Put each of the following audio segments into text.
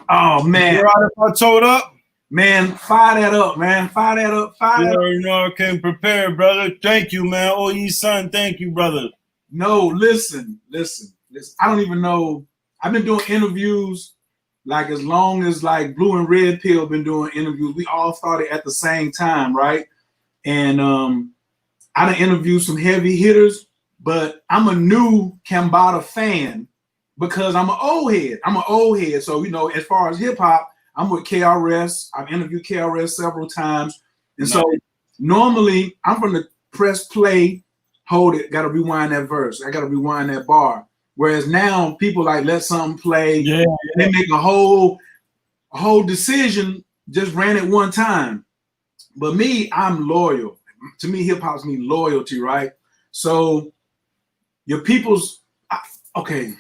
Oh man, You right if I told up? man, fire that up, man. Fire that up. Fire that up. You know I came prepared, brother. Thank you, man. Oh, ye son, thank you, brother. No, listen. I don't even know. I've been doing interviews like as long as like Blue and Red Pill been doing interviews. We all started at the same time, right? And I done interviewed some heavy hitters, but I'm a new Cambatta fan because I'm an old head. So, you know, as far as hip hop, I'm with KRS. I've interviewed KRS several times. And so normally I'm from the press play, hold it, got to rewind that verse. I got to rewind that bar. Whereas now people like let something play. Yeah. They make a whole decision, just ran it one time. But me, I'm loyal. To me, hip hop's mean loyalty, right? So your people's okay.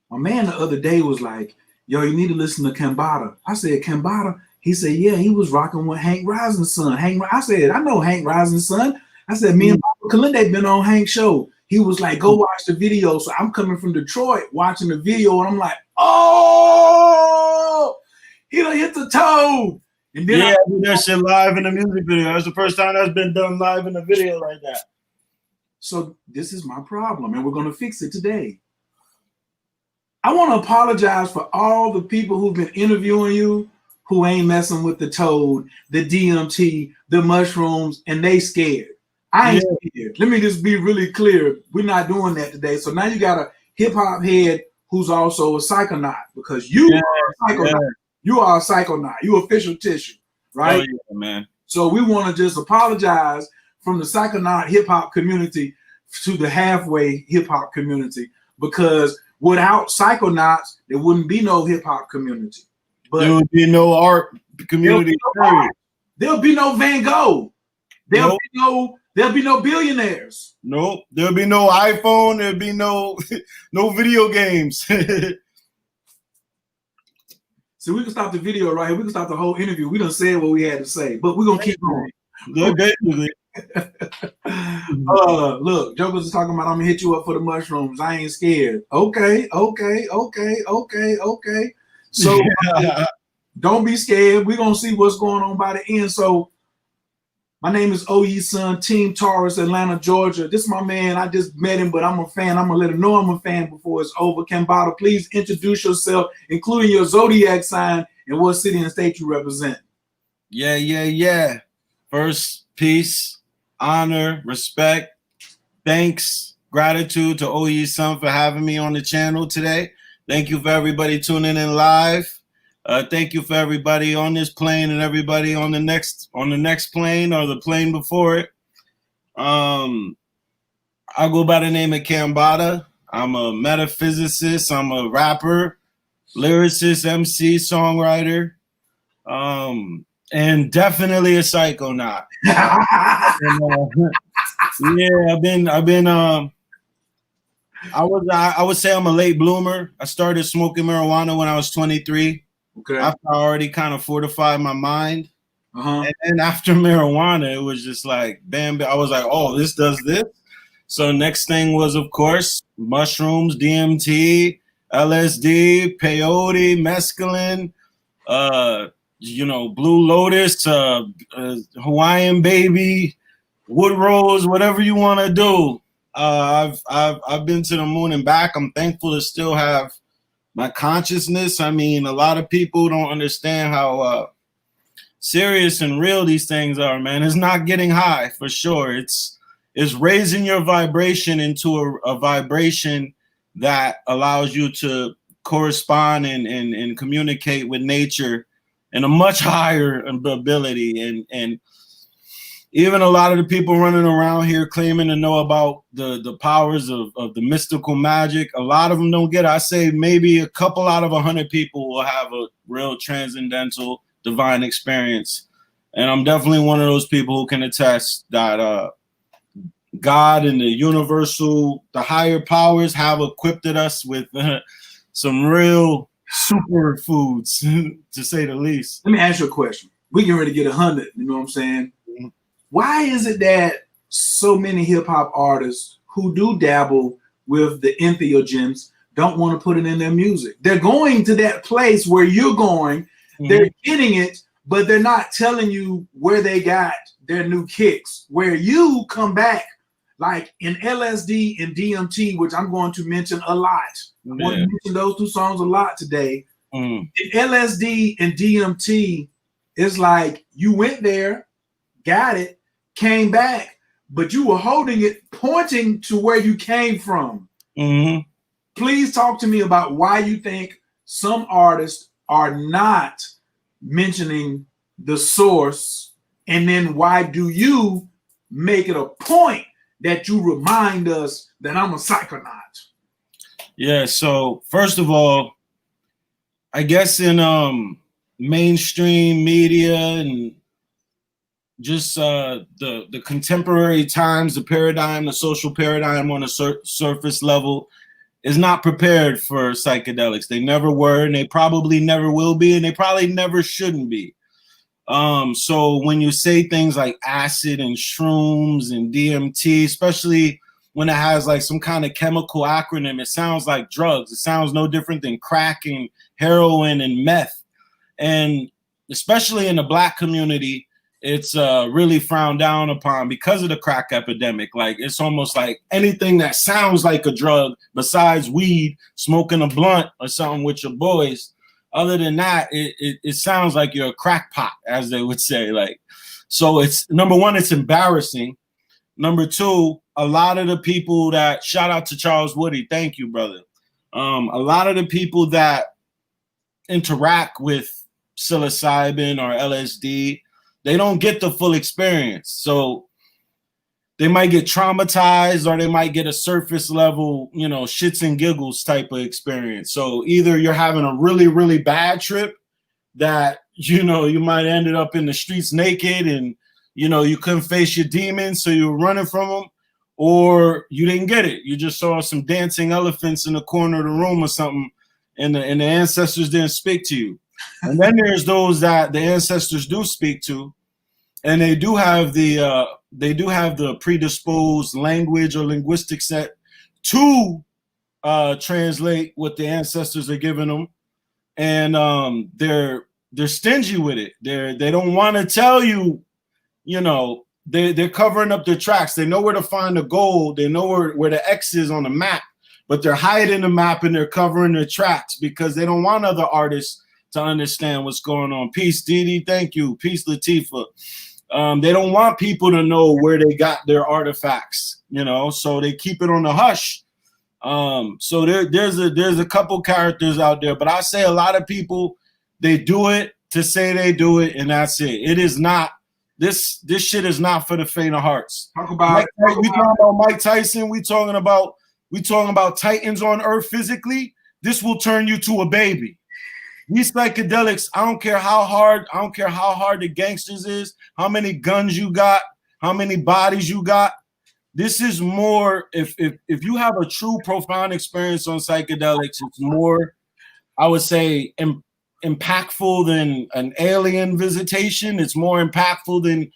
My man the other day was like, yo, you need to listen to Cambatta. I said, Cambatta? He said, yeah, he was rocking with Hank Rising's son. I said, I know Hank Rising's son. I said, me and Kilindi been on Hank's show. He was like, go watch the video. So I'm coming from Detroit watching the video, and I'm like, oh, he done hit the toe. And then I do that shit live in the music video. That's the first time that's been done live in a video like that. So this is my problem, and we're going to fix it today. I want to apologize for all the people who've been interviewing you who ain't messing with the toad, the DMT, the mushrooms, and they scared. I ain't scared. Let me just be really clear. We're not doing that today. So now you got a hip-hop head who's also a psychonaut because you are a psychonaut. Yeah. You are a psychonaut. You official tissue, right? Oh, yeah, man. So we want to just apologize from the psychonaut hip-hop community to the halfway hip-hop community because without psychonauts, there wouldn't be no hip-hop community. But there would be no art community. There'll be no Van Gogh. There'll be no billionaires. Nope. There'll be no iPhone. There'll be no video games. So we can stop the video right here. We can stop the whole interview. We done said what we had to say, but we're gonna keep going. Look, Jokers is talking about I'm gonna hit you up for the mushrooms. I ain't scared. Okay. So don't be scared. We're gonna see what's going on by the end. So my name is O.E. Son, Team Taurus, Atlanta, Georgia. This is my man. I just met him, but I'm a fan. I'm gonna let him know I'm a fan before it's over. Cambatta, please introduce yourself, including your zodiac sign and what city and state you represent. Yeah. First, peace, honor, respect, thanks, gratitude to O.E. Son for having me on the channel today. Thank you for everybody tuning in live. Thank you for everybody on this plane and everybody on the next plane or the plane before it. I go by the name of Cambatta. I'm a metaphysicist. I'm a rapper, lyricist, MC, songwriter, and definitely a psychonaut. I would say I'm a late bloomer. I started smoking marijuana when I was 23. Okay. After I already kind of fortified my mind. And then after marijuana, it was just like, bam, I was like, oh, this does this. So next thing was, of course, mushrooms, DMT, LSD, peyote, mescaline, Blue Lotus, Hawaiian baby, wood rose, whatever you want to do. I've been to the moon and back. I'm thankful to still have my consciousness. I mean, a lot of people don't understand how serious and real these things are, man. It's not getting high for sure. It's raising your vibration into a vibration that allows you to correspond and communicate with nature in a much higher ability. And even a lot of the people running around here claiming to know about the powers of the mystical magic, a lot of them don't get it. I say maybe a couple out of 100 people will have a real transcendental divine experience. And I'm definitely one of those people who can attest that God and the universal, the higher powers have equipped us with some real super foods, to say the least. Let me ask you a question. We get ready to get 100, you know what I'm saying? Why is it that so many hip hop artists who do dabble with the entheogens don't want to put it in their music. They're going to that place where you're going. Mm-hmm. They're getting it, but they're not telling you where they got their new kicks. Where you come back, like in LSD and DMT, which I'm going to mention a lot. I'm going to mention those two songs a lot today. In LSD and DMT, it's like you went there, got it, came back, but you were holding it, pointing to where you came from. Mm-hmm. Please talk to me about why you think some artists are not mentioning the source, and then why do you make it a point that you remind us that I'm a psychonaut? Yeah, so first of all, I guess in mainstream media and just the contemporary times, the paradigm, the social paradigm on a surface level is not prepared for psychedelics. They never were, and they probably never will be, and they probably never shouldn't be. So when you say things like acid and shrooms and DMT, especially when it has like some kind of chemical acronym, it sounds like drugs. It sounds no different than crack and heroin and meth. And especially in the Black community, it's really frowned down upon because of the crack epidemic. Like, it's almost like anything that sounds like a drug besides weed, smoking a blunt or something with your boys. Other than that, it sounds like you're a crackpot, as they would say. Like, so it's, number one, it's embarrassing. Number two, a lot of the people that, shout out to Charles Woody, thank you, brother. A lot of the people that interact with psilocybin or LSD, they don't get the full experience. So they might get traumatized, or they might get a surface level, you know, shits and giggles type of experience. So either you're having a really, really bad trip that, you know, you might have ended up in the streets naked and, you know, you couldn't face your demons, so you were running from them, or you didn't get it. You just saw some dancing elephants in the corner of the room or something, and the ancestors didn't speak to you. And then there's those that the ancestors do speak to, and they do have the predisposed language or linguistic set to translate what the ancestors are giving them, and they're stingy with it. They don't want to tell you, you know, they're covering up their tracks. They know where to find the gold. They know where the X is on the map, but they're hiding the map and they're covering their tracks because they don't want other artists to understand what's going on. Peace, Didi. Thank you. Peace, Latifah. They don't want people to know where they got their artifacts, you know, so they keep it on the hush. So there's a couple characters out there, but I say a lot of people, they do it to say they do it, and that's it. It is not. This shit is not for the faint of hearts. We talking about Mike Tyson. We talking about Titans on Earth physically. This will turn you to a baby. These psychedelics, I don't care how hard the gangsters is, how many guns you got, how many bodies you got. This is more, if you have a true profound experience on psychedelics, it's more, I would say, impactful than an alien visitation. It's more impactful than,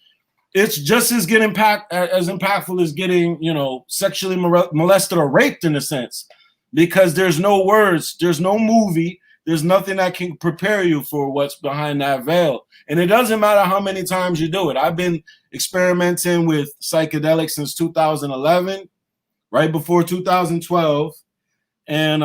it's just as impactful as getting, you know, sexually molested or raped, in a sense, because there's no words, there's no movie, there's nothing that can prepare you for what's behind that veil. And it doesn't matter how many times you do it. I've been experimenting with psychedelics since 2011, right before 2012. And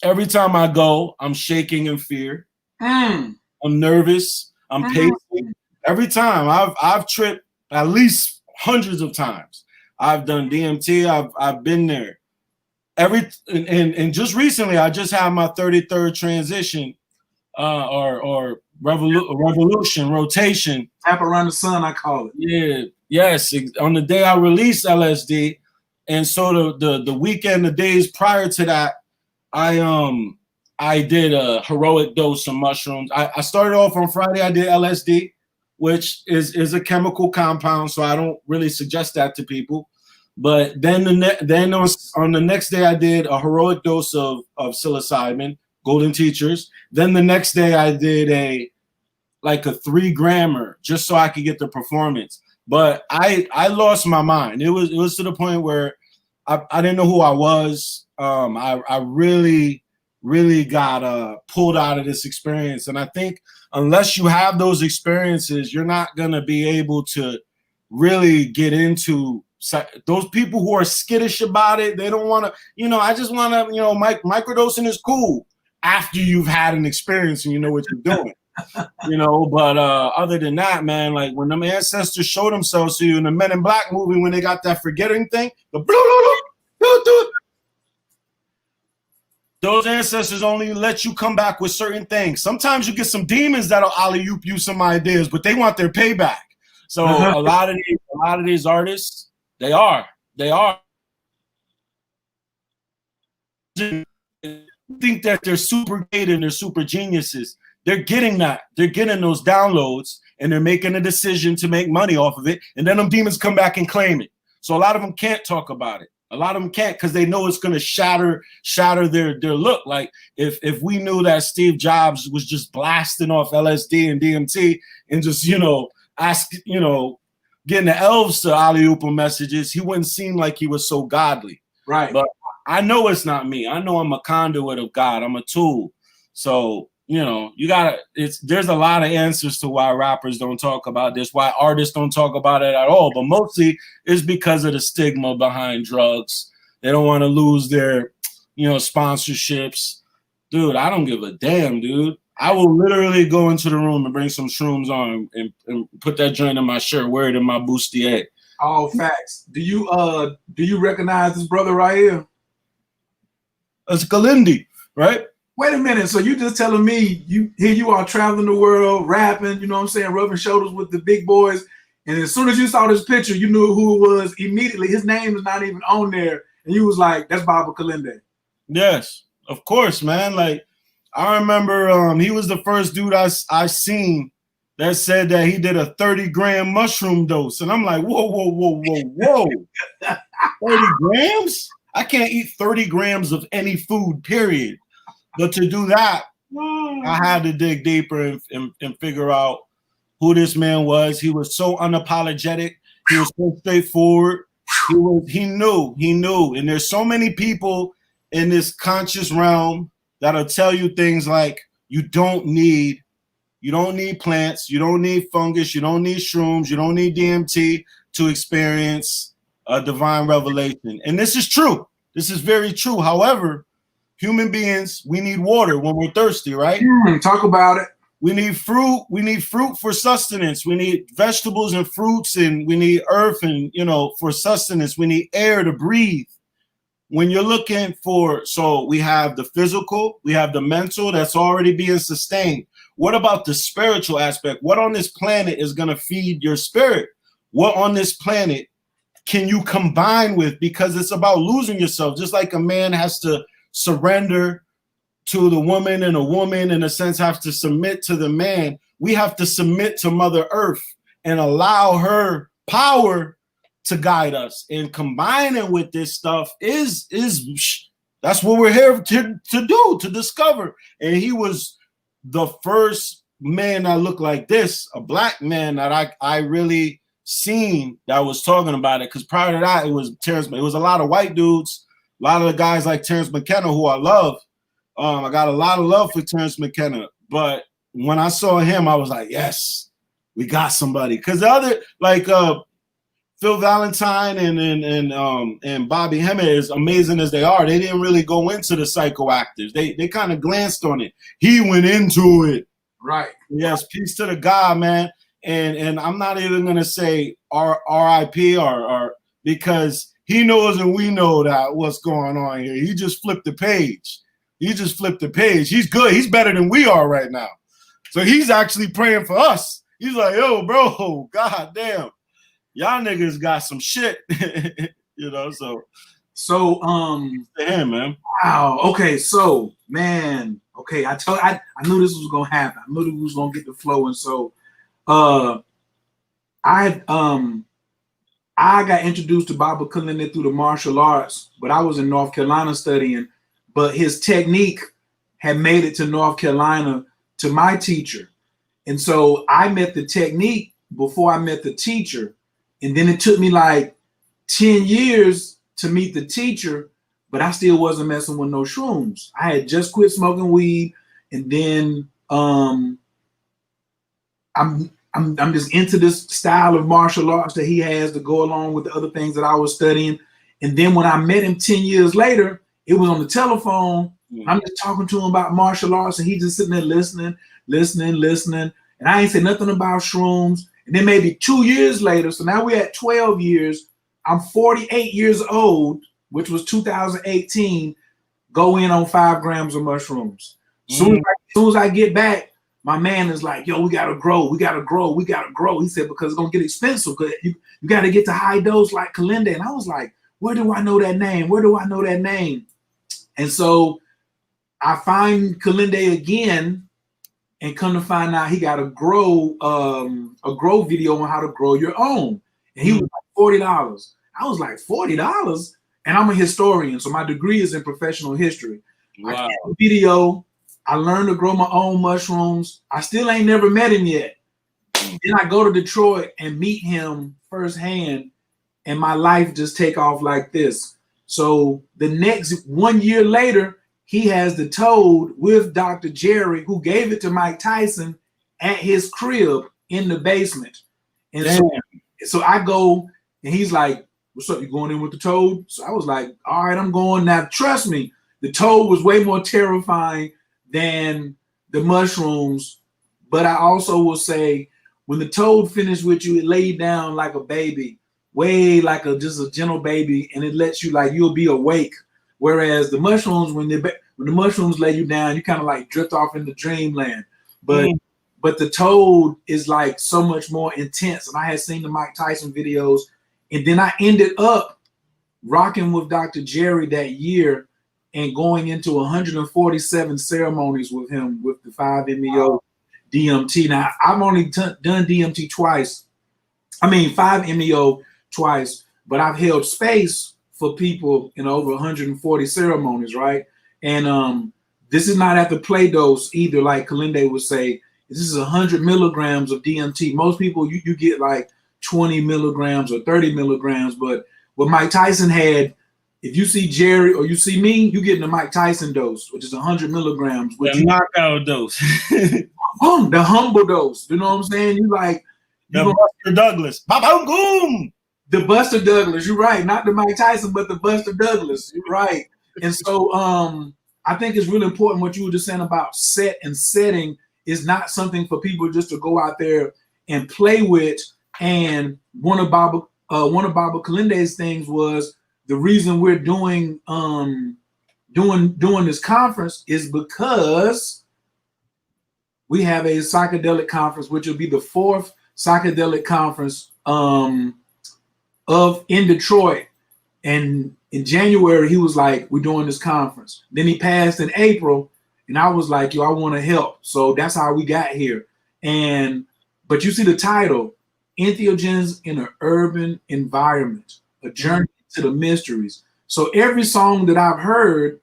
every time I go, I'm shaking in fear. I'm nervous. I'm pacing. Every time I've tripped at least hundreds of times. I've done DMT. I've been there. And just recently, I just had my 33rd transition, or rotation. Tap around the sun, I call it. Yeah, yes. On the day I released LSD, and so the weekend, the days prior to that, I did a heroic dose of mushrooms. I started off on Friday. I did LSD, which is a chemical compound, so I don't really suggest that to people. But then on the next day, I did a heroic dose of psilocybin, Golden Teachers. Then the next day, I did a 3-grammer just so I could get the performance. But I lost my mind. It was to the point where I didn't know who I was. I really, really got pulled out of this experience. And I think unless you have those experiences, you're not going to be able to really get into those people who are skittish about it. They don't want to, I just want to, microdosing is cool after you've had an experience and you know what you're doing. But other than that, man, like when them ancestors show themselves to you in the Men in Black movie, when they got that forgetting thing, those ancestors only let you come back with certain things. Sometimes you get some demons that'll alley-oop you some ideas, but they want their payback. So a lot of these artists, they are think that they're super great and they're super geniuses. They're getting that. They're getting those downloads and they're making a decision to make money off of it. And then them demons come back and claim it. So a lot of them can't talk about it. A lot of them can't because they know it's going to shatter their look. Like if we knew that Steve Jobs was just blasting off LSD and DMT and just, getting the elves to alley-oop him messages, he wouldn't seem like he was so godly. Right. But I know it's not me. I know I'm a conduit of God. I'm a tool. So, there's a lot of answers to why rappers don't talk about this, why artists don't talk about it at all. But mostly it's because of the stigma behind drugs. They don't want to lose their, sponsorships. Dude, I don't give a damn, dude. I will literally go into the room and bring some shrooms on and put that joint in my shirt, wear it in my bustier. All facts. Do you recognize this brother right here? It's Kilindi, right? Wait a minute. So you just telling me you are traveling the world, rapping, rubbing shoulders with the big boys. And as soon as you saw this picture, you knew who it was immediately. His name is not even on there. And you was like, that's Baba Kilindi. Yes, of course, man. Like, I remember he was the first dude I seen that said that he did a 30-gram mushroom dose. And I'm like, whoa. 30 grams? I can't eat 30 grams of any food, period. But to do that, I had to dig deeper and figure out who this man was. He was so unapologetic. He was so straightforward. He knew. And there's so many people in this conscious realm that'll tell you things like you don't need plants, you don't need fungus, you don't need shrooms, you don't need DMT to experience a divine revelation. And this is true. This is very true. However, human beings, we need water when we're thirsty, right? Talk about it. We need fruit. We need fruit for sustenance. We need vegetables and fruits, and we need earth and, for sustenance. We need air to breathe. When you're looking so we have the physical, we have the mental that's already being sustained. What about the spiritual aspect? What on this planet is going to feed your spirit? What on this planet can you combine with? Because it's about losing yourself. Just like a man has to surrender to the woman, and a woman in a sense have to submit to the man, we have to submit to Mother Earth and allow her power to guide us. And combining with this stuff is that's what we're here to do, to discover. And he was the first man that looked like this, a black man that I really seen that was talking about it. Because prior to that, it was Terrence. It was a lot of white dudes, a lot of the guys like Terrence McKenna, who I love. I got a lot of love for Terrence McKenna. But when I saw him, I was like, yes, we got somebody. Because the other, like Phil Valentine and Bobby Hemmett, as amazing as they are, they didn't really go into the psychoactives. They kind of glanced on it. He went into it. Right. Yes, peace to the God, man. And I'm not even gonna say R.I.P. or because he knows and we know that what's going on here. He just flipped the page. He's good. He's better than we are right now. So he's actually praying for us. He's like, yo, bro, god damn. Y'all niggas got some shit. So damn, man. Wow. Okay, so man, okay, I knew this was gonna happen. I knew we was gonna get the flow. And so I got introduced to Baba Kilindi through the martial arts, but I was in North Carolina studying, but his technique had made it to North Carolina to my teacher. And so I met the technique before I met the teacher. And then it took me like 10 years to meet the teacher, but I still wasn't messing with no shrooms. I had just quit smoking weed, and then I'm just into this style of martial arts that he has to go along with the other things that I was studying. And then when I met him 10 years later, it was on the telephone. I'm just talking to him about martial arts, and he's just sitting there listening. And I ain't say nothing about shrooms. And then maybe 2 years later, so now we're at 12 years. I'm 48 years old, which was 2018, go in on 5 grams of mushrooms. Soon as I get back, my man is like, yo, we gotta grow. He said, because it's gonna get expensive, because you gotta get to high dose like Kilindi. And I was like, where do I know that name? And so I find Kilindi again, and come to find out he got a grow video on how to grow your own. And he was like $40. I was like, $40? And I'm a historian, so my degree is in professional history. Wow. I did a video. I learned to grow my own mushrooms. I still ain't never met him yet. Then I go to Detroit and meet him firsthand, and my life just take off like this. So the next 1 year later, he has the toad with Dr. Jerry, who gave it to Mike Tyson at his crib in the basement. And so I go, and he's like, what's up, you going in with the toad? So I was like, all right, I'm going. Now, trust me, the toad was way more terrifying than the mushrooms. But I also will say, when the toad finished with you, it laid down like a baby, way like just a gentle baby, and it lets you, like, you'll be awake. Whereas the mushrooms, when the mushrooms lay you down, you kind of like drift off into dreamland. But the toad is like so much more intense. And I had seen the Mike Tyson videos, and then I ended up rocking with Dr. Jerry that year and going into 147 ceremonies with him with the 5-MeO DMT. Now, I've only done DMT twice. 5-MeO twice, but I've held space for people in over 140 ceremonies, right? And this is not at the play dose either, like Kilindi would say. This is 100 milligrams of DMT. Most people, you get like 20 milligrams or 30 milligrams, but what Mike Tyson had, if you see Jerry or you see me, you getting the Mike Tyson dose, which is 100 milligrams. The knockout dose. The humble dose. You know what I'm saying? You like the Buster Douglas. Ba-boom-boom! The Buster Douglas. You're right. Not the Mike Tyson, but the Buster Douglas. You're right. And so I think it's really important what you were just saying about set and setting is not something for people just to go out there and play with. And one of Baba Kilindi's things was the reason we're doing this conference is because we have a psychedelic conference, which will be the 4th psychedelic conference in Detroit. And in January, he was like, we're doing this conference. Then he passed in April, and I was like, yo, I want to help. So that's how we got here. But you see the title, Entheogens in an Urban Environment, a journey to the mysteries. So every song that I've heard,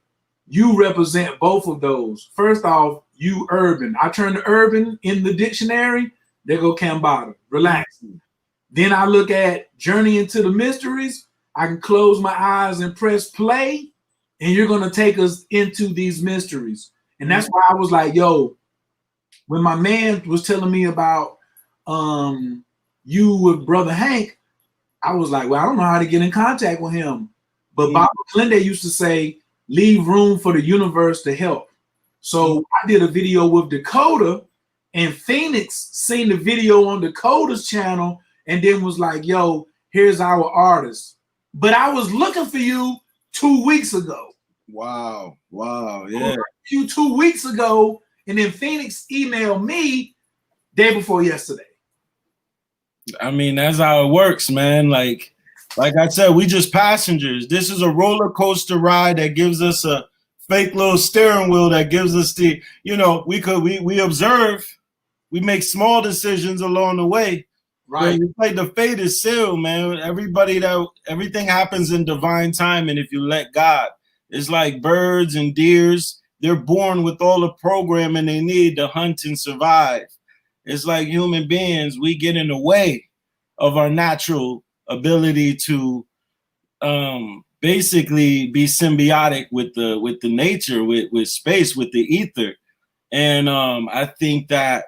you represent both of those. First off, you urban. I turn to urban in the dictionary, there go Cambatta, relaxing. Then I look at Journey into the Mysteries. I can close my eyes and press play, and you're going to take us into these mysteries. And that's why I was like, yo, when my man was telling me about you with Brother Hank, I was like, well, I don't know how to get in contact with him. But Baba Kilindi used to say, leave room for the universe to help. So I did a video with Dakota, and Phoenix seen the video on Dakota's channel and then was like, yo, here's our artist. But I was looking for you 2 weeks ago. Wow, yeah. You 2 weeks ago, and then Phoenix emailed me day before yesterday. I mean, that's how it works, man. Like I said, we just passengers. This is a roller coaster ride that gives us a fake little steering wheel that gives us the, we observe, we make small decisions along the way. Right. Like the fate is sealed, man. Everything happens in divine time, and if you let God, it's like birds and deers. They're born with all the programming they need to hunt and survive. It's like human beings, we get in the way of our natural ability to basically be symbiotic with the nature, with space, with the ether. And I think that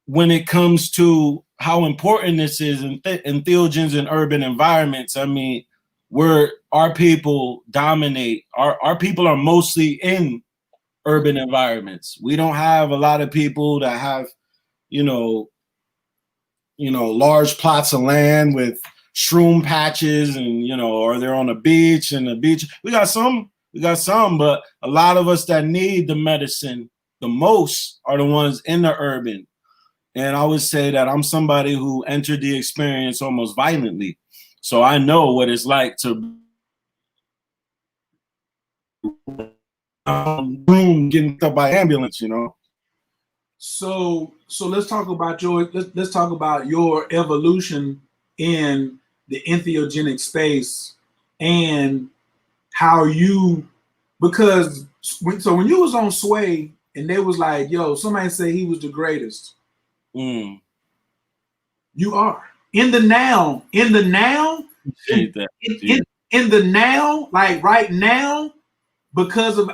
when it comes to how important this is in entheogens in urban environments, I mean, where our people dominate, our people are mostly in urban environments. We don't have a lot of people that have, large plots of land with shroom patches and, or they're on a beach and the beach. We got some, but a lot of us that need the medicine the most are the ones in the urban. And I would say that I'm somebody who entered the experience almost violently. So I know what it's like to getting up by ambulance, So let's talk about your evolution in the entheogenic space and how you, because when you was on Sway and they was like, yo, somebody said he was the greatest. You are in the now, in the now, like right now, because of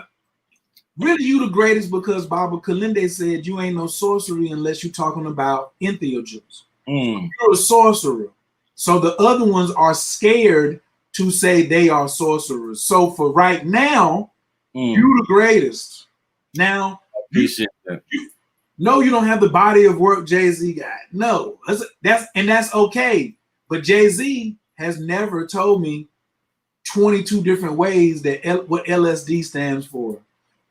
really you the greatest, because Baba Kilindi said you ain't no sorcery unless you're talking about entheogens. You're a sorcerer. So the other ones are scared to say they are sorcerers. So for right now, you the greatest. Now, appreciate that. No, you don't have the body of work Jay-Z got. No, that's okay. But Jay-Z has never told me 22 different ways that what LSD stands for.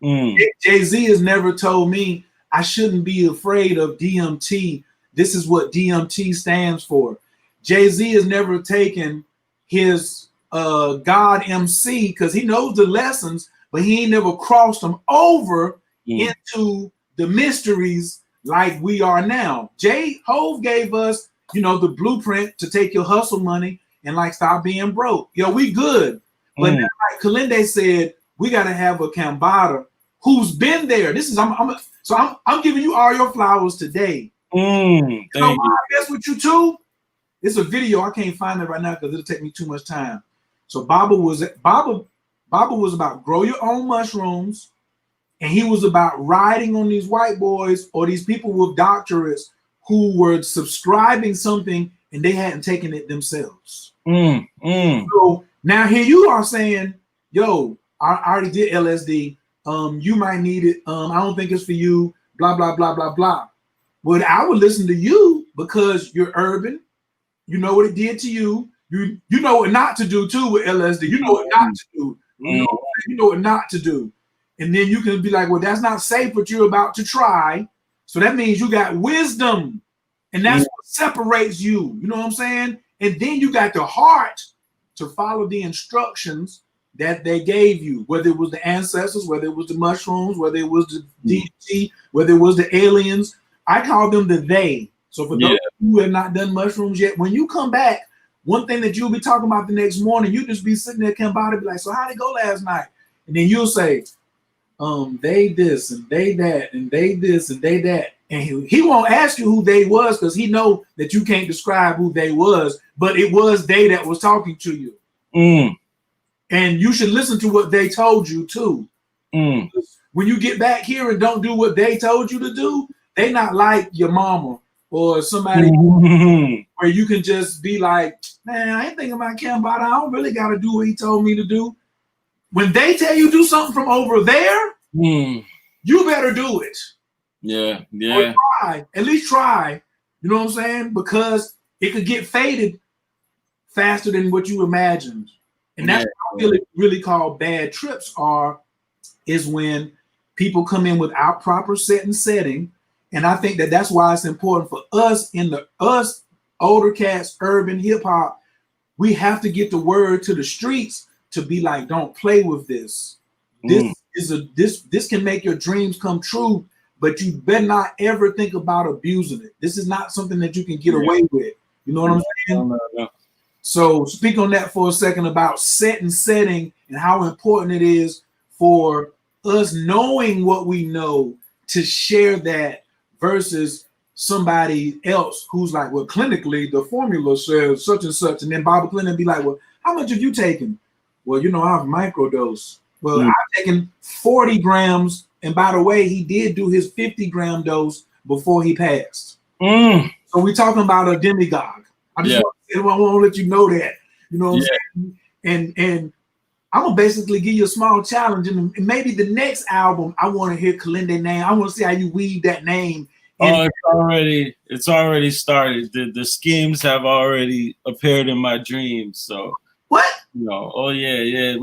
Jay-Z has never told me I shouldn't be afraid of DMT. This is what DMT stands for. Jay-Z has never taken his God MC because he knows the lessons, but he ain't never crossed them over into the mysteries like we are now. Hove gave us, the blueprint to take your hustle money and like stop being broke. We good. But now, like Kilindi said, we got to have a Cambatta who's been there. This is I'm giving you all your flowers today. Thank you. I guess with you too. It's a video. I can't find it right now because it'll take me too much time. So Baba was about grow your own mushrooms. And he was about riding on these white boys or these people with doctorates who were subscribing something and they hadn't taken it themselves. So now here you are saying, yo, I already did LSD. You might need it. I don't think it's for you. Blah, blah, blah, blah, blah. But I would listen to you because you're urban. You know what it did to you. You know what not to do too with LSD. You know what not to do. You know what not to do. And then you can be like, well, that's not safe, but you're about to try. So that means you got wisdom. And that's what separates you. You know what I'm saying? And then you got the heart to follow the instructions that they gave you, whether it was the ancestors, whether it was the mushrooms, whether it was the DMT, whether it was the aliens. I call them the they. So for those who have not done mushrooms yet, when you come back, one thing that you'll be talking about the next morning, you just be sitting there, Cambatta, be like, so how'd it go last night? And then you'll say, they this and they that and they this and they that, and he won't ask you who they was because he know that you can't describe who they was, but it was they that was talking to you, and you should listen to what they told you too. When you get back here and don't do what they told you to do, they not like your mama or somebody where you can just be like, man, I ain't thinking about Cambatta. I don't really got to do what he told me to do. When they tell you do something from over there, you better do it. Yeah. Or try. At least try. You know what I'm saying? Because it could get faded faster than what you imagined. And that's what I feel it really called bad trips is when people come in without proper setting. And I think that's why it's important for us us older cats, urban hip hop, we have to get the word to the streets to be like, don't play with this. This can make your dreams come true, but you better not ever think about abusing it. This is not something that you can get away with. You know what I'm saying? No. So speak on that for a second about setting and how important it is for us knowing what we know to share that versus somebody else who's like, well, clinically the formula says such and such, and then Baba Clinton be like, well, how much have you taken? Well, you know, I've microdosed. Well, Mm. I've taken 40 grams, and by the way, he did do his 50-gram dose before he passed. Mm. So we're talking about a demigod. I just Yeah. want to let you know that. You know what I'm saying? And I'm gonna basically give you a small challenge, and maybe the next album I want to hear Kilindi name. I want to see how you weave that name. Oh, it's already started. The schemes have already appeared in my dreams. So What? you know, oh yeah.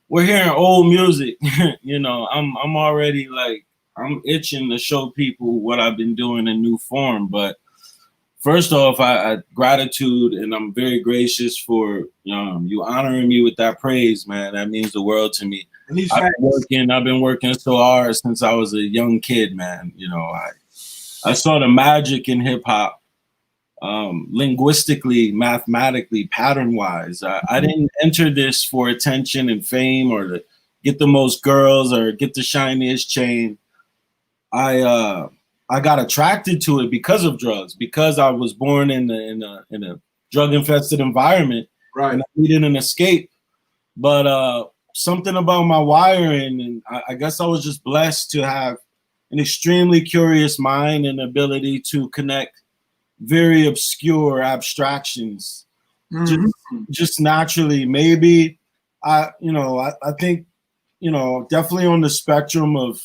We're hearing old music. You know, I'm already like I'm itching to show people what I've been doing in new form. But first off, I gratitude, and I'm very gracious for you honoring me with that praise, man. That means the world to me. I've been working so hard since I was a young kid, man. You know, I saw the magic in hip hop, linguistically, mathematically, pattern wise. I didn't enter this for attention and fame or to get the most girls or get the shiniest chain. I got attracted to it because of drugs, because I was born in a drug infested environment, right? And I needed an escape. But something about my wiring, and I guess I was just blessed to have an extremely curious mind and ability to connect very obscure abstractions, just naturally. Maybe I think, definitely on the spectrum of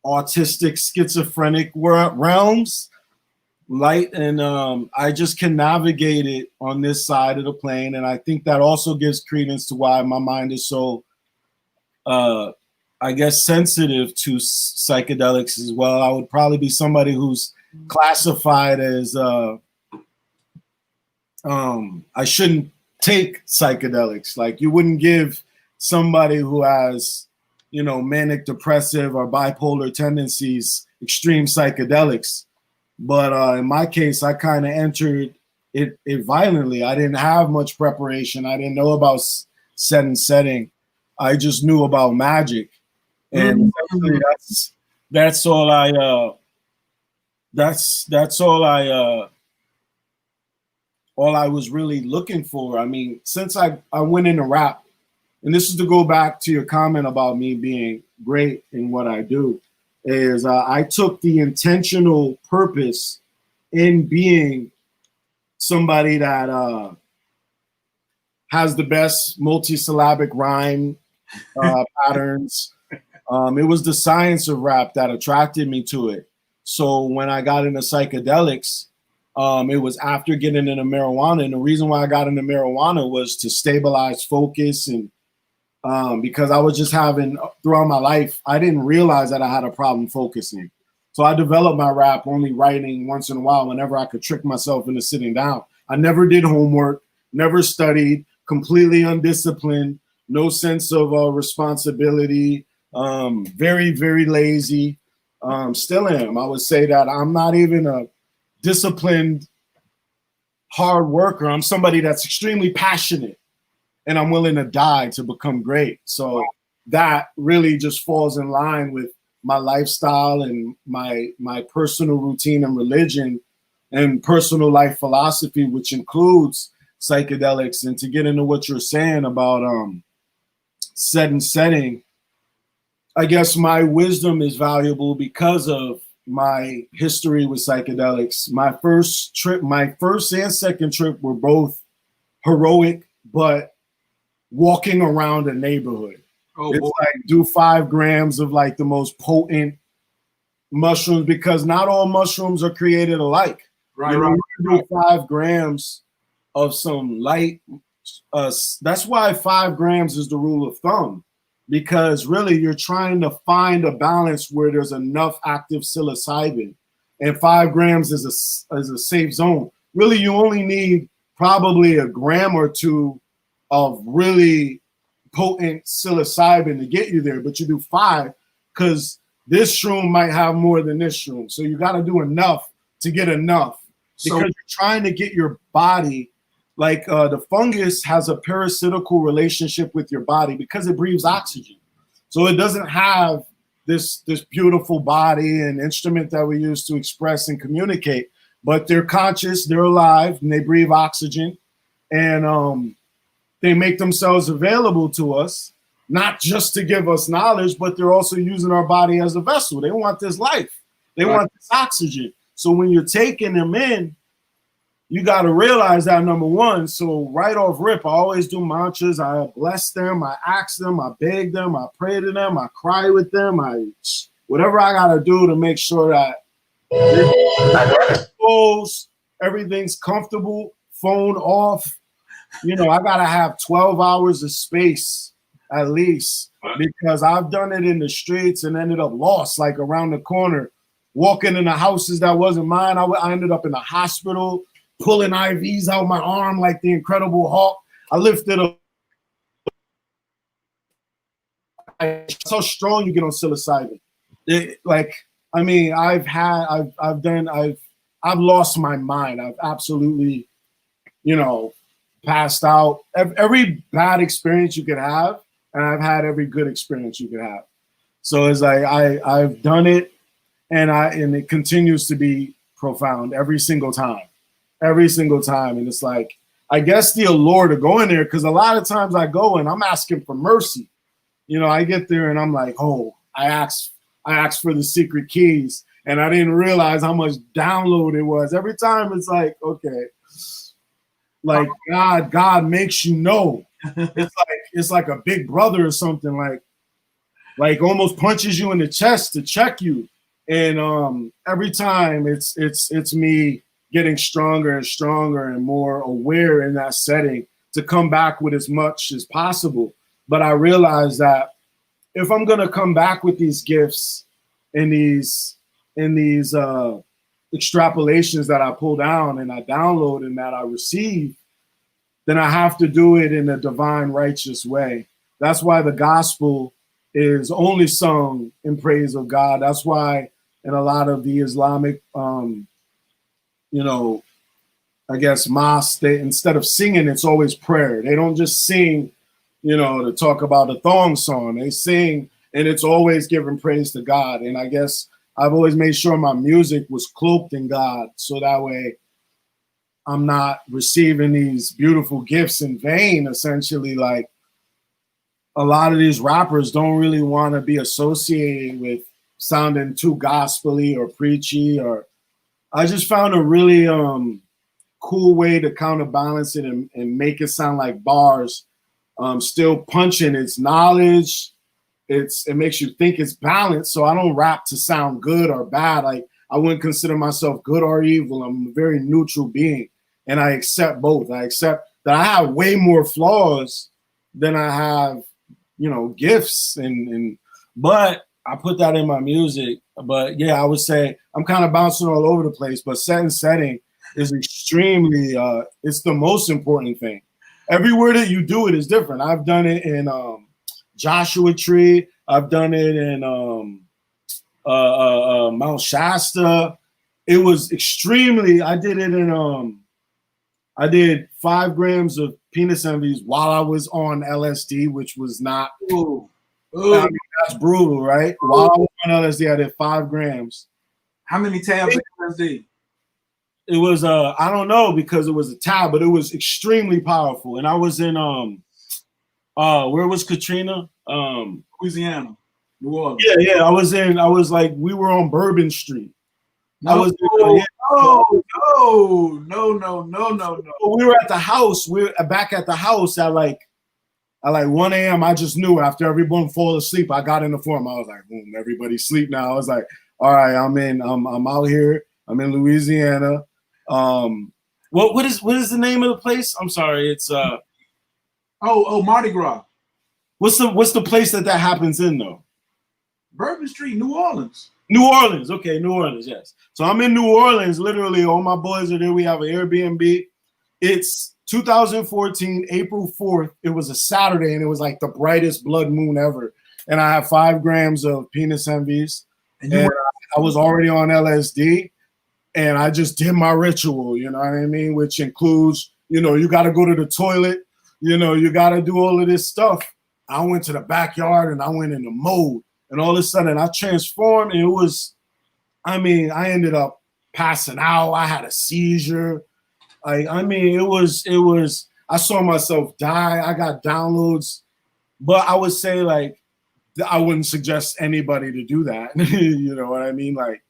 autistic, schizophrenic realms, light, and I just can navigate it on this side of the plane, and I think that also gives credence to why my mind is so, I guess, sensitive to psychedelics as well. I would probably be somebody who's classified as I shouldn't take psychedelics. Like, you wouldn't give somebody who has, manic depressive or bipolar tendencies extreme psychedelics. But in my case, I kind of entered it violently. I didn't have much preparation. I didn't know about set and setting. I just knew about magic, and that's all I. That's all I was really looking for. I mean, since I went into rap, and this is to go back to your comment about me being great in what I do, is I took the intentional purpose in being somebody that has the best multisyllabic rhyme patterns. It was the science of rap that attracted me to it. So when I got into psychedelics, it was after getting into marijuana. And the reason why I got into marijuana was to stabilize focus, and because I was just having, throughout my life, I didn't realize that I had a problem focusing. So I developed my rap only writing once in a while whenever I could trick myself into sitting down. I never did homework, never studied, completely undisciplined, no sense of responsibility, very, very lazy. Still am. I would say that I'm not even a disciplined hard worker. I'm somebody that's extremely passionate, and I'm willing to die to become great. So that really just falls in line with my lifestyle and my personal routine and religion and personal life philosophy, which includes psychedelics. And to get into what you're saying about set and setting, I guess my wisdom is valuable because of my history with psychedelics. My first and second trip were both heroic, but walking around a neighborhood. It's like, do 5 grams of like the most potent mushrooms, because not all mushrooms are created alike. Right, do 5 grams of some light. That's why 5 grams is the rule of thumb, because really you're trying to find a balance where there's enough active psilocybin, and 5 grams is a safe zone. Really, you only need probably a gram or two of really potent psilocybin to get you there, but you do 5 because this shroom might have more than this shroom. So you got to do enough to get enough, because you're trying to get your body, like the fungus has a parasitical relationship with your body because it breathes oxygen. So it doesn't have this beautiful body and instrument that we use to express and communicate, but they're conscious, they're alive, and they breathe oxygen. And they make themselves available to us, not just to give us knowledge, but they're also using our body as a vessel. They want this life. They want this oxygen. So when you're taking them in, you got to realize that, number one. So right off rip, I always do mantras. I bless them. I ask them. I beg them. I pray to them. I cry with them. Whatever I got to do to make sure that everything's comfortable, phone off. You know, I got to have 12 hours of space at least, because I've done it in the streets and ended up lost, like around the corner, walking in the houses that wasn't mine. I ended up in the hospital, pulling IVs out my arm like the Incredible Hulk. I lifted up. That's how strong you get on psilocybin. I've lost my mind. I've absolutely, passed out. Every bad experience you could have, and I've had every good experience you could have. So it's like I've done it, and it continues to be profound every single time. And it's like, I guess the allure to go in there, because a lot of times I go and I'm asking for mercy. I get there and I'm like, oh, I asked for the secret keys, and I didn't realize how much download it was. Every time it's like, okay, like God makes you know. It's like a big brother or something, like almost punches you in the chest to check you. And every time it's me getting stronger and stronger and more aware in that setting to come back with as much as possible. But I realize that if I'm gonna come back with these gifts and these extrapolations that I pull down and I download and that I receive, then I have to do it in a divine, righteous way. That's why the gospel is only sung in praise of God. That's why in a lot of the Islamic, I guess mosques, instead of singing, it's always prayer. They don't just sing, to talk about a thong song. They sing, and it's always giving praise to God. And I guess I've always made sure my music was cloaked in God, so that way I'm not receiving these beautiful gifts in vain. Essentially, like a lot of these rappers don't really want to be associated with sounding too gospel-y or preachy. Or I just found a really cool way to counterbalance it and make it sound like bars, still punching its knowledge. It makes you think it's balanced. So I don't rap to sound good or bad. Like, I wouldn't consider myself good or evil. I'm a very neutral being, and I accept both. I accept that I have way more flaws than I have, gifts, but I put that in my music. But yeah, I would say I'm kind of bouncing all over the place, but set and setting is extremely, it's the most important thing. Everywhere that you do it is different. I've done it in Joshua Tree. I've done it in Mount Shasta. It was extremely, I did it in, I did 5 grams of penis envies while I was on LSD, which was not, I mean, that's brutal, right? Ooh. While I was on LSD, I did 5 grams. How many tabs of LSD? It was, I don't know, because it was a tab, but it was extremely powerful. And I was in, where was Katrina? Louisiana, New Orleans. Yeah. We were on Bourbon Street. No. We were at the house. We were back at the house at like 1 a.m. I just knew after everyone fall asleep, I got in the form. I was like, boom, everybody sleep now. I was like, all right, I'm out here. I'm in Louisiana. What is the name of the place? I'm sorry. It's Mardi Gras. What's the place that happens in though? Bourbon Street, New Orleans. New Orleans. Okay, New Orleans, yes. So I'm in New Orleans, literally all my boys are there. We have an Airbnb. It's 2014, April 4th. It was a Saturday, and it was like the brightest blood moon ever. And I have 5 grams of penis envies. And I was already on LSD, and I just did my ritual, you know what I mean? Which includes, you got to go to the toilet, you got to do all of this stuff. I went to the backyard, and I went into mode. And all of a sudden, I transformed, and it was, I ended up passing out. I had a seizure. It was. I saw myself die. I got downloads, but I would say like I wouldn't suggest anybody to do that. You know what I mean? Like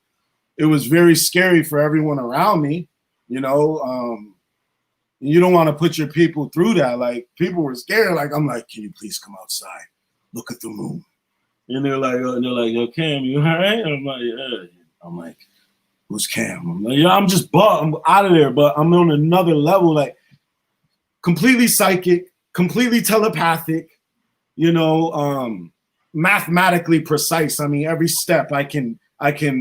it was very scary for everyone around me. You know, you don't want to put your people through that. Like people were scared. Like I'm like, can you please come outside, look at the moon? And they're like, yo, Cam, you all right? And I'm like, yeah. I'm like, who's Cam? I'm like, yeah, I'm just I'm out of there, but I'm on another level, like completely psychic, completely telepathic, you know, mathematically precise. I mean, every step I can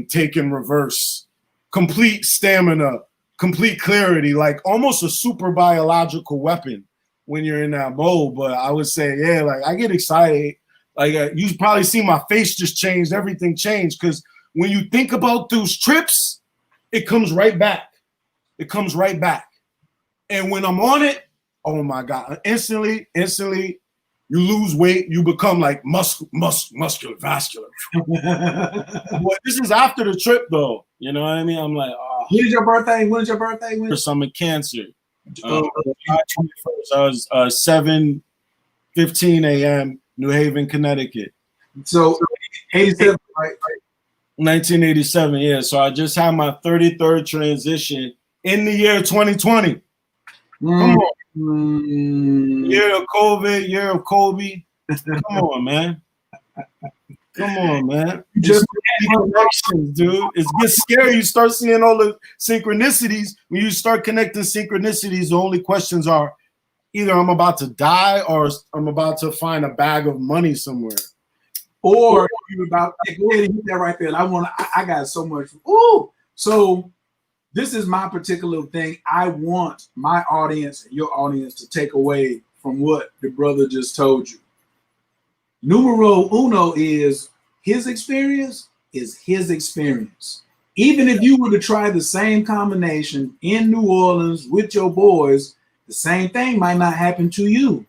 take in reverse, complete stamina, complete clarity, like almost a super biological weapon when you're in that mode. But I would say, yeah, like I get excited. Like you probably see my face just changed, everything changed. Because when you think about those trips, it comes right back. It comes right back. And when I'm on it, oh my God, instantly, you lose weight, you become like muscular, vascular. Boy, this is after the trip though. You know what I mean? I'm like, oh. When is your birthday? When is your birthday? I'm in Cancer. July 21st. I was 7:15 a.m. New Haven, Connecticut. So 87, right? 1987, yeah. So I just had my 33rd transition in the year 2020. Come on. Year of COVID, year of Kobe. Come on, man. Come on, man. Just connections, dude. It gets scary. You start seeing all the synchronicities. When you start connecting synchronicities, the only questions are either I'm about to die or I'm about to find a bag of money somewhere. Or you about go ahead and hit that right there. I got so much. Ooh, so this is my particular thing. I want my audience and your audience to take away from what the brother just told you. Numero uno is his experience is his experience. Even if you were to try the same combination in New Orleans with your boys, the same thing might not happen to you.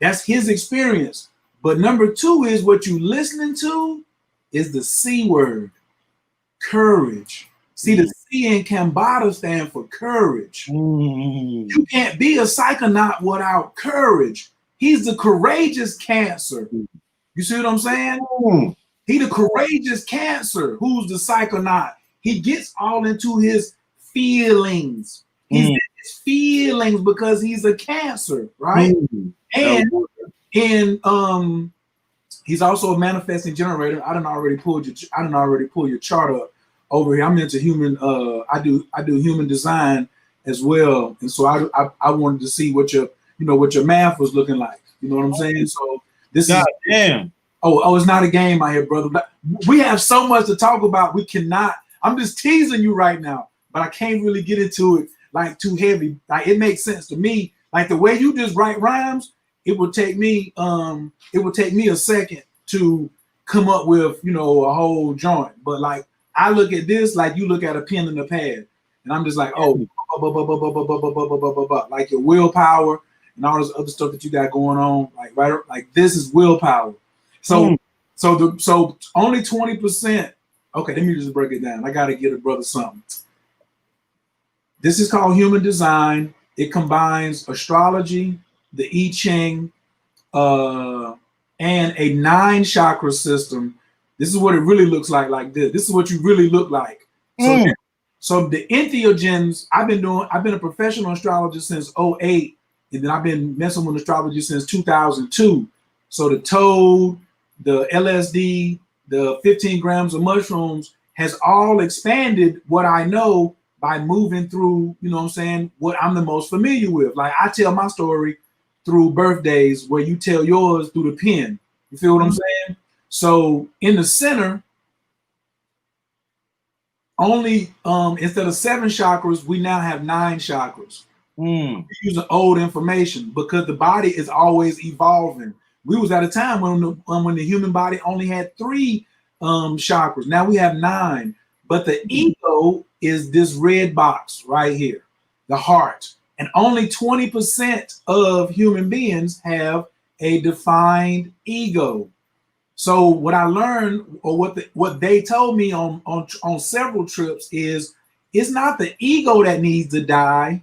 That's his experience. But number two is what you listening to is the C word, courage. See, the C in Cambatta stand for courage. You can't be a psychonaut without courage. He's the courageous Cancer. You see what I'm saying? He the courageous Cancer who's the psychonaut. He gets all into his feelings. He's in his feelings because he's a Cancer, right? And he's also a manifesting generator. I done already pull your chart up over here. I'm into human. I do human design as well, and so I wanted to see what your math was looking like. You know what I'm saying? So this is damn. Oh, it's not a game out here, brother. We have so much to talk about. We cannot. I'm just teasing you right now, but I can't really get into it like too heavy. Like it makes sense to me. Like the way you just write rhymes, it would take me a second to come up with a whole joint. But like I look at this like you look at a pen and a pad, and I'm just like, oh, like your willpower and all this other stuff that you got going on. Like right, like this is willpower. So only 20%. Okay, let me just break it down. I got to get a brother something. This is called human design. It combines astrology, the I Ching, and a 9 chakra system. This is what it really looks like this. This is what you really look like. So the Entheogens, I've been a professional astrologist since 2008, and then I've been messing with astrology since 2002. So the toad, the LSD, the 15 grams of mushrooms has all expanded what I know by moving through, what I'm the most familiar with. Like I tell my story through birthdays where you tell yours through the pen. You feel what I'm saying? So in the center, only instead of 7 chakras, we now have 9 chakras. We're using old information because the body is always evolving. We was at a time when the human body only had 3 chakras. Now we have 9. But the ego is this red box right here, the heart. And only 20% of human beings have a defined ego. So what I learned, or what they told me on several trips is, it's not the ego that needs to die.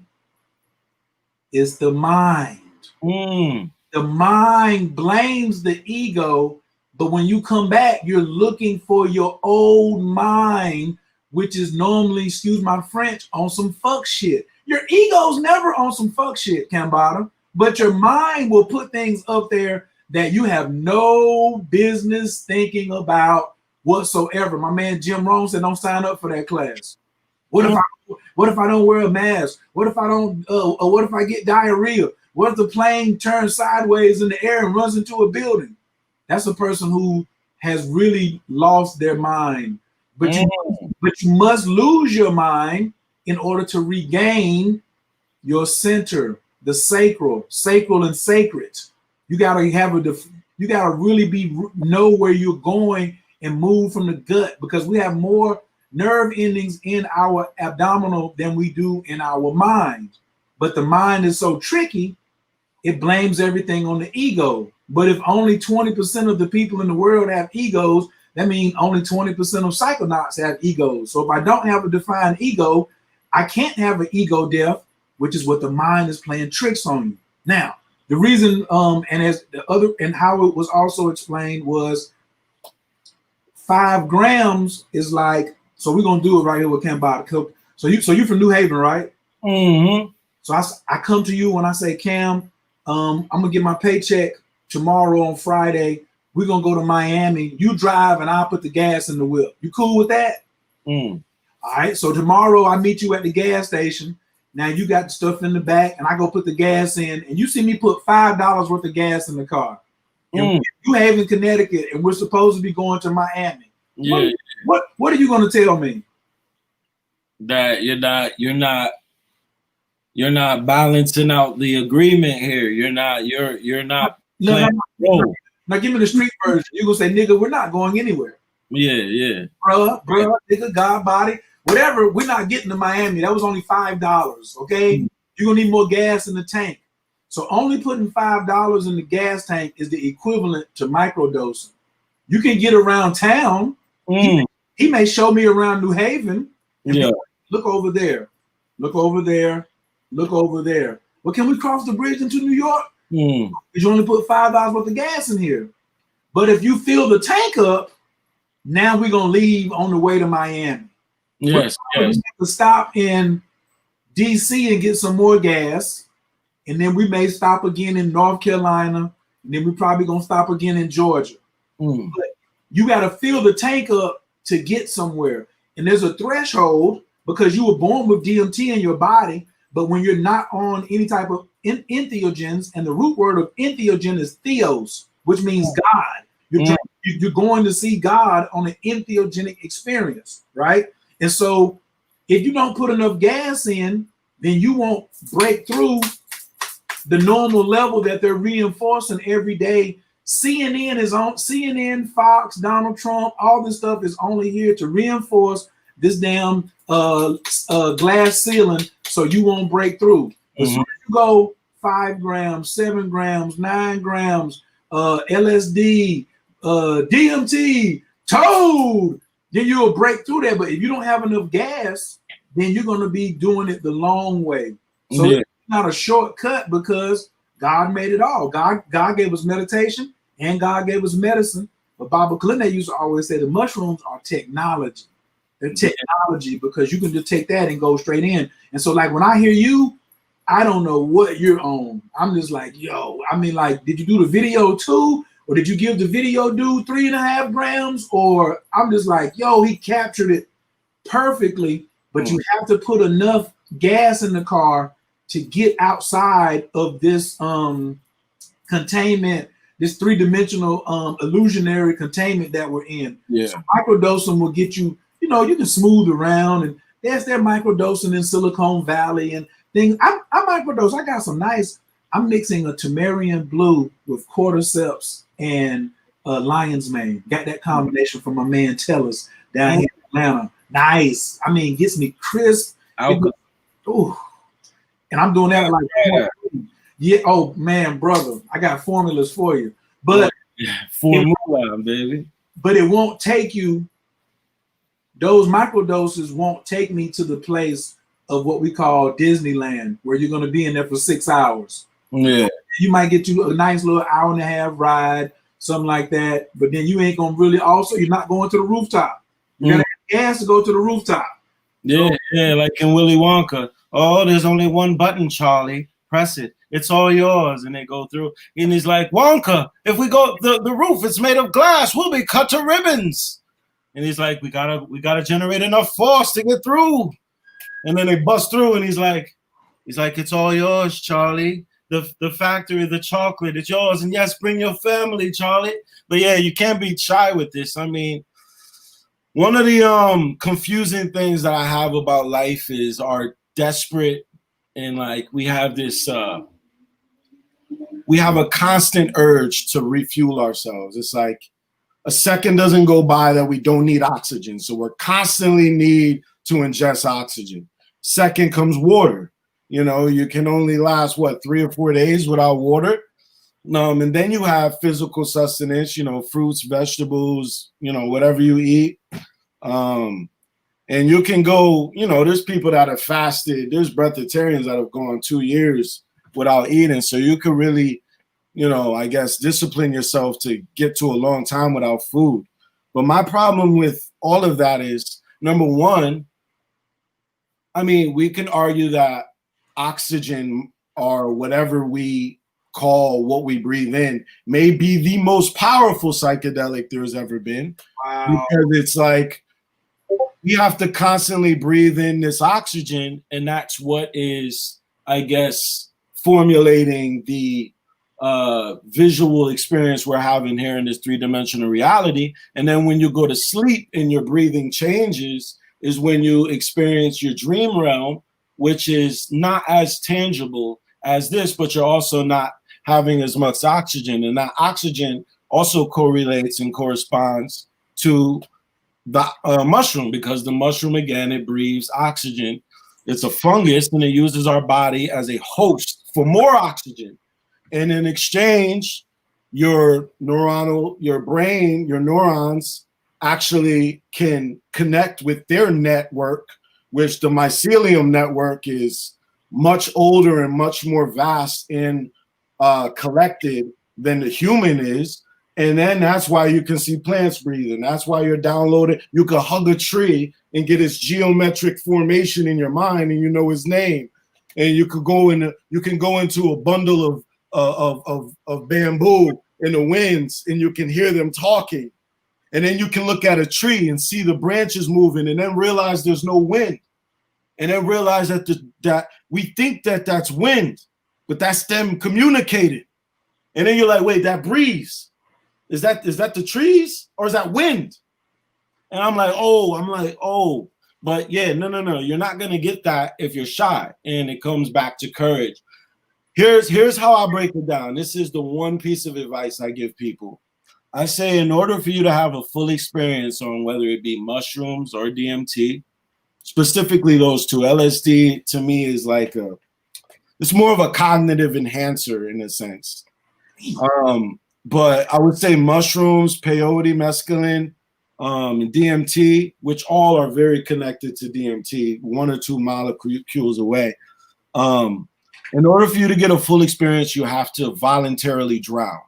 It's the mind. The mind blames the ego, but when you come back, you're looking for your old mind, which is normally, excuse my French, on some fuck shit. Your ego's never on some fuck shit, Cambatta, but your mind will put things up there that you have no business thinking about whatsoever. My man Jim Rohn said, don't sign up for that class. What if I don't wear a mask? What if I don't? What if I get diarrhea? What if the plane turns sideways in the air and runs into a building? That's a person who has really lost their mind. But you must lose your mind in order to regain your center, the sacral and sacred. You gotta you gotta really know where you're going and move from the gut, because we have more nerve endings in our abdominal than we do in our mind. But the mind is so tricky, it blames everything on the ego. But if only 20% of the people in the world have egos, that means only 20% of psychonauts have egos. So if I don't have a defined ego, I can't have an ego death, which is what the mind is playing tricks on you. Now, the reason, and how it was also explained was 5 grams is like, so we're gonna do it right here with Cambatta. So you from New Haven, right? So I come to you when I say, Cam, I'm gonna get my paycheck tomorrow on Friday. We're gonna go to Miami. You drive and I'll put the gas in the whip. You cool with that? All right. So tomorrow I meet you at the gas station. Now you got the stuff in the back, and I go put the gas in, and you see me put $5 worth of gas in the car. And you have in Connecticut, and we're supposed to be going to Miami. Yeah. What are you gonna tell me? That you're not balancing out the agreement here. You're not No. Now give me the street version. You're gonna say, nigga, we're not going anywhere. Yeah. Bruh, nigga, God body, whatever, we're not getting to Miami. That was only $5. Okay. You're gonna need more gas in the tank. So only putting $5 in the gas tank is the equivalent to microdosing. You can get around town. He may show me around New Haven. Yeah. Look over there. Look over there. Look over there. Well, can we cross the bridge into New York? Because you only put $5 worth of gas in here. But if you fill the tank up, now we're gonna leave on the way to Miami. Yes. We have to stop in DC and get some more gas, and then we may stop again in North Carolina, and then we're probably gonna stop again in Georgia. But you got to fill the tank up to get somewhere, and there's a threshold because you were born with DMT in your body. But when you're not on any type of entheogens, and the root word of entheogen is theos, which means God. You're going to see God on an entheogenic experience, right? And so if you don't put enough gas in, then you won't break through the normal level that they're reinforcing every day. CNN is on, CNN, Fox, Donald Trump, all this stuff is only here to reinforce this damn glass ceiling so you won't break through. As soon as you go 5 grams, 7 grams, 9 grams, LSD, DMT, toad, then you'll break through that. But if you don't have enough gas, then you're going to be doing it the long way. So it's not a shortcut, because God made it all. God gave us meditation and God gave us medicine. But Baba Kilindi used to always say the mushrooms are technology. They're technology, because you can just take that and go straight in. And so like when I hear you, I don't know what you're on. I'm just like, yo, I mean, like, did you do the video too? Or did you give the video dude 3.5 grams? Or I'm just like, yo, he captured it perfectly, but you have to put enough gas in the car to get outside of this containment, this 3-dimensional illusionary containment that we're in. So microdosing will get you, you know, you can smooth around, and there's their microdosing in Silicon Valley and things. I microdose. I got some nice, I'm mixing a Tamarian blue with cordyceps and lion's mane. Got that combination from my man Tellus down here in Atlanta. Nice. I mean, gets me crisp. Ooh. And I'm doing that like, oh man, brother, I got formulas for you. But formula, baby. But it won't take you, those microdoses won't take me to the place of what we call Disneyland, where you're going to be in there for 6 hours. Yeah. You might get you a nice little hour and a half ride, something like that. But then you ain't going to really, also, you're not going to the rooftop. You got to have gas to go to the rooftop. Yeah, yeah, like in Willy Wonka. Oh, there's only one button, Charlie. Press it. It's all yours. And they go through. And he's like, Wonka, if we go, the roof is made of glass. We'll be cut to ribbons. And he's like, we gotta generate enough force to get through. And then they bust through, and he's like, it's all yours, Charlie. The factory, the chocolate, it's yours. And yes, bring your family, Charlie. But yeah, you can't be shy with this. I mean, one of the confusing things that I have about life is our desperate, and like we have this we have a constant urge to refuel ourselves. It's like a second doesn't go by that we don't need oxygen. So we're constantly need to ingest oxygen. Second comes water. You know, you can only last, 3 or 4 days without water. And then you have physical sustenance, you know, fruits, vegetables, you know, whatever you eat. And you can go, you know, there's people that have fasted. There's breatharians that have gone 2 years without eating. So you can really, you know, I guess, discipline yourself to get to a long time without food. But my problem with all of that is, number one, I mean, we can argue that oxygen or whatever we call what we breathe in may be the most powerful psychedelic there's ever been. Wow. Because it's like we have to constantly breathe in this oxygen, and that's what is, I guess, formulating the visual experience we're having here in this three-dimensional reality. And then when you go to sleep and your breathing changes is when you experience your dream realm, which is not as tangible as this, but you're also not having as much oxygen. And that oxygen also correlates and corresponds to the mushroom, because the mushroom, again, it breathes oxygen. It's a fungus, and it uses our body as a host for more oxygen. And in exchange, your brain, your neurons actually can connect with their network, which the mycelium network is much older and much more vast and collected than the human is. And then that's why you can see plants breathing. That's why you're downloading. You can hug a tree and get its geometric formation in your mind, and you know his name. And you can go into a bundle of bamboo in the winds, and you can hear them talking. And then you can look at a tree and see the branches moving, and then realize there's no wind. And then realize that we think that that's wind, but that's them communicating. And then you're like, wait, that breeze. Is that the trees, or is that wind? And I'm like, oh. But yeah, no. You're not gonna get that if you're shy. And it comes back to courage. Here's how I break it down. This is the one piece of advice I give people. I say, in order for you to have a full experience on whether it be mushrooms or DMT, specifically those two, LSD to me is like it's more of a cognitive enhancer in a sense. But I would say mushrooms, peyote, mescaline, and DMT, which all are very connected to DMT, 1 or 2 molecules away. In order for you to get a full experience, you have to voluntarily drown.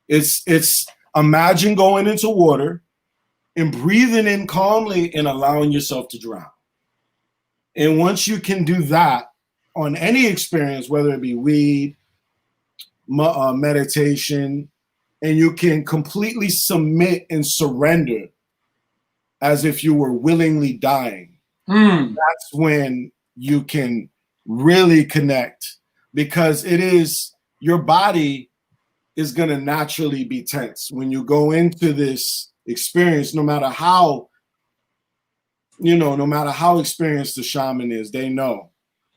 It's imagine going into water and breathing in calmly and allowing yourself to drown. And once you can do that on any experience, whether it be weed, meditation, and you can completely submit and surrender as if you were willingly dying, that's when you can really connect, because it is, your body is going to naturally be tense when you go into this experience. No matter how experienced the shaman is, they know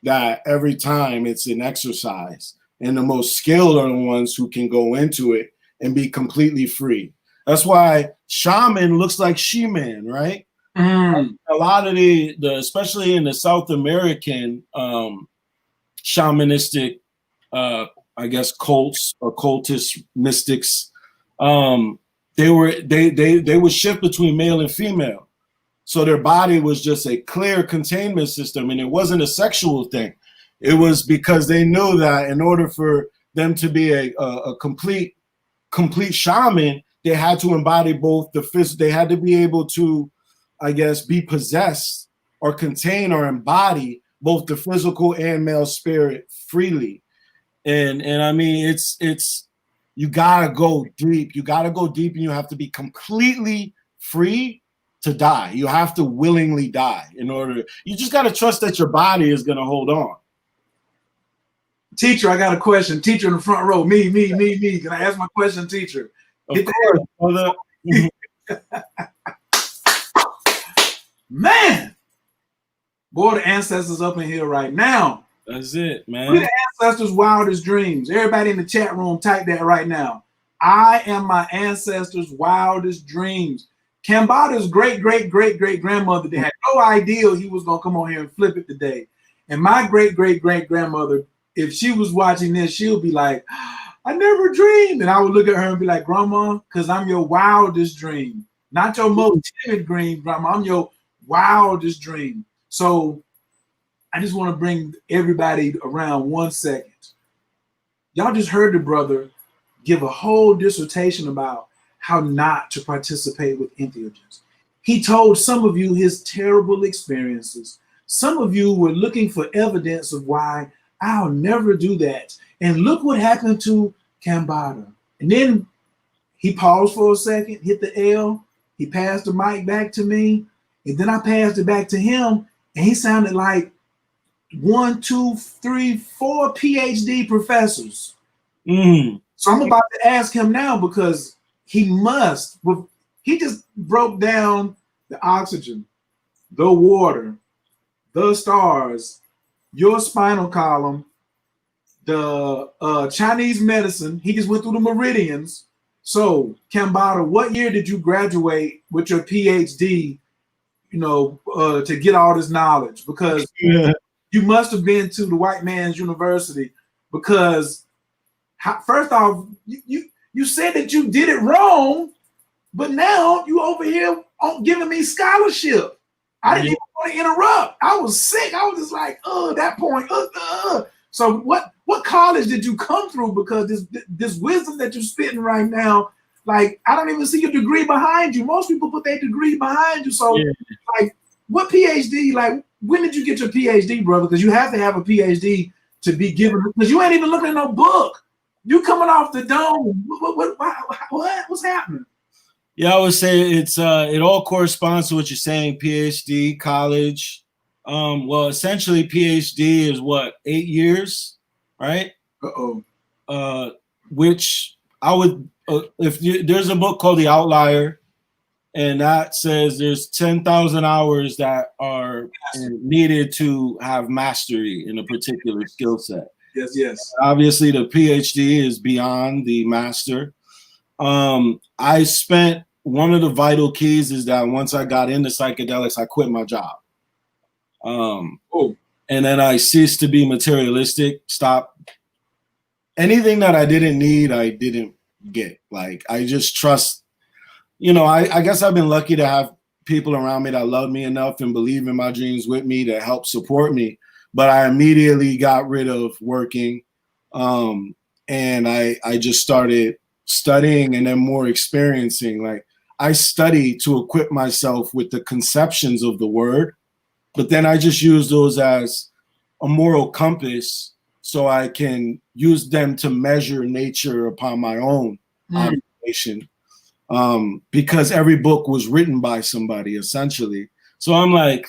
that every time it's an exercise, and the most skilled are the ones who can go into it and be completely free. That's why shaman looks like she-man, right? A lot of the especially in the South American shamanistic, I guess, cults, occultist mystics, they would shift between male and female. So their body was just a clear containment system, and it wasn't a sexual thing. It was because they knew that in order for them to be a complete shaman, they had to embody both the physical. They had to be able to, I guess, be possessed or contain or embody both the physical and male spirit freely. And I mean, it's you gotta go deep. You gotta go deep, and you have to be completely free to die. You have to willingly die in order. You just gotta trust that your body is gonna hold on. Teacher, I got a question. Teacher in the front row. Me. Can I ask my question, teacher? Of course, brother. Man, boy, the ancestors up in here right now. That's it, man. We're the ancestors' wildest dreams. Everybody in the chat room, type that right now. I am my ancestors' wildest dreams. Cambatta's great grandmother, they had no idea he was gonna come on here and flip it today. And my great grandmother, if she was watching this, she'll be like, I never dreamed. And I would look at her and be like, Grandma, because I'm your wildest dream. Not your most timid dream, Grandma. I'm your wildest dream. So I just want to bring everybody around 1 second. Y'all just heard the brother give a whole dissertation about how not to participate with entheogens. He told some of you his terrible experiences. Some of you were looking for evidence of why I'll never do that. And look what happened to Cambatta. And then he paused for a second, hit the L. He passed the mic back to me. And then I passed it back to him. And he sounded like 1, 2, 3, 4 PhD professors. So I'm about to ask him now, because he must. He just broke down the oxygen, the water, the stars, your spinal column, the Chinese medicine. He just went through the meridians. So, Cambatta, what year did you graduate with your PhD, to get all this knowledge? Because you must have been to the white man's university, because first off, you said that you did it wrong, but now you over here giving me scholarship. I didn't even want to interrupt. I was sick. I was just like, that point. So what college did you come through? Because this wisdom that you're spitting right now, like, I don't even see your degree behind you. Most people put their degree behind you. So, like, what PhD? Like, when did you get your PhD, brother? Because you have to have a PhD to be given. Because you ain't even looking at no book. You coming off the dome. What's happening? Yeah, I would say it all corresponds to what you're saying. PhD, college. Well, essentially, PhD is what, 8 years, right? Which I would, there's a book called The Outlier, and that says there's 10,000 hours that are needed to have mastery in a particular skill set. Yes. Obviously, the PhD is beyond the master. I spent, one of the vital keys is that once I got into psychedelics, I quit my job. And then I ceased to be materialistic, stopped. Anything that I didn't need, I didn't get. Like, I just trust, I guess I've been lucky to have people around me that love me enough and believe in my dreams with me to help support me. But I immediately got rid of working. And I just started studying and then more experiencing. Like, I study to equip myself with the conceptions of the word, but then I just use those as a moral compass so I can use them to measure nature upon my own observation. Because every book was written by somebody, essentially. So I'm like,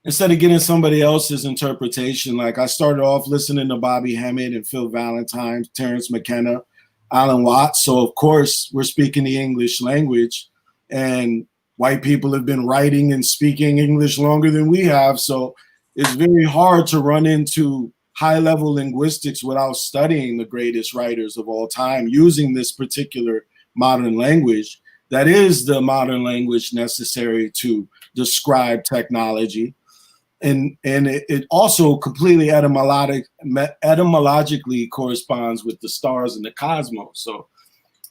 instead of getting somebody else's interpretation, like, I started off listening to Bobby Hemmett and Phil Valentine, Terrence McKenna, Alan Watts. So of course we're speaking the English language, and white people have been writing and speaking English longer than we have. So it's very hard to run into high-level linguistics without studying the greatest writers of all time, using this particular modern language that is the modern language necessary to describe technology. And it also completely etymologically corresponds with the stars and the cosmos. So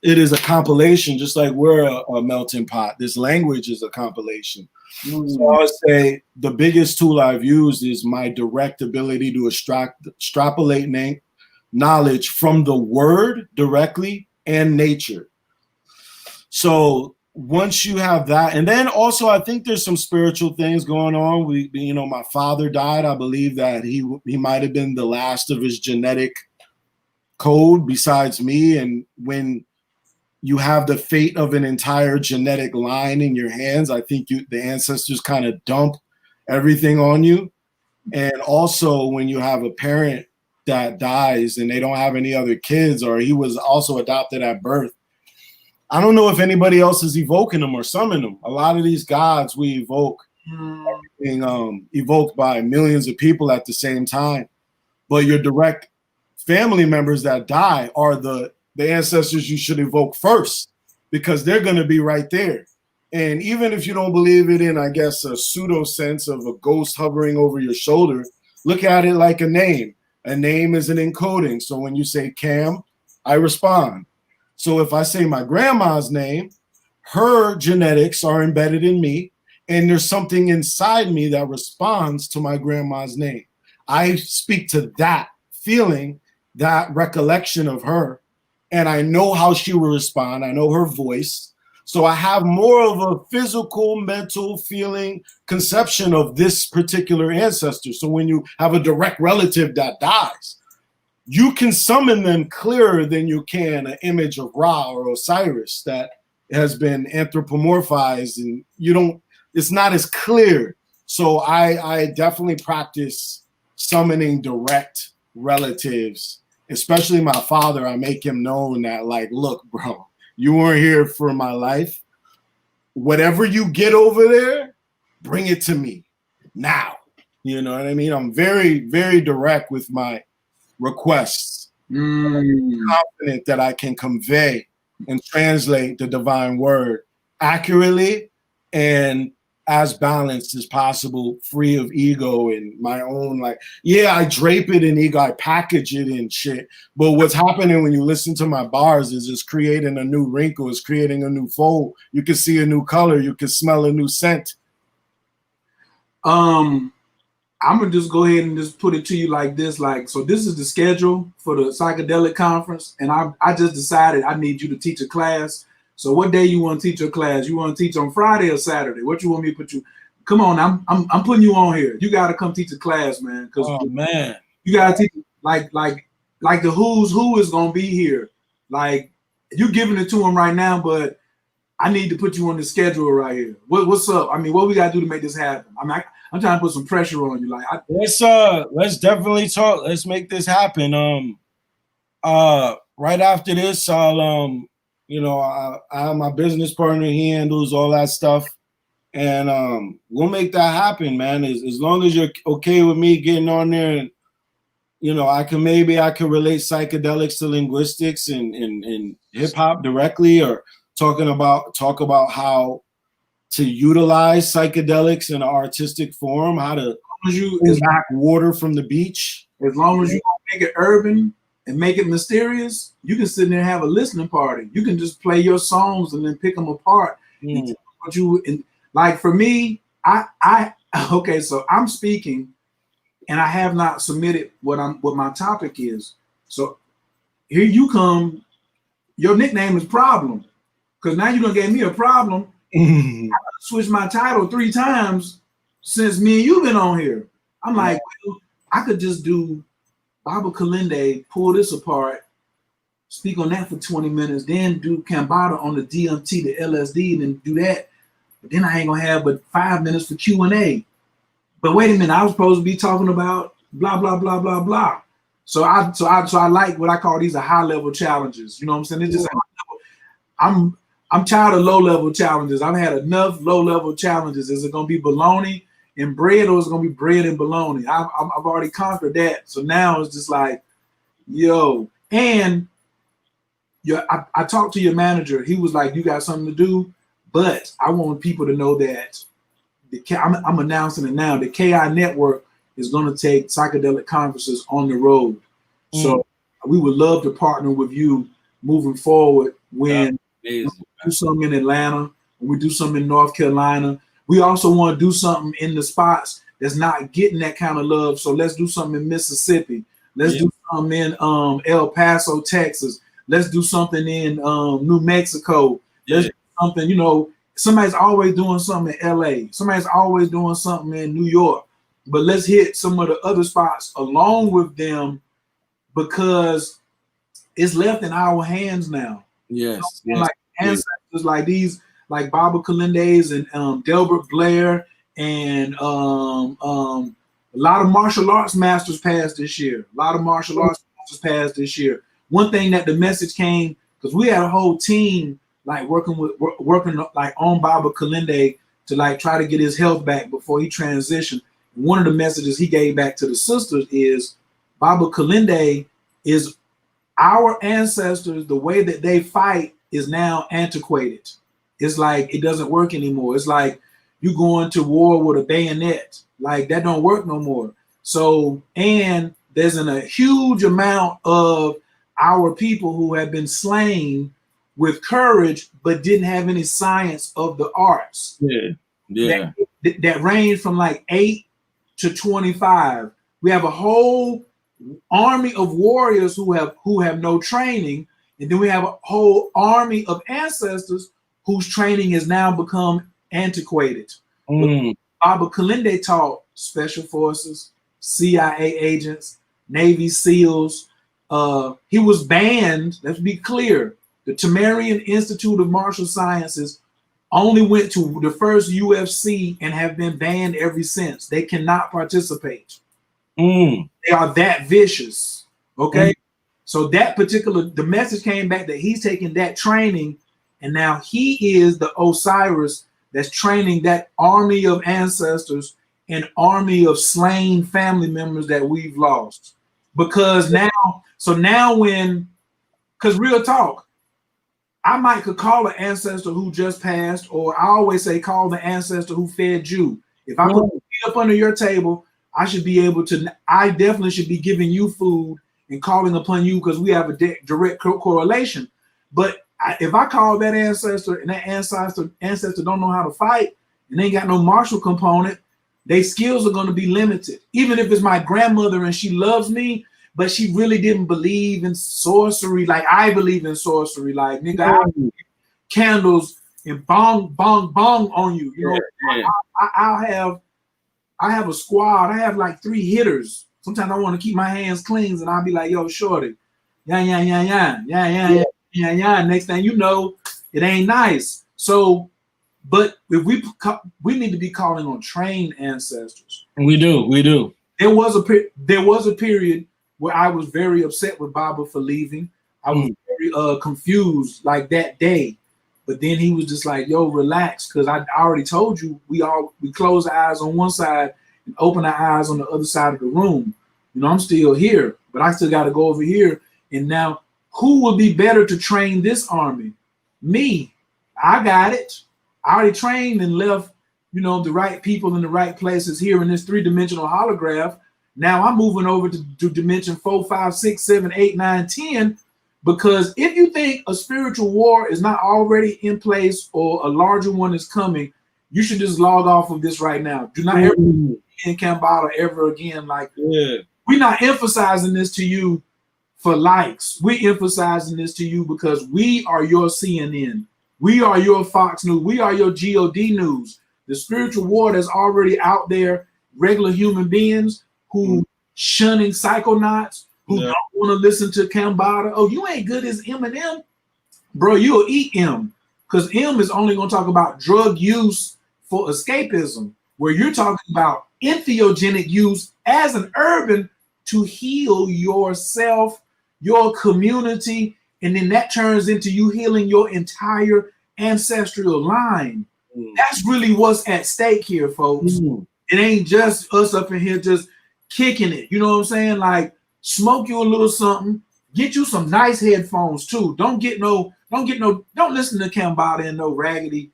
it is a compilation, just like we're a melting pot. This language is a compilation. So I would say the biggest tool I've used is my direct ability to extrapolate knowledge from the word directly and nature. So once you have that, and then also I think there's some spiritual things going on. My father died. I believe that he might have been the last of his genetic code besides me. And when you have the fate of an entire genetic line in your hands, I think the ancestors kind of dump everything on you. And also when you have a parent that dies and they don't have any other kids, or he was also adopted at birth, I don't know if anybody else is evoking them or summoning them. A lot of these gods we evoke are being evoked by millions of people at the same time. But your direct family members that die are the ancestors you should evoke first, because they're going to be right there. And even if you don't believe it in, I guess, a pseudo sense of a ghost hovering over your shoulder, look at it like a name. A name is an encoding. So when you say Cam, I respond. So if I say my grandma's name, her genetics are embedded in me, and there's something inside me that responds to my grandma's name. I speak to that feeling, that recollection of her, and I know how she will respond. I know her voice. So I have more of a physical, mental feeling conception of this particular ancestor. So when you have a direct relative that dies, you can summon them clearer than you can an image of Ra or Osiris that has been anthropomorphized, and it's not as clear. So I definitely practice summoning direct relatives, especially my father. I make him known that, like, look, bro, you weren't here for my life. Whatever you get over there, bring it to me now. You know what I mean? I'm very, very direct with my requests. I'm confident that I can convey and translate the divine word accurately and as balanced as possible, free of ego and my own, I drape it in ego, I package it in shit. But what's happening when you listen to my bars is it's creating a new wrinkle, it's creating a new fold. You can see a new color, you can smell a new scent. I'm gonna just go ahead and just put it to you like this. So this is the schedule for the psychedelic conference, and I just decided I need you to teach a class. So what day you want to teach your class? You want to teach on Friday or Saturday? What you want me to put you? Come on, I'm putting you on here. You gotta come teach a class, man. Man, you gotta teach like the who's who is gonna be here. Like, you giving it to them right now, but I need to put you on the schedule right here. What's up? I mean, what we gotta do to make this happen? I'm trying to put some pressure on you. Let's definitely talk. Let's make this happen. Right after this, I'll I have my business partner. He handles all that stuff, and we'll make that happen, man. As long as you're okay with me getting on there, and I can relate psychedelics to linguistics and hip hop directly, or talk about how to utilize psychedelics in an artistic form, how to back water from the beach. As long as you don't make it urban and make it mysterious, you can sit there and have a listening party. You can just play your songs and then pick them apart. Like for me, okay, so I'm speaking and I have not submitted what my topic is. So here you come. Your nickname is Problem, because now you're gonna give me a problem. I switched my title 3 times since me and you've been on here. I'm like, well, I could just do Baba Kilindi, pull this apart, speak on that for 20 minutes, then do Cambatta on the DMT, the LSD, and then do that. But then I ain't gonna have but 5 minutes for Q&A. But wait a minute, I was supposed to be talking about blah blah blah blah blah. So I like what I call these are high level challenges. You know what I'm saying? It's just I'm tired of low level challenges. I've had enough low level challenges. Is it gonna be bologna and bread, or is it gonna be bread and bologna? I've already conquered that. So now it's just like, yo, and I talked to your manager. He was like, you got something to do, but I want people to know that I'm announcing it now. The KI Network is going to take psychedelic conferences on the road. So we would love to partner with you moving forward when amazing, we do something in Atlanta, when we do something in North Carolina. We also want to do something in the spots that's not getting that kind of love. So let's do something in Mississippi. Let's do something in El Paso, Texas. Let's do something in New Mexico. Let's do something, you know, somebody's always doing something in LA. Somebody's always doing something in New York. But let's hit some of the other spots along with them, because it's left in our hands now. Yes. You know, like ancestors like these, like Baba Kilindi's and Delbert Blair, and a lot of martial arts masters passed this year. One thing that the message came, because we had a whole team like working like on Baba Kilindi to like try to get his health back before he transitioned. One of the messages he gave back to the sisters is Baba Kilindi is our ancestors. The way that they fight is now antiquated. It's like it doesn't work anymore. It's like you going to war with a bayonet. Like that don't work no more. So, and there's a huge amount of our people who have been slain with courage, but didn't have any science of the arts. That range from like 8 to 25. We have a whole army of warriors who have no training, and then we have a whole army of ancestors whose training has now become antiquated. Baba Kilindi taught special forces, CIA agents, Navy SEALs. He was banned, let's be clear, the Tamarian Institute of Martial Sciences only went to the first UFC and have been banned ever since. They cannot participate. They are that vicious, okay? So that the message came back that he's taking that training, and now he is the Osiris that's training that army of ancestors, an army of slain family members that we've lost. Because now because real talk, I might could call an ancestor who just passed, or I always say call the ancestor who fed you. If I put feet up under your table, I definitely should be giving you food and calling upon you, because we have a direct correlation. But if I call that ancestor and that ancestor don't know how to fight and they ain't got no martial component, their skills are going to be limited. Even if it's my grandmother and she loves me, but she really didn't believe in sorcery like I believe in sorcery. Like, nigga, I candles and bong, bong, bong on you. You know, I have a squad. I have like 3 hitters. Sometimes I want to keep my hands clean, and I'll be like, yo, shorty, yeah. Next thing you know, it ain't nice. So, but if we need to be calling on trained ancestors. We do. There was a period where I was very upset with Baba for leaving. I was very confused like that day. But then he was just like, yo, relax, because I already told you we close our eyes on one side and open our eyes on the other side of the room. You know, I'm still here, but I still got to go over here. And now, who would be better to train this army? Me. I got it. I already trained and left, you know, the right people in the right places here in this 3-dimensional holograph. Now I'm moving over to dimension 4, 5, 6, 7, 8, 9, 10. Because if you think a spiritual war is not already in place or a larger one is coming, you should just log off of this right now. Do not ever be in Cambatta ever again. Like, we're not emphasizing this to you for likes. We're emphasizing this to you because we are your CNN. We are your Fox News. We are your God News. The spiritual war that's already out there, regular human beings who shunning psychonauts, who don't want to listen to Cambatta. Oh, you ain't good as Eminem. Bro, you'll eat M. Because M is only going to talk about drug use for escapism, where you're talking about entheogenic use as an urban to heal yourself, your community, and then that turns into you healing your entire ancestral line. That's really what's at stake here, folks. It ain't just us up in here just kicking it. You know what I'm saying? Like, smoke you a little something, get you some nice headphones too. Don't listen to Cambatta and no raggedy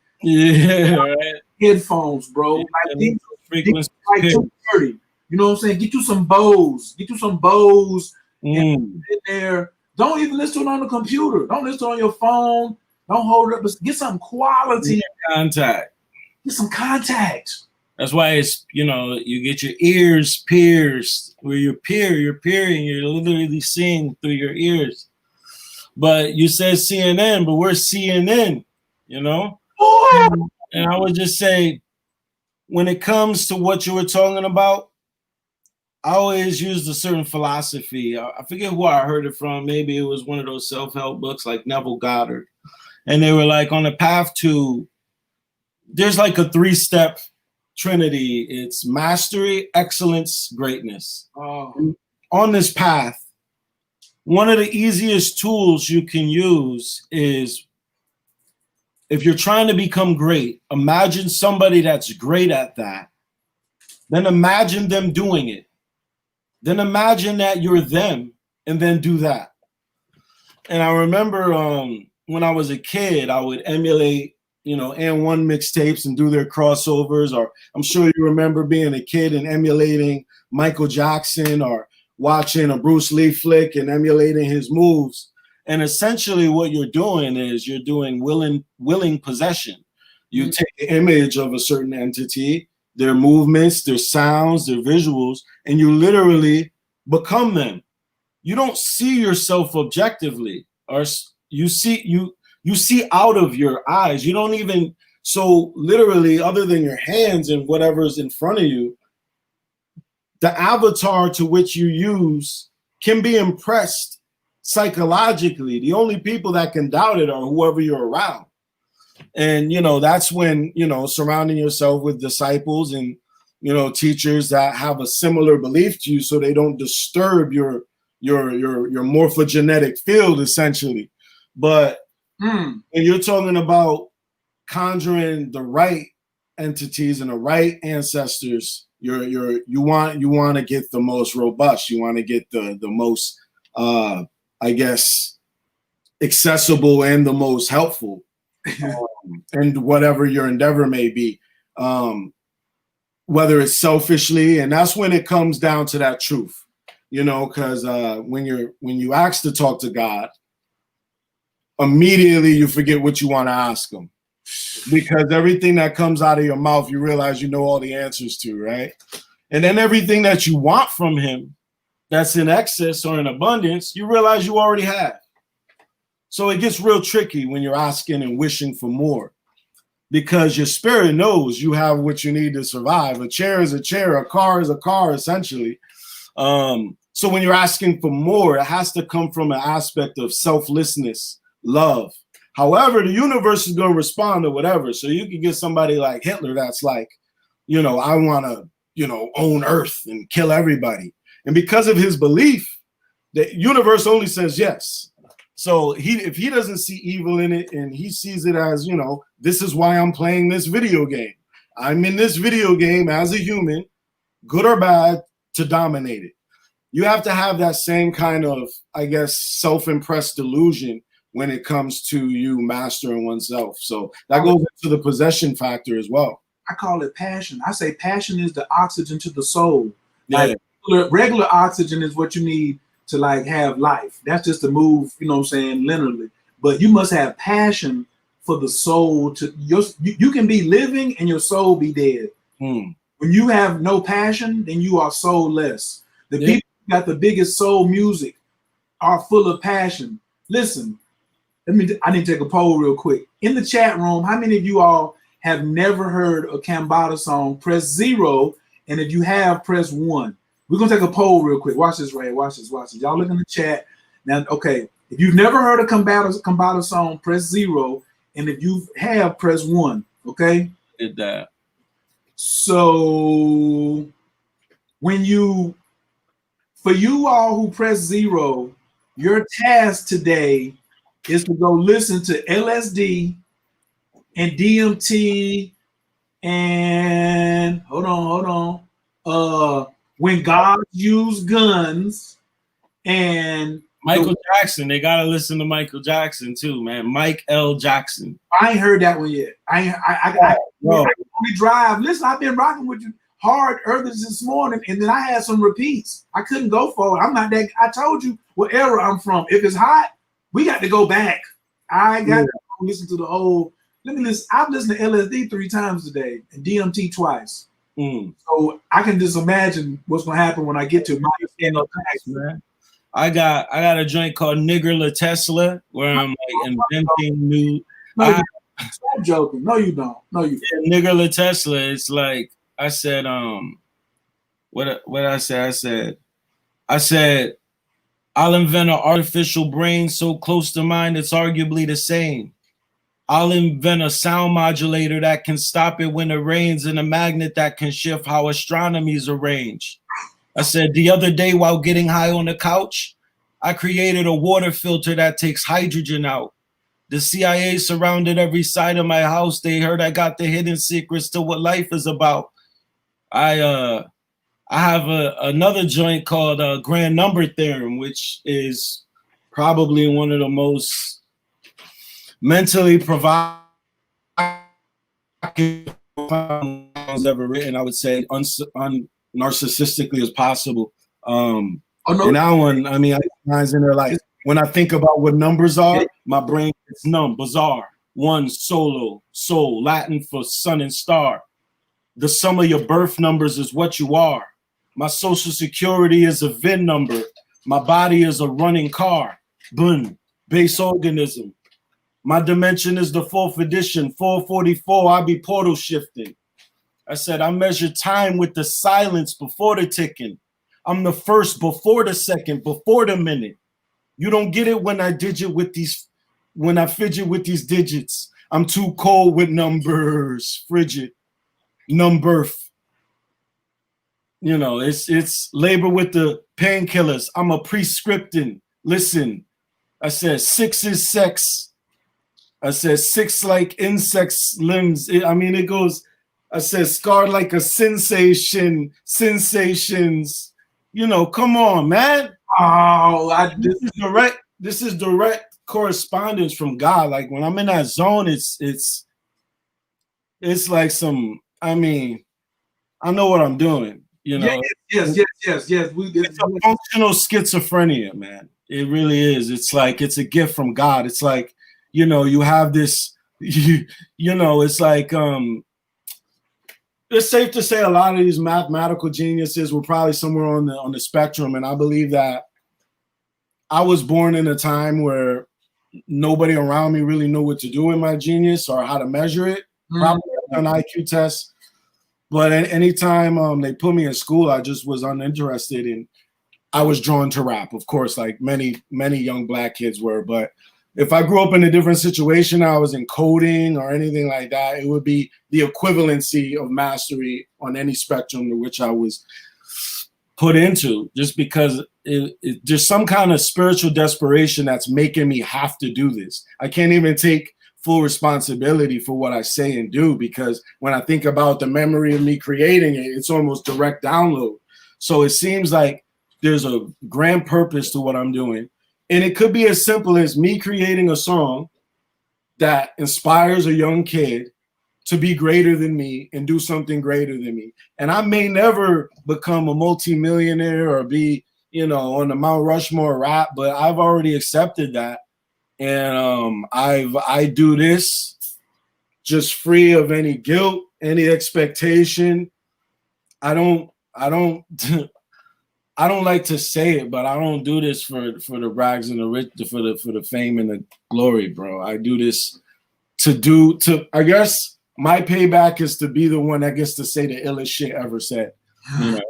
headphones, bro. Like these like 230. You know what I'm saying? Get you some Bose. And in there, Don't even listen to it on the computer. Don't listen to it on your phone. Don't hold it up. Get some quality contact. Get some contact. That's why it's, you get your ears pierced where you're peering, you're literally seeing through your ears. But you said CNN, but we're CNN, And I would just say, when it comes to what you were talking about, I always used a certain philosophy. I forget who I heard it from. Maybe it was one of those self-help books like Neville Goddard. And they were like, on the path to, there's like a 3-step trinity. It's mastery, excellence, greatness. Oh. On this path, one of the easiest tools you can use is, if you're trying to become great, imagine somebody that's great at that. Then imagine them doing it. Then imagine that you're them, and then do that. And I remember when I was a kid, I would emulate, N1 mixtapes and do their crossovers. Or I'm sure you remember being a kid and emulating Michael Jackson, or watching a Bruce Lee flick and emulating his moves. And essentially what you're doing is you're doing willing possession. You take the image of a certain entity, their movements, their sounds, their visuals, and you literally become them. You don't see yourself objectively, or you see out of your eyes. You don't even, so literally, other than your hands and whatever's in front of you, the avatar to which you use can be impressed psychologically. The only people that can doubt it are whoever you're around. And, that's when, surrounding yourself with disciples and, teachers that have a similar belief to you, so they don't disturb your morphogenetic field, essentially. But when you're talking about conjuring the right entities and the right ancestors, you want to get the most robust. You want to get the most, accessible and the most helpful, and whatever your endeavor may be, whether it's selfishly, and that's when it comes down to that truth, because when you ask to talk to God, immediately you forget what you want to ask him, because everything that comes out of your mouth, you realize you know all the answers to, right? And then everything that you want from him that's in excess or in abundance, you realize you already have. So it gets real tricky when you're asking and wishing for more, because your spirit knows you have what you need to survive. A chair is a chair, a car is a car, essentially. So when you're asking for more, it has to come from an aspect of selflessness, love. However, the universe is going to respond to whatever. So you can get somebody like Hitler that's like, I want to, own Earth and kill everybody. And because of his belief, the universe only says yes. So if he doesn't see evil in it, and he sees it as, this is why I'm playing this video game. I'm in this video game as a human, good or bad, to dominate it. You have to have that same kind of, self-impressed delusion when it comes to you mastering oneself. So that goes into the possession factor as well. I call it passion. I say passion is the oxygen to the soul. Yeah. Like regular oxygen is what you need to have life. That's just to move, linearly. But you must have passion for the soul. You can be living and your soul be dead. When you have no passion, then you are soulless. The people who got the biggest soul music are full of passion. Listen, I need to take a poll real quick. In the chat room, how many of you all have never heard a Cambatta song? Press 0, and if you have, press 1. We're gonna take a poll real quick. Watch this, Ray. Watch this. Y'all look in the chat. Now, okay, if you've never heard a Cambatta song, press 0, and if you have, press 1. Okay? Did that. So for you all who press 0, your task today is to go listen to LSD and DMT and hold on. When God Used Guns and Michael Jackson. They gotta listen to Michael Jackson too, man. Mike L. Jackson. I ain't heard that one yet. I only drive. Listen, I've been rocking with you. hard earlier this morning, and then I had some repeats. I couldn't go forward. I'm not that. I told you what era I'm from. If it's hot, we got to go back. I got to listen to the old. Let me listen. I've listened to LSD 3 times today and DMT twice. So I can just imagine what's gonna happen when I get to my man. I got a joint called Nigger La Tesla where I'm like inventing new. Stop joking. No, you don't. No, you don't. Yeah, Nigger La Tesla. It's like I said. What I said. I'll invent an artificial brain so close to mine it's arguably the same. I'll invent a sound modulator that can stop it when it rains and a magnet that can shift how astronomy's arranged. I said the other day while getting high on the couch, I created a water filter that takes hydrogen out. The CIA surrounded every side of my house. They heard I got the hidden secrets to what life is about. I have another joint called Grand Number Theorem, which is probably one of the most mentally provocative songs ever written. I would say narcissistically as possible. And that one, I mean, I lines in there like when I think about what numbers are, my brain is numb, bizarre. One, solo, soul, Latin for sun and star. The sum of your birth numbers is what you are. My social security is a VIN number. My body is a running car. Boom, base organism. My dimension is the 4th edition, 444, I be portal shifting. I said, I measure time with the silence before the ticking. I'm the first before the second, before the minute. You don't get it when I fidget with these digits. I'm too cold with numbers, frigid, numbirth. You know, it's labor with the painkillers. I'm a prescripting. Listen, I said 6 is sex. I said 6 like insects limbs. It goes. I said scarred like a sensation. Sensations. You know, come on, man. Oh, This is direct correspondence from God. Like when I'm in that zone, it's like some. I mean, I know what I'm doing. You know. Yes. It's a functional schizophrenia, man. It really is. It's like it's a gift from God. It's like. You know, you have this, you know, it's like, it's safe to say a lot of these mathematical geniuses were probably somewhere on the spectrum. And I believe that I was born in a time where nobody around me really knew what to do with my genius or how to measure it. Probably an IQ test. But anytime they put me in school, I just was uninterested and I was drawn to rap, of course, like many young Black kids were. But if I grew up in a different situation, I was in coding or anything like that, it would be the equivalency of mastery on any spectrum to which I was put into, just because there's some kind of spiritual desperation that's making me have to do this. I can't even take full responsibility for what I say and do, because when I think about the memory of me creating it, it's almost direct download. So it seems like there's a grand purpose to what I'm doing. And it could be as simple as me creating a song that inspires a young kid to be greater than me and do something greater than me. And I may never become a multimillionaire or be, you know, on the Mount Rushmore rap, but I've already accepted that. And I do this just free of any guilt, any expectation. I don't like to say it, but I don't do this for the rags and the rich, for the fame and the glory, bro. I do this to I guess my payback is to be the one that gets to say the illest shit ever said. You know?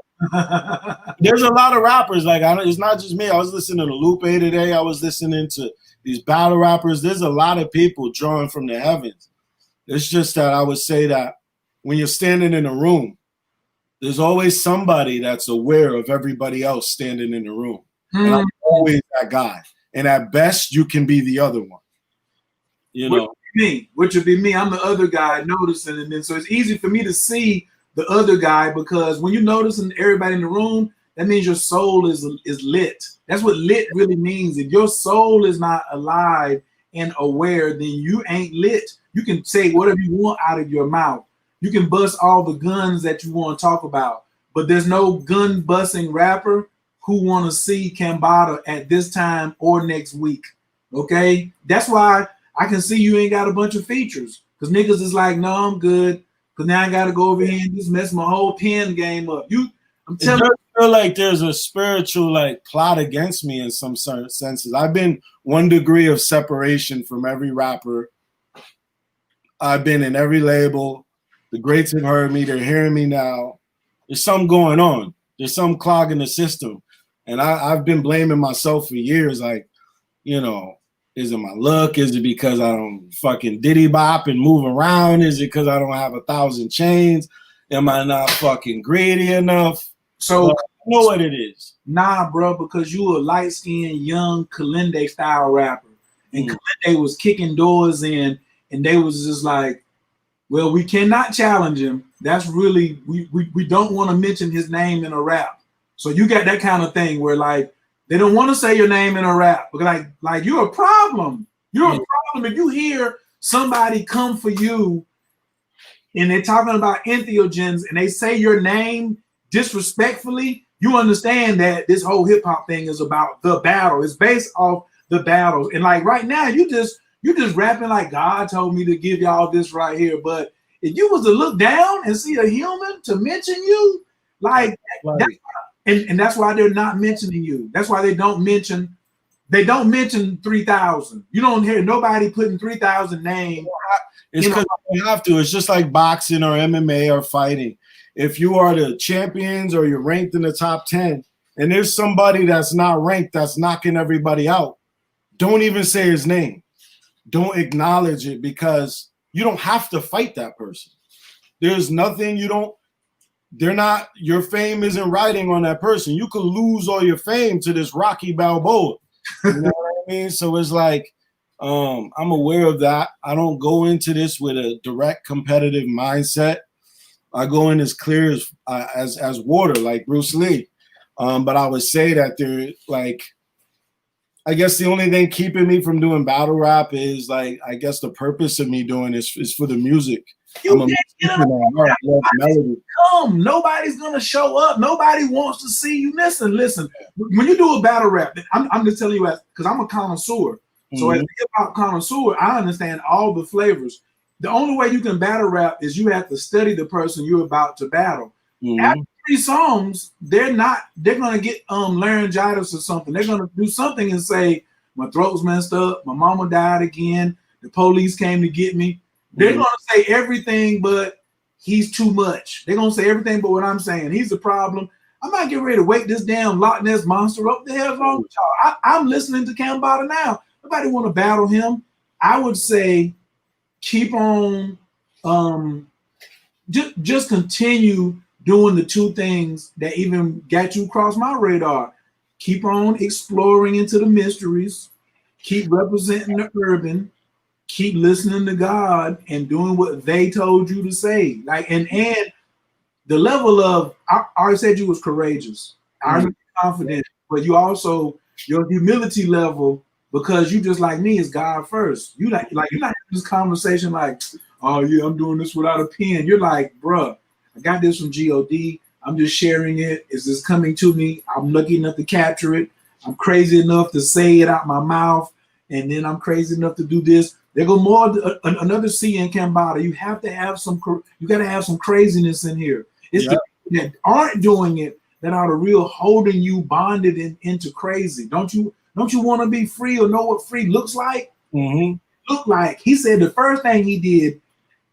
There's a lot of rappers, like it's not just me. I was listening to Lupe today. I was listening to these battle rappers. There's a lot of people drawing from the heavens. It's just that I would say that when you're standing in a room, there's always somebody that's aware of everybody else standing in the room. And I'm always that guy. And at best, you can be the other one. You know? Which would be me. I'm the other guy noticing. And then so it's easy for me to see the other guy, because when you're noticing everybody in the room, that means your soul is lit. That's what lit really means. If your soul is not alive and aware, then you ain't lit. You can say whatever you want out of your mouth. You can bust all the guns that you want to talk about, but there's no gun busting rapper who want to see Cambatta at this time or next week. Okay, that's why I can see you ain't got a bunch of features because niggas is like, no, I'm good. Because now I got to go over here and just mess my whole pen game up. I'm telling you. I feel like there's a spiritual like plot against me in some certain senses. I've been 1 degree of separation from every rapper. I've been in every label. The greats have heard me. They're hearing me now. There's something going on. There's some clogging the system. And I've been blaming myself for years. Like, you know, is it my look? Is it because I don't fucking diddy bop and move around? Is it because I don't have 1,000 chains? Am I not fucking greedy enough? So I know what it is. Nah, bro, because you a light-skinned, young Kilindi style rapper. And Kilindi was kicking doors in, and they was just like, well, we cannot challenge him. That's really, we don't want to mention his name in a rap. So you got that kind of thing where like, they don't want to say your name in a rap. Because like you're a problem. You're a problem if you hear somebody come for you and they're talking about entheogens and they say your name disrespectfully, you understand that this whole hip hop thing is about the battle. It's based off the battles. And like right now, you just rapping like God told me to give y'all this right here. But if you was to look down and see a human to mention you, like and that's why they're not mentioning you. That's why they don't mention 3,000. You don't hear nobody putting 3,000 names. It's because you have to. It's just like boxing or MMA or fighting. If you are the champions or you're ranked in the top 10 and there's somebody that's not ranked that's knocking everybody out, don't even say his name. Don't acknowledge it because you don't have to fight that person. There's nothing your fame isn't riding on that person. You could lose all your fame to this Rocky Balboa. You know what I mean? So it's like, I'm aware of that. I don't go into this with a direct competitive mindset. I go in as clear as water, like Bruce Lee. But I would say that they're like, I guess the only thing keeping me from doing battle rap is like, I guess the purpose of me doing this is for the music. Nobody's gonna show up. Nobody wants to see you. Listen. When you do a battle rap, I'm just telling you because I'm a connoisseur. So as a hip hop connoisseur, I understand all the flavors. The only way you can battle rap is you have to study the person you're about to battle. After 3 songs, they're gonna get laryngitis or something. They're gonna do something and say, my throat's messed up, my mama died again, the police came to get me. They're gonna say everything but he's too much. They're gonna say everything but what I'm saying. He's the problem. I'm not getting ready to wake this damn Loch Ness monster up. The hell's wrong with y'all? I'm listening to Cambatta now. Nobody want to battle him. I would say keep on just continue doing the 2 things that even got you across my radar. Keep on exploring into the mysteries, keep representing the urban, keep listening to God and doing what they told you to say. Like and the level of I already said you was courageous. I already confident, but you also your humility level, because you just like me, is God first. You're not having this conversation like, oh yeah, I'm doing this without a pen. You're like, bruh, I got this from God. I'm just sharing it. Is this coming to me? I'm lucky enough to capture it. I'm crazy enough to say it out my mouth, and then I'm crazy enough to do this. There go more another C in Cambatta. You have to have some. You got to have some craziness in here. It's the people that aren't doing it that are the real holding you bonded into crazy. Don't you want to be free or know what free looks like? Look like he said the first thing he did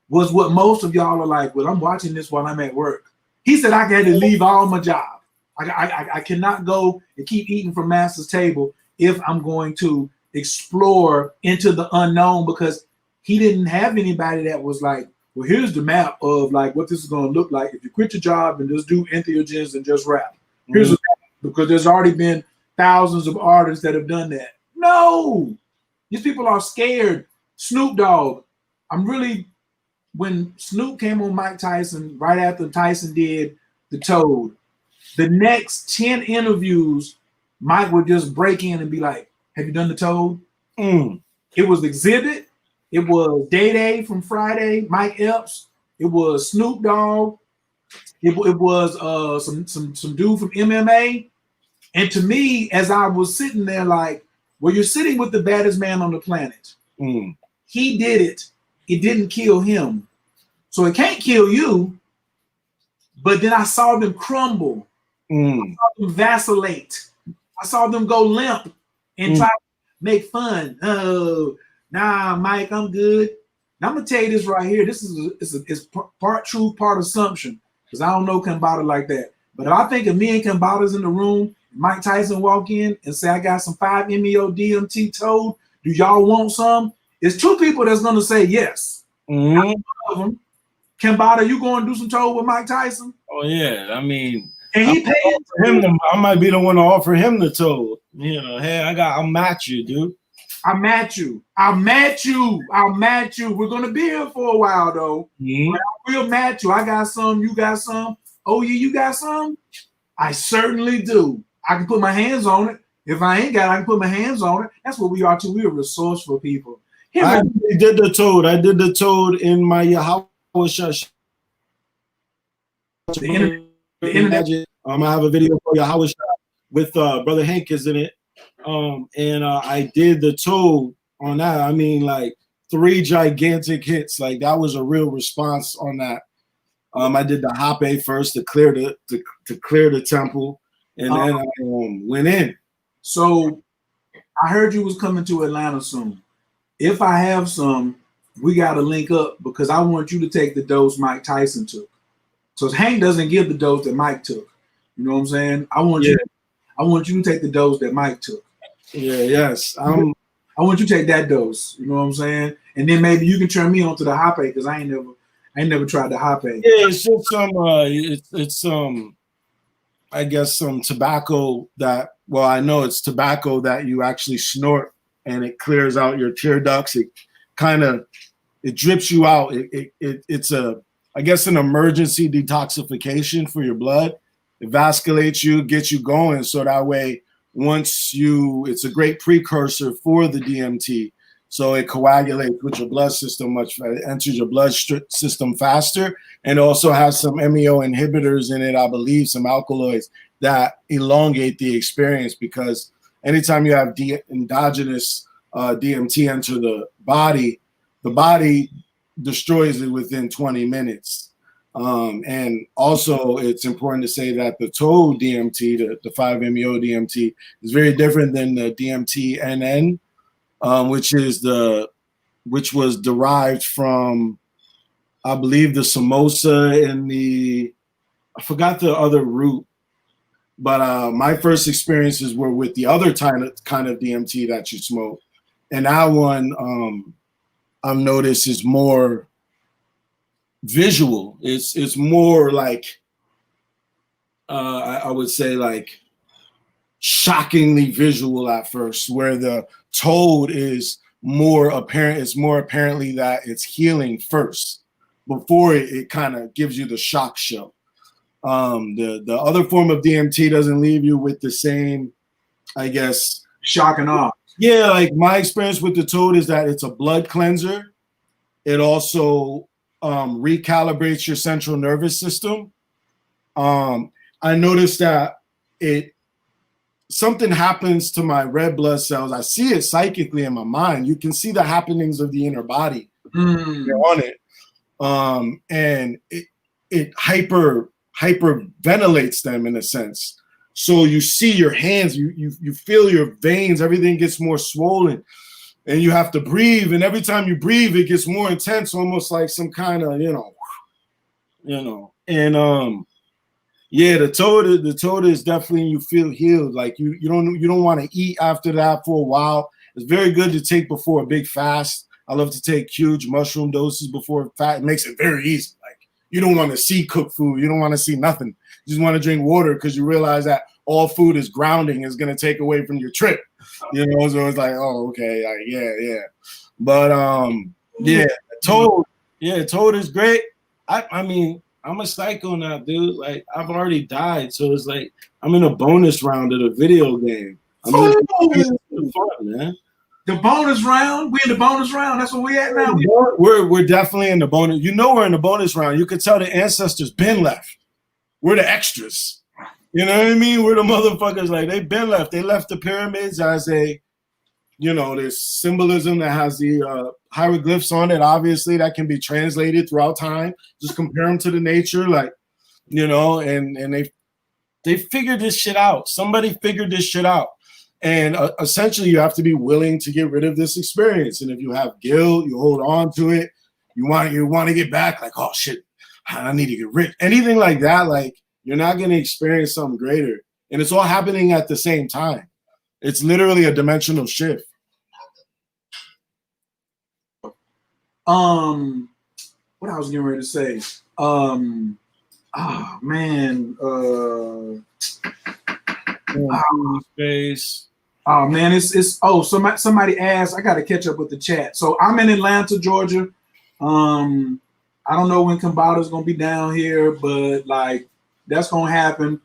was what most of y'all are like. Well, I'm watching this while I'm at work. He said I had to leave all my job. I cannot go and keep eating from master's table if I'm going to explore into the unknown, because he didn't have anybody that was like, well, here's the map of like what this is going to look like if you quit your job and just do entheogens and just rap. Here's a map, because there's already been thousands of artists that have done that. No, these people are scared. Snoop Dogg. When Snoop came on Mike Tyson, right after Tyson did the Toad, the next 10 interviews, Mike would just break in and be like, have you done the Toad? It was Exhibit. It was Day Day from Friday, Mike Epps. It was Snoop Dogg. It was some dude from MMA. And to me, as I was sitting there, like, well, you're sitting with the baddest man on the planet. He did it. It didn't kill him. So it can't kill you. But then I saw them crumble. I saw them vacillate. I saw them go limp and try to make fun. Oh, nah, Mike, I'm good. Now I'm gonna tell you this right here. This is part truth, part assumption, because I don't know Cambatta like that. But if I think of me and Cambatta's in the room, Mike Tyson walk in and say, I got some 5-MeO DMT toad. Do y'all want some? It's 2 people that's gonna say yes. One of them. Cambatta, you going to do some toad with Mike Tyson? Oh yeah, I mean, and he paid him. I might be the one to offer him the toad. You know, hey, I'll match you, dude. I'll match you. We're gonna be here for a while though. But I will match you. I got some. You got some. Oh yeah, you got some. I certainly do. I can put my hands on it. If I ain't got it, I can put my hands on it. That's what we are too. We are resourceful people. I did the toad. I did the toad in my Yahweh. The internet. I have a video for Yahweh with Brother Hank is in it. And I did the toad on that. I mean, like 3 gigantic hits. Like that was a real response on that. I did the hape first to clear the temple, and then I went in. So I heard you was coming to Atlanta soon. If I have some, we got to link up because I want you to take the dose Mike Tyson took. So Hank doesn't give the dose that Mike took. You know what I'm saying? I want you to take the dose that Mike took. Yeah, yes. I want you to take that dose. You know what I'm saying? And then maybe you can turn me on to the hape because I ain't never tried the hape. Yeah, it's just some I guess some tobacco that, well, I know it's tobacco that you actually snort and it clears out your tear ducts. It drips you out. It's I guess an emergency detoxification for your blood. It vasculates you, gets you going. So that way, it's a great precursor for the DMT. So it coagulates with your blood system it enters your blood system faster, and also has some MEO inhibitors in it, I believe, some alkaloids that elongate the experience, because anytime you have endogenous DMT enter the body destroys it within 20 minutes. And also it's important to say that the toad DMT, the 5-MeO DMT, is very different than the DMT NN, which was derived from, I believe, the samosa and I forgot the other root, but my first experiences were with the other kind of DMT that you smoke, and that one I've noticed is more visual. It's more like I would say like shockingly visual at first, where the toad is more apparent. It's more apparently that it's healing first before it kind of gives you the shock show. The other form of DMT doesn't leave you with the same, I guess, shock and awe. Yeah, like my experience with the toad is that it's a blood cleanser. It also recalibrates your central nervous system. I noticed that something happens to my red blood cells. I see it psychically in my mind. You can see the happenings of the inner body on it. And it hyper ventilates them in a sense. So you see your hands, you feel your veins, everything gets more swollen, and you have to breathe. And every time you breathe, it gets more intense, almost like some kind of, and yeah, the toad is definitely, you feel healed. Like you don't want to eat after that for a while. It's very good to take before a big fast. I love to take huge mushroom doses before a fast. It makes it very easy. Like you don't want to see cooked food. You don't want to see nothing. You just want to drink water because you realize that all food is grounding, is going to take away from your trip. So it's like, oh, okay, like, yeah. But toad is great. I mean, I'm a psycho now, dude. Like I've already died, so it's like I'm in a bonus round of the video game. I'm just fun, man. The bonus round. We in the bonus round. That's where we at now. We're definitely in the bonus. You know we're in the bonus round. You could tell the ancestors been left. We're the extras. You know what I mean? We're the motherfuckers. Like they've been left. They left the pyramids as a, you know, there's symbolism that has the hieroglyphs on it. Obviously, that can be translated throughout time. Just compare them to the nature, like, you know, and they figured this shit out. Somebody figured this shit out. And essentially, you have to be willing to get rid of this experience. And if you have guilt, you hold on to it. You want to get back, like, oh shit, I need to get rid. Anything like that, like you're not going to experience something greater. And it's all happening at the same time. It's literally a dimensional shift. What I was getting ready to say. Space. Oh man, it's somebody asked. I got to catch up with the chat. So I'm in Atlanta, Georgia. I don't know when Cambatta's gonna be down here, but like that's gonna happen.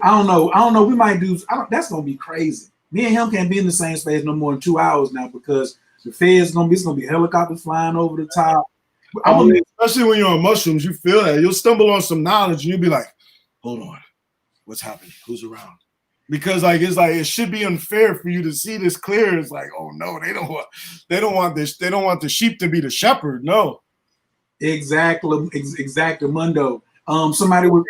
I don't know. We might do. That's gonna be crazy. Me and him can't be in the same space no more than 2 hours now because the Fed's gonna be helicopters flying over the top. Especially when you're on mushrooms, you feel that. You'll stumble on some knowledge and you'll be like, hold on, what's happening? Who's around? Because like it's like it should be unfair for you to see this clear. It's like, oh no, they don't want this. They don't want the sheep to be the shepherd. No. Exactly, Mundo. Somebody was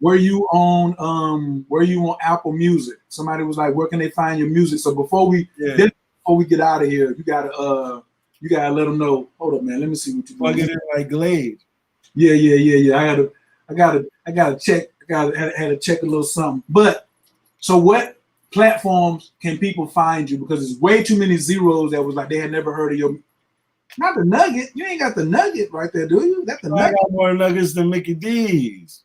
were you on Apple Music? Somebody was like, where can they find your music? So before we get out of here, you gotta let them know. Hold up, man. Let me see what you plug it in like Glade. Yeah. I gotta check. Had to check a little something. But so what platforms can people find you? Because there's way too many zeros that was like they had never heard of your. Not the Nugget. You ain't got the Nugget right there, do you? That's the Nugget. I got more nuggets than Mickey D's.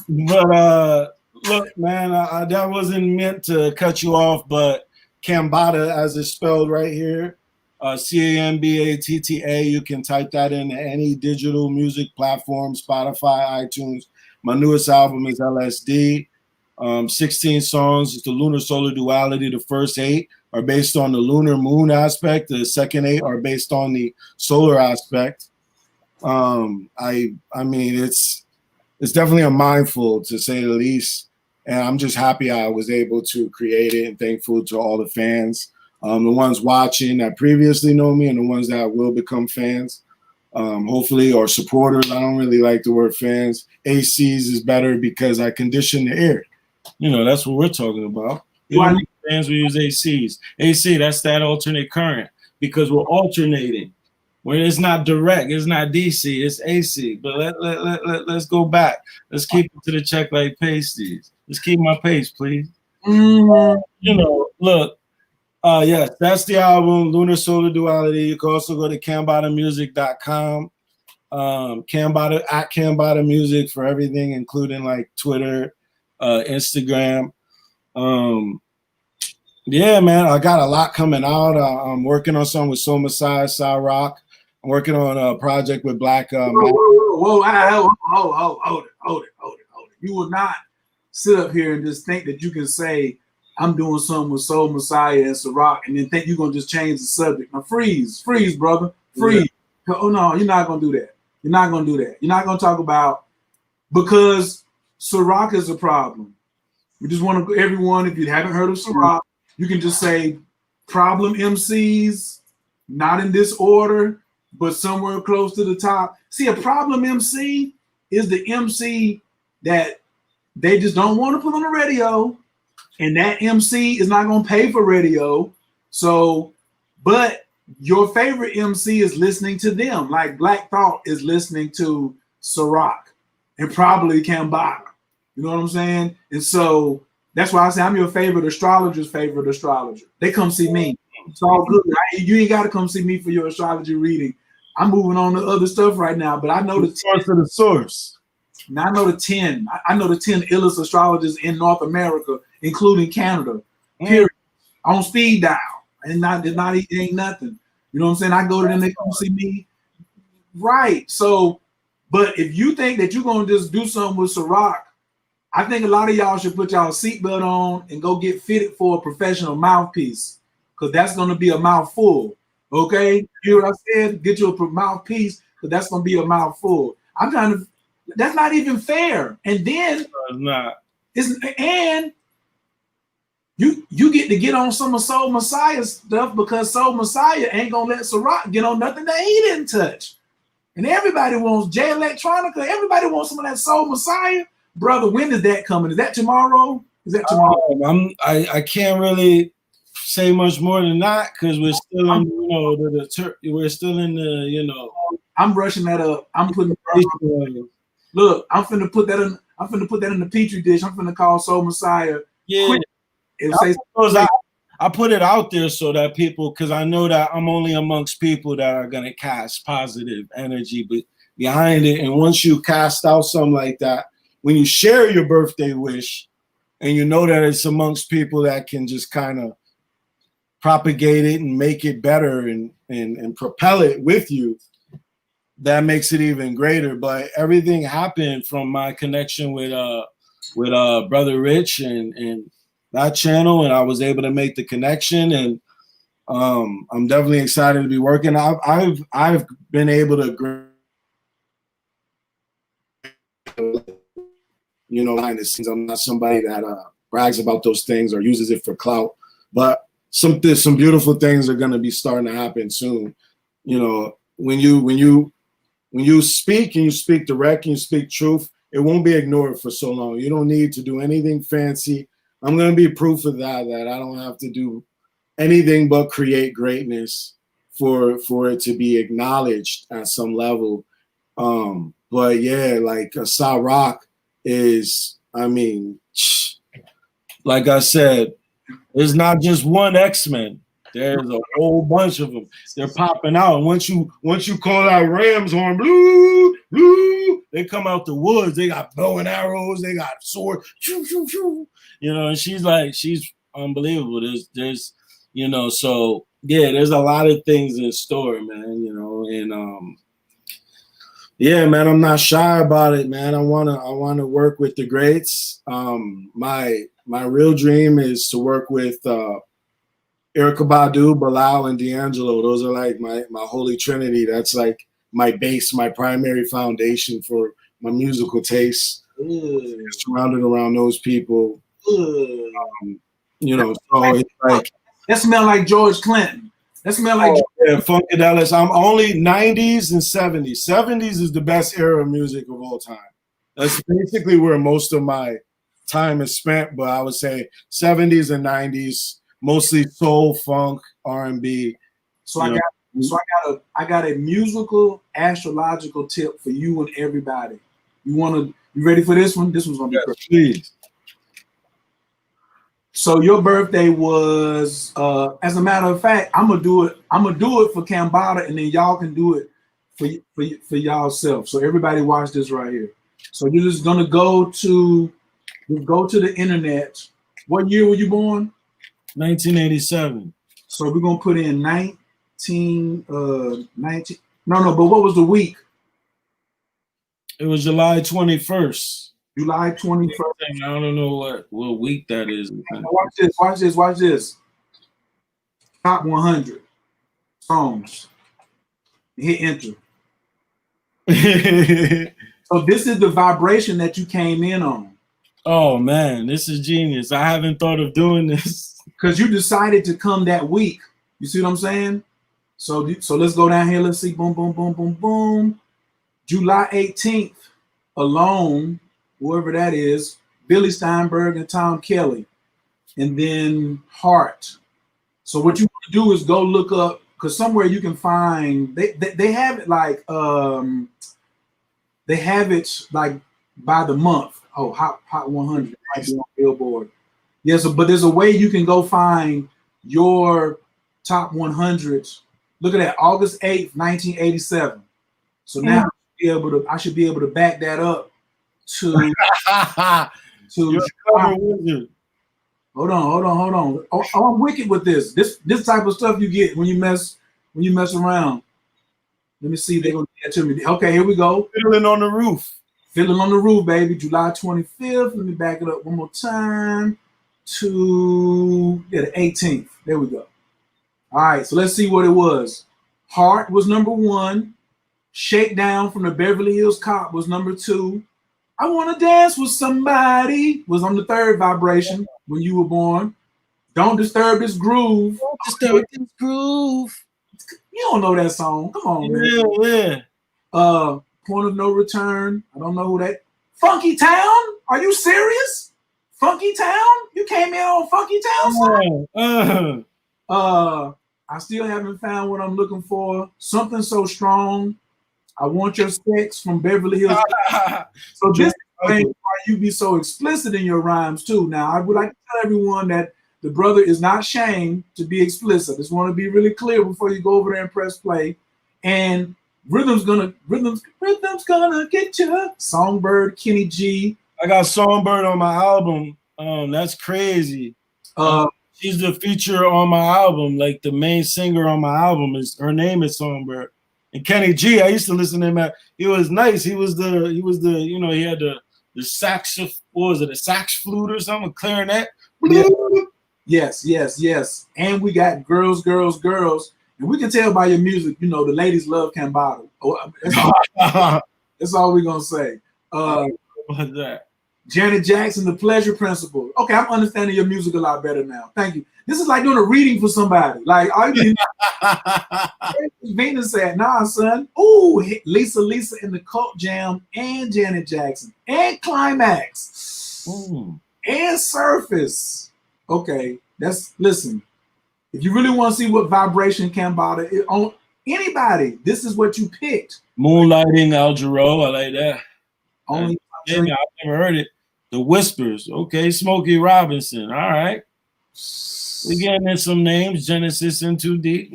But look, man, that wasn't meant to cut you off, but Cambatta, as it's spelled right here, Cambatta. You can type that in any digital music platform, Spotify, iTunes. My newest album is LSD. 16 songs. It's the lunar solar duality. The first 8 are based on the lunar moon aspect. The second 8 are based on the solar aspect. I mean, it's definitely a mindful, to say the least. And I'm just happy I was able to create it, and thankful to all the fans. The ones watching that previously know me and the ones that will become fans, hopefully, or supporters. I don't really like the word fans. ACs is better because I condition the air. You know, that's what we're talking about. Fans, we use ACs. AC, that's that alternate current because we're alternating. Where it's not direct, it's not DC, it's AC. But let's go back. Let's keep it to the check like pasties. Let's keep my pace, please. You know, look. Yes, that's the album, Lunar Solar Duality. You can also go to CambattaMusic.com. Cambatta at Cambatta Music for everything, including like Twitter, Instagram. Yeah, man, I got a lot coming out. I'm working on something with Soul Messiah, Sal Rock. I'm working on a project with Black. Hold it. You will not sit up here and just think that you can say, I'm doing something with Soul Messiah and Ciroc, and then think you're gonna just change the subject. Now freeze, brother, freeze. Yeah. Oh no, you're not gonna do that. You're not gonna do that. You're not gonna talk about because Ciroc is a problem. We just want to everyone. If you haven't heard of Ciroc, you can just say problem MCs, not in this order, but somewhere close to the top. See, a problem MC is the MC that they just don't want to put on the radio. And that MC is not going to pay for radio. So, but your favorite MC is listening to them. Like Black Thought is listening to Ciroc and probably Cambatta. You know what I'm saying? And so that's why I say I'm your favorite astrologer's favorite astrologer. They come see me. It's all good. You ain't got to come see me for your astrology reading. I'm moving on to other stuff right now, but I know the source of the source. Now I know the 10. I know the 10 illest astrologers in North America, including Canada. Period. On speed dial. And it ain't nothing. You know what I'm saying? I go to them, they come see me. Right. So, but if you think that you're gonna just do something with Ciroc I think a lot of y'all should put y'all seatbelt on and go get fitted for a professional mouthpiece, because that's going to be a mouthful. Okay, you hear what I said? Get you a mouthpiece, because that's going to be a mouthful. I'm trying to. That's not even fair. And then It's not. And you get to get on some of Soul Messiah stuff, because Soul Messiah ain't gonna let Ciroc get on nothing that he didn't touch. And everybody wants J Electronica. Everybody wants some of that Soul Messiah. Brother, when is that coming? Is that tomorrow? Is that tomorrow? I can't really say much more than that, because we're still in, we're still in the, I'm brushing that up. I'm putting. Look, I'm finna put that in. I'm finna put that in the petri dish. I'm finna call Soul Messiah. Yeah. I put it out there so that people, because I know that I'm only amongst people that are gonna cast positive energy behind it. And once you cast out something like that, when you share your birthday wish, and you know that it's amongst people that can just kind of propagate it and make it better and propel it with you, that makes it even greater. But everything happened from my connection with Brother Rich and that channel, and I was able to make the connection, and I'm definitely excited to be working. I've been able to, behind the scenes. I'm not somebody that brags about those things or uses it for clout, but some beautiful things are going to be starting to happen soon. When you speak, and you speak direct, and you speak truth, it won't be ignored for so long. You don't need to do anything fancy. I'm going to be proof of that I don't have to do anything but create greatness for it to be acknowledged at some level. But yeah, like Ciroc is, like I said, there's not just one X-Men. There's a whole bunch of them. They're popping out. And once you call out Ram's horn, blue, blue, they come out the woods. They got bow and arrows. They got sword. Shoo, shoo, shoo. And she's unbelievable. There's so yeah, there's a lot of things in store, man. And yeah, man, I'm not shy about it, man. I wanna work with the greats. My real dream is to work with Erykah Badu, Bilal, and D'Angelo. Those are like my holy trinity. That's like my base, my primary foundation for my musical taste. Surrounded around those people. So it's like that smell like George Clinton. That smell like Funkadelics. I'm only 90s and 70s. 70s is the best era of music of all time. That's basically where most of my time is spent. But I would say 70s and 90s. Mostly soul, funk, R&B. So I got a musical astrological tip for you and everybody. You ready for this one? This one's gonna be perfect. Please. So your birthday was, as a matter of fact, I'm gonna do it for Cambatta, and then y'all can do it for y'allself. So everybody watch this right here. So you're just gonna go to the internet. What year were you born? 1987. So we're gonna put in 19. But what was the week? It was July 21st. July 21st. I don't know what week that is. Watch this. Top 100 songs. Hit enter. So this is the vibration that you came in on. Oh man, this is genius. I haven't thought of doing this. Because you decided to come that week. You see what I'm saying? So let's go down here. Let's see. Boom, boom, boom, boom, boom. July 18th alone, whoever that is, Billy Steinberg and Tom Kelly. And then Heart. So what you want to do is go look up, because somewhere you can find, they have it like, by the month. Oh, Hot 100 might be on Billboard. Yes, but there's a way you can go find your top 100s. Look at that, August 8th, 1987. So now I should be able to back that up to cover wizard. Hold on. Oh, I'm wicked with this. This type of stuff you get when you mess around. Let me see if they're gonna get to me. Okay, here we go. Fiddling on the Roof. Fiddler on the Roof, baby, July 25th. Let me back it up one more time to the 18th. There we go. All right, so let's see what it was. Heart was number 1. Shakedown from the Beverly Hills Cop was number 2. I Want to Dance with Somebody was on the 3rd vibration when you were born. Don't Disturb This Groove. Don't Disturb This Groove. You don't know that song. Come on, man. Yeah. Point of No Return. I don't know who that. Funky Town? Are you serious? Funky Town? You came in on Funky Town song? I still haven't found what I'm looking for. Something So Strong. I Want Your Sex from Beverly Hills. So this explains why you be so explicit in your rhymes too. Now, I would like to tell everyone that the brother is not ashamed to be explicit. I just want to be really clear before you go over there and press play. And rhythm's gonna get you. Songbird, Kenny G. I got Songbird on my album. That's crazy. She's the feature on my album. Like the main singer on my album her name is Songbird. And Kenny G, I used to listen to him. He was nice. He was the he had the sax. What was it? A sax flute or something? A clarinet. Yeah. Yes. And we got Girls. And we can tell by your music, the ladies love Cambatta. That's all we're going to say. What's that? Janet Jackson, The Pleasure Principle. Okay, I'm understanding your music a lot better now. Thank you. This is like doing a reading for somebody. Like, Venus said, nah, son. Ooh, Lisa in the Cult Jam and Janet Jackson and Climax and Surface. Okay, listen. If you really want to see what vibration Cambatta is on anybody, this is what you picked. Moonlighting, Al Jarreau, I like that. Only I've never heard it. The Whispers, okay. Smokey Robinson, all right. We're getting in some names. Genesis and 2D,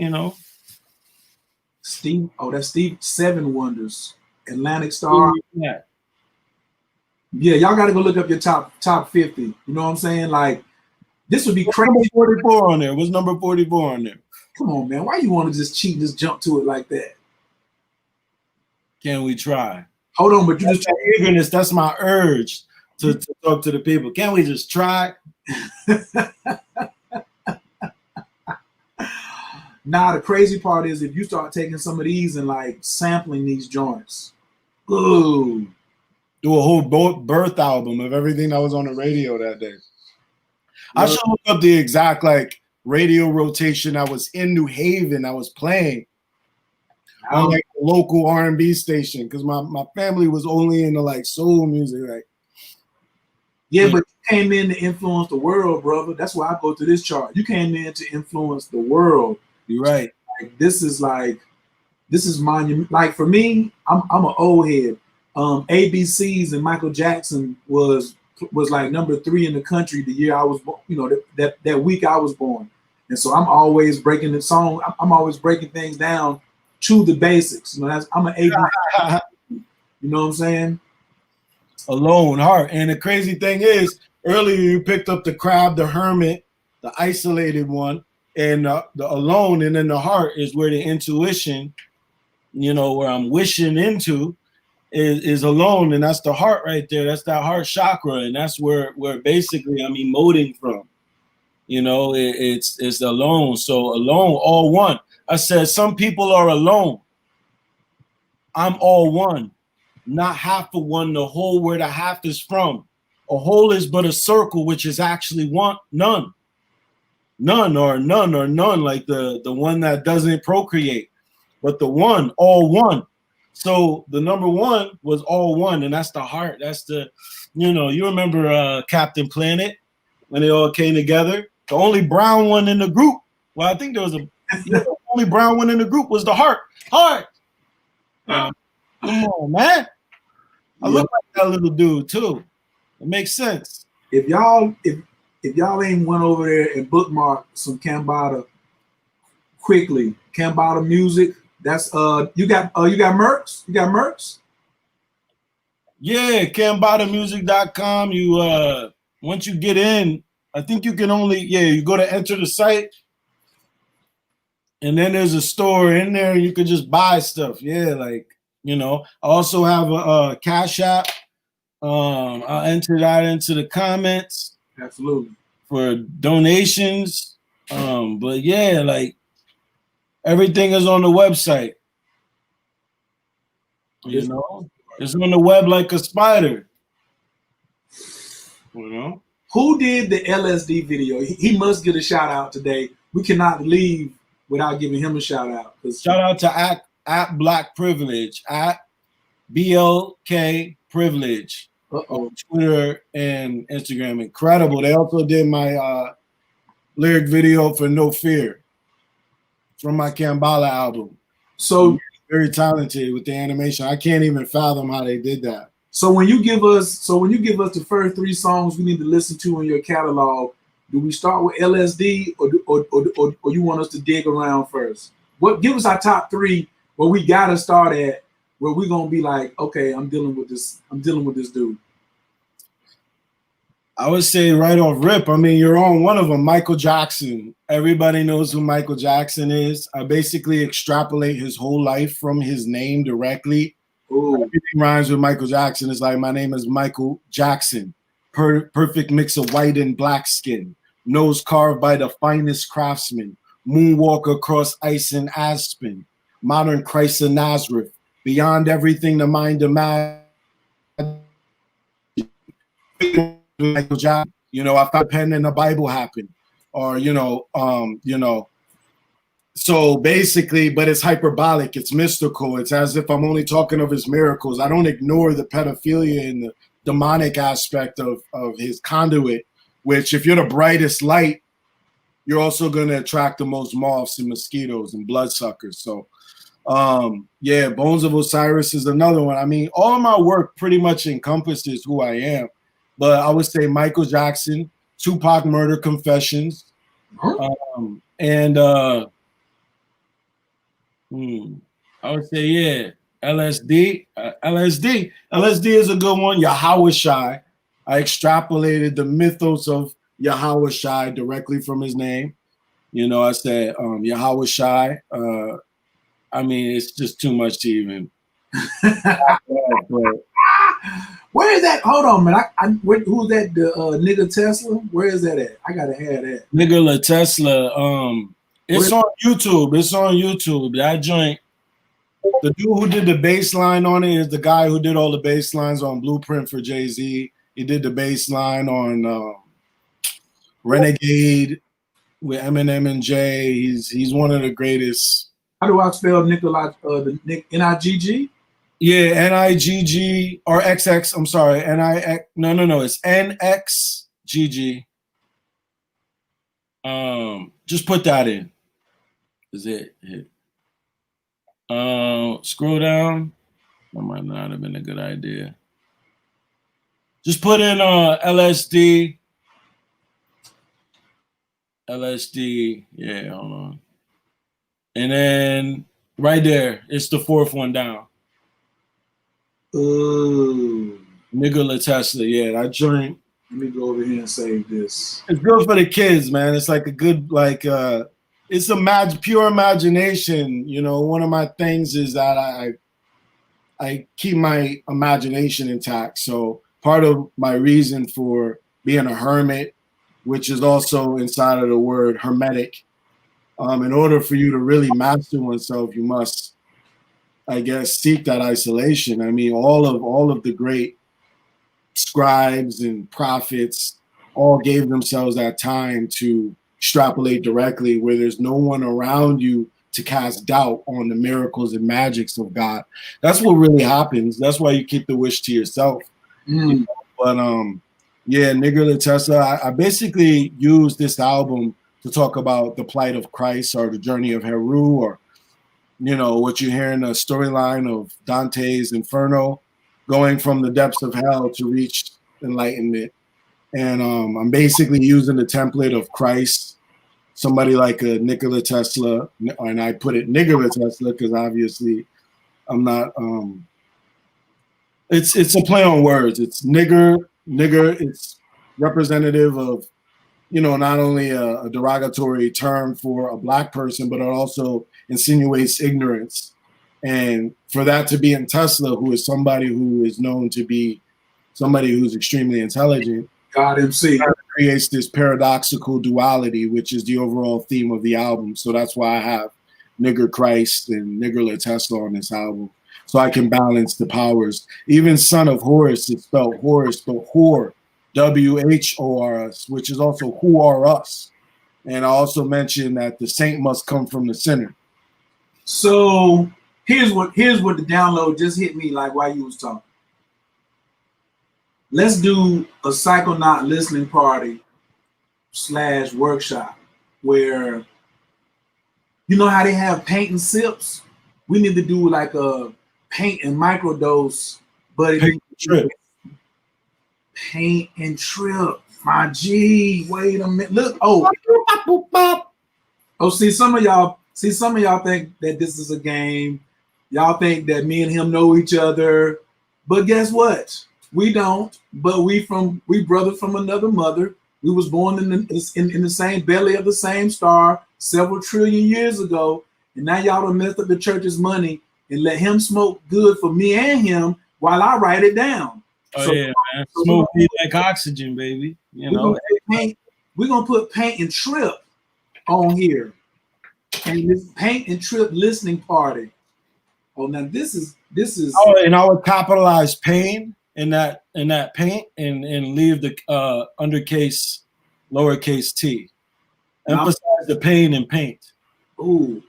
Steve, that's Steve. 7 Wonders, Atlantic Star. Yeah, y'all got to go look up your top 50. You know what I'm saying? Like, this would be crazy. Number 44 on there. What's number 44 on there? Come on, man. Why you want to just cheat and just jump to it like that? Can we try? Hold on, but that's my eagerness. That's my urge to talk to the people. Can't we just try? Nah, the crazy part is if you start taking some of these and like sampling these joints. Ooh. Do a whole birth album of everything that was on the radio that day. I should look up the exact like radio rotation that was in New Haven that was playing on like the local R&B station because my family was only into like soul music. Like, yeah, but you came in to influence the world, brother. That's why I go to this chart. You came in to influence the world. You're right. This is monument. Like for me, I'm an old head. ABCs and Michael Jackson was like number 3 in the country the year I was born, that week I was born. And so I'm always breaking the song. I'm always breaking things down to the basics. I'm an ABC. You know what I'm saying? Alone, Heart. And the crazy thing is, earlier you picked up the Crab, the Hermit, the isolated one, and the Alone, and then the Heart is where the intuition, where I'm wishing into is alone, and that's the heart right there. That's that heart chakra, and that's where basically I'm emoting from. It's alone. So alone, all one. I said some people are alone. I'm all one, not half of one. The whole where the half is from. A whole is but a circle, which is actually one, none. None or none, like the one that doesn't procreate, but the one, all one. So the number 1 was all one, and that's the heart. That's the, you remember Captain Planet when they all came together. The only brown one in the group. Well, I think there was the only brown one in the group was the heart. Heart. Come on, man. I look like that little dude too. It makes sense. If y'all ain't went over there and bookmarked some Cambatta quickly, Cambatta music. That's you got merch? You got merch? Yeah, CambattaMusic.com. You once you get in, I think you can only you go to enter the site, and then there's a store in there. You can just buy stuff. Yeah, like I also have a Cash App. I'll enter that into the comments. Absolutely. For donations. But yeah, like everything is on the website. You know, it's on the web like a spider. You know, who did the LSD video? He must get a shout out today. We cannot leave without giving him a shout out. Shout out to at Black Privilege, at BLK Privilege on Twitter and Instagram. Incredible. They also did my lyric video for No Fear from my Cambatta album. So very talented with the animation. I can't even fathom how they did that. So when you give us the first 3 songs we need to listen to in your catalog, do we start with LSD or you want us to dig around first? Give us our top 3 where we gotta start at, where we're gonna be like, okay, I'm dealing with this dude. I would say right off rip, I mean, you're on one of them, Michael Jackson. Everybody knows who Michael Jackson is. I basically extrapolate his whole life from his name directly. Ooh. Everything rhymes with Michael Jackson. It's like, my name is Michael Jackson. Perfect mix of white and black skin. Nose carved by the finest craftsman. Moonwalk across ice and aspen. Modern Christ of Nazareth. Beyond everything the mind imagines. Michael Jackson, I found a pen and the Bible happened, or so basically, but it's hyperbolic, it's mystical, it's as if I'm only talking of his miracles. I don't ignore the pedophilia and the demonic aspect of his conduit, which if you're the brightest light, you're also going to attract the most moths and mosquitoes and bloodsuckers. So yeah, Bones of Osiris is another one. I mean, all of my work pretty much encompasses who I am. But I would say Michael Jackson, Tupac Murder Confessions, and I would say, yeah, LSD. LSD is a good one. Yahweh Shai. I extrapolated the mythos of Yahweh Shai directly from his name. I said Yahweh Shai. I mean, it's just too much to even. Where is that? Hold on, man. Who's that? The nigga Tesla? Where is that at? I gotta have that. Nigga La Tesla. It's on YouTube. It's on YouTube. That joint. The dude who did the bass line on it is the guy who did all the bass lines on Blueprint for Jay-Z. He did the bass line on Renegade with Eminem and Jay. He's one of the greatest. How do I spell Nikolai? The N-I-G-G? Yeah, N-I-G-G or XX. I'm sorry, N-I-X. No. It's N-X-G-G. Just put that in. Is it? Scroll down. That might not have been a good idea. Just put in LSD. LSD. Yeah, hold on. And then right there, it's the 4th one down. Ooh. Nigga La Tesla, yeah, that joint. Let me go over here and save this. It's good for the kids, man. It's like a good, it's a pure imagination. One of my things is that I keep my imagination intact. So part of my reason for being a hermit, which is also inside of the word hermetic, in order for you to really master oneself, you must, I guess, seek that isolation. I mean, all of the great scribes and prophets all gave themselves that time to extrapolate directly where there's no one around you to cast doubt on the miracles and magics of God. That's what really happens. That's why you keep the wish to yourself. But yeah, Nigga La Tesla, I basically use this album to talk about the plight of Christ or the journey of Heru, or what you hear in the storyline of Dante's Inferno, going from the depths of hell to reach enlightenment. And I'm basically using the template of Christ, somebody like a Nikola Tesla, and I put it Nikola Tesla because obviously I'm not. It's a play on words. It's nigger. It's representative of, not only a derogatory term for a black person, but it also insinuates ignorance. And for that to be in Tesla, who is somebody who is known to be somebody who's extremely intelligent, God MC creates this paradoxical duality, which is the overall theme of the album. So that's why I have Nigger Christ and Nigger La Tesla on this album, so I can balance the powers. Even Son of Horus is spelled Horus, but Hor, WHORS, which is also who are us. And I also mentioned that the saint must come from the sinner. So here's what the download just hit me like while you was talking. Let's do a Psychonaut listening party / workshop where, you know how they have paint and sips? We need to do like a paint and microdose, but paint and trip. My G, wait a minute. Look, see some of y'all think that this is a game. Y'all think that me and him know each other. But guess what? We don't. But we brothers from another mother. We was born in the same belly of the same star several trillion years ago. And now y'all done messed up the church's money and let him smoke good for me and him while I write it down. Oh, so, yeah, man. Smoke be like oxygen, baby. You know. We're going to put paint and trip on here. And this paint and trip listening party. Oh, now this is. Oh, and I would capitalize pain in that paint and leave the undercase lowercase t. Emphasize the pain and paint. Ooh.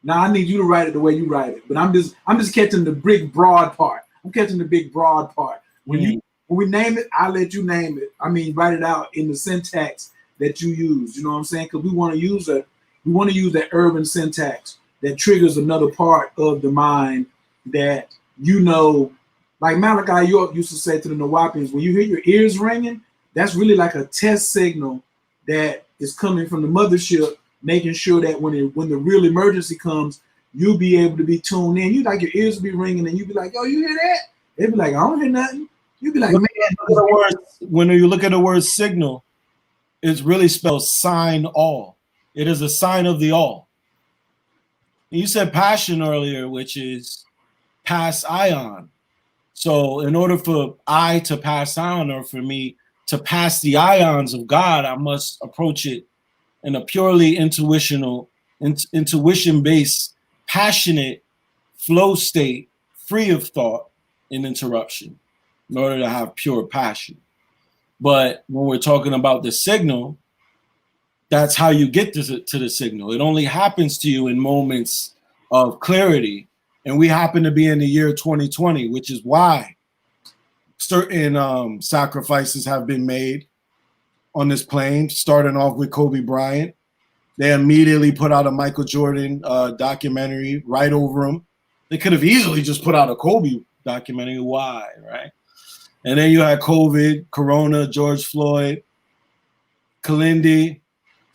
Now I need you to write it the way you write it, but I'm just catching the big broad part. I'm catching the big broad part. When we name it, I'll let you name it. I mean, write it out in the syntax that you use. You know what I'm saying? Because we want to use that urban syntax that triggers another part of the mind that, you know, like Malachi York used to say to the Nawapians, when you hear your ears ringing, that's really like a test signal that is coming from the mothership, making sure that when the real emergency comes, you'll be able to be tuned in. You like your ears will be ringing, and you be like, "Yo, you hear that?" They be like, "I don't hear nothing." You be like, "Man." When you look at the word signal, it's really spelled sign all. It is a sign of the all. And you said passion earlier, which is pass ion. So in order for I to pass on, or for me to pass the ions of God, I must approach it in a purely intuition-based, passionate flow state, free of thought and interruption, in order to have pure passion. But when we're talking about the signal, that's how you get to the signal. It only happens to you in moments of clarity. And we happen to be in the year 2020, which is why certain sacrifices have been made on this plane, starting off with Kobe Bryant. They immediately put out a Michael Jordan documentary right over him. They could have easily just put out a Kobe documentary. Why, right? And then you had COVID, Corona, George Floyd, Kilindi.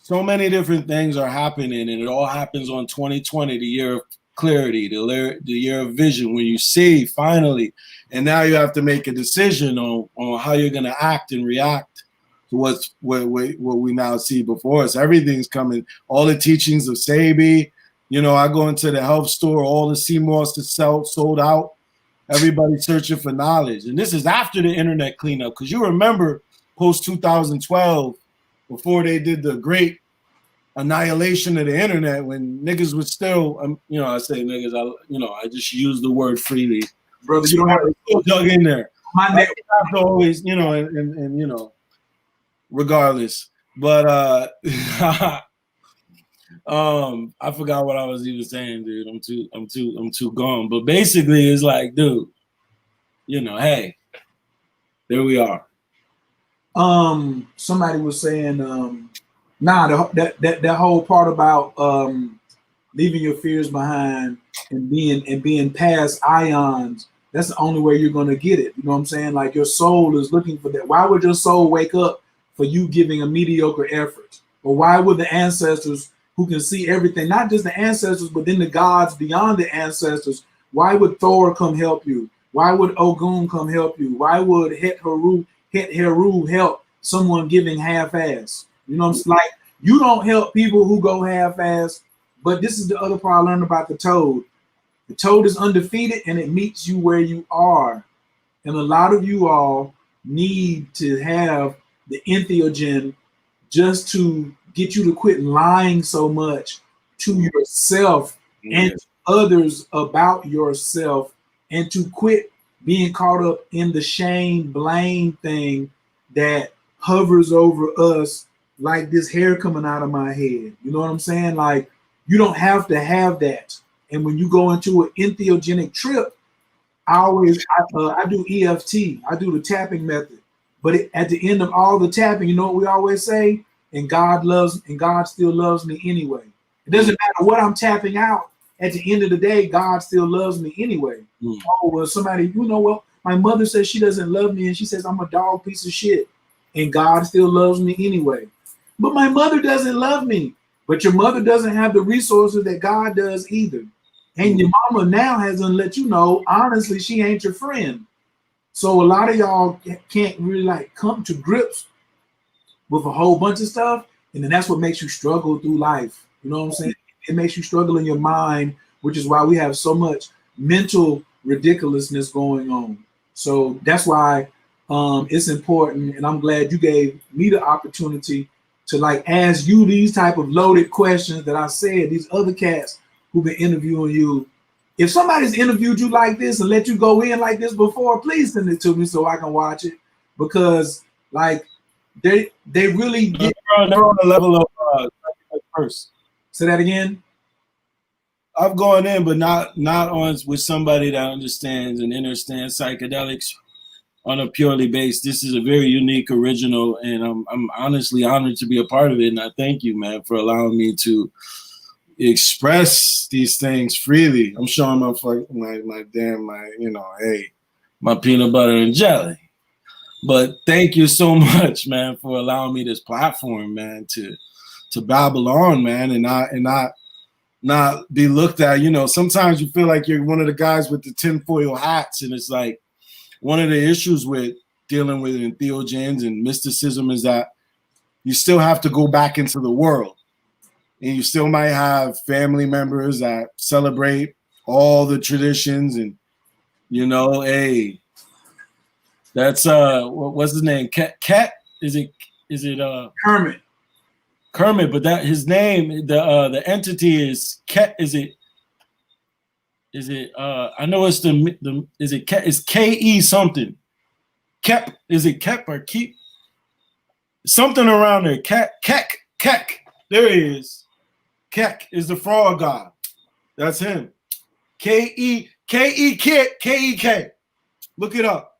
So many different things are happening, and it all happens on 2020, the year of clarity, the year of vision, when you see finally, and now you have to make a decision on how you're going to act and react to what we now see before us. Everything's coming. All the teachings of Sabi, you know, I go into the health store, all the CMOS is sold out. Everybody's searching for knowledge. And this is after the internet cleanup, because you remember post 2012, before they did the great annihilation of the internet, when niggas was still, you know, I say niggas, I just use the word freely. Brother, you don't have to dug in there. My name always, you know, and you know, regardless. But I forgot what I was even saying, dude. I'm too gone. But basically, it's like, dude, you know, hey, there we are. Somebody was saying, that whole part about leaving your fears behind and being past ions, that's the only way you're gonna get it. You know what I'm saying? Like, your soul is looking for that. Why would your soul wake up for you giving a mediocre effort? Or why would the ancestors who can see everything, not just the ancestors, but then the gods beyond the ancestors, why would Thor come help you? Why would Ogun come help you? Why would Het Heru help someone giving half-ass? You know what I'm saying? Like, you don't help people who go half-ass, but this is the other part I learned about the toad. The toad is undefeated, and it meets you where you are. And a lot of you all need to have the entheogen just to get you to quit lying so much to yourself and to others about yourself, and to quit being caught up in the shame, blame thing that hovers over us like this hair coming out of my head. You know what I'm saying? Like, you don't have to have that. And when you go into an entheogenic trip, I do EFT. I do the tapping method. But at the end of all the tapping, you know what we always say? And God still loves me anyway. It doesn't matter what I'm tapping out. At the end of the day, God still loves me anyway. Oh, well, somebody, well, my mother says she doesn't love me, and she says I'm a dog piece of shit. And God still loves me anyway. But my mother doesn't love me. But your mother doesn't have the resources that God does either. And your mama now hasn't let you know, honestly, she ain't your friend. So a lot of y'all can't really like come to grips with a whole bunch of stuff. And then that's what makes you struggle through life. You know what I'm saying? It makes you struggle in your mind, which is why we have so much mental ridiculousness going on. So that's why it's important. And I'm glad you gave me the opportunity to like ask you these type of loaded questions that I said, these other cats who've been interviewing you. If somebody's interviewed you like this and let you go in like this before, please send it to me so I can watch it, because like they really get. They're on the level of first. Say that again. I've gone in, but not on with somebody that understands and understands psychedelics on a purely base. This is a very unique, original, and I'm honestly honored to be a part of it. And I thank you, man, for allowing me to express these things freely. I'm showing my my peanut butter and jelly. But thank you so much, man, for allowing me this platform, man, to babble on, man, and not be looked at. Sometimes you feel like you're one of the guys with the tinfoil hats, and it's like one of the issues with dealing with entheogens and mysticism is that you still have to go back into the world. And you still might have family members that celebrate all the traditions, and hey, that's what's his name? Cat? Is it Kermit? Kermit, but that his name, the entity is Ket. Is it I know it's the is it Ket? It's Ke something. Kep, is it Kep or Keep? Something around there. Kek. There he is. Kek is the frog god. That's him. K-E-K. Look it up.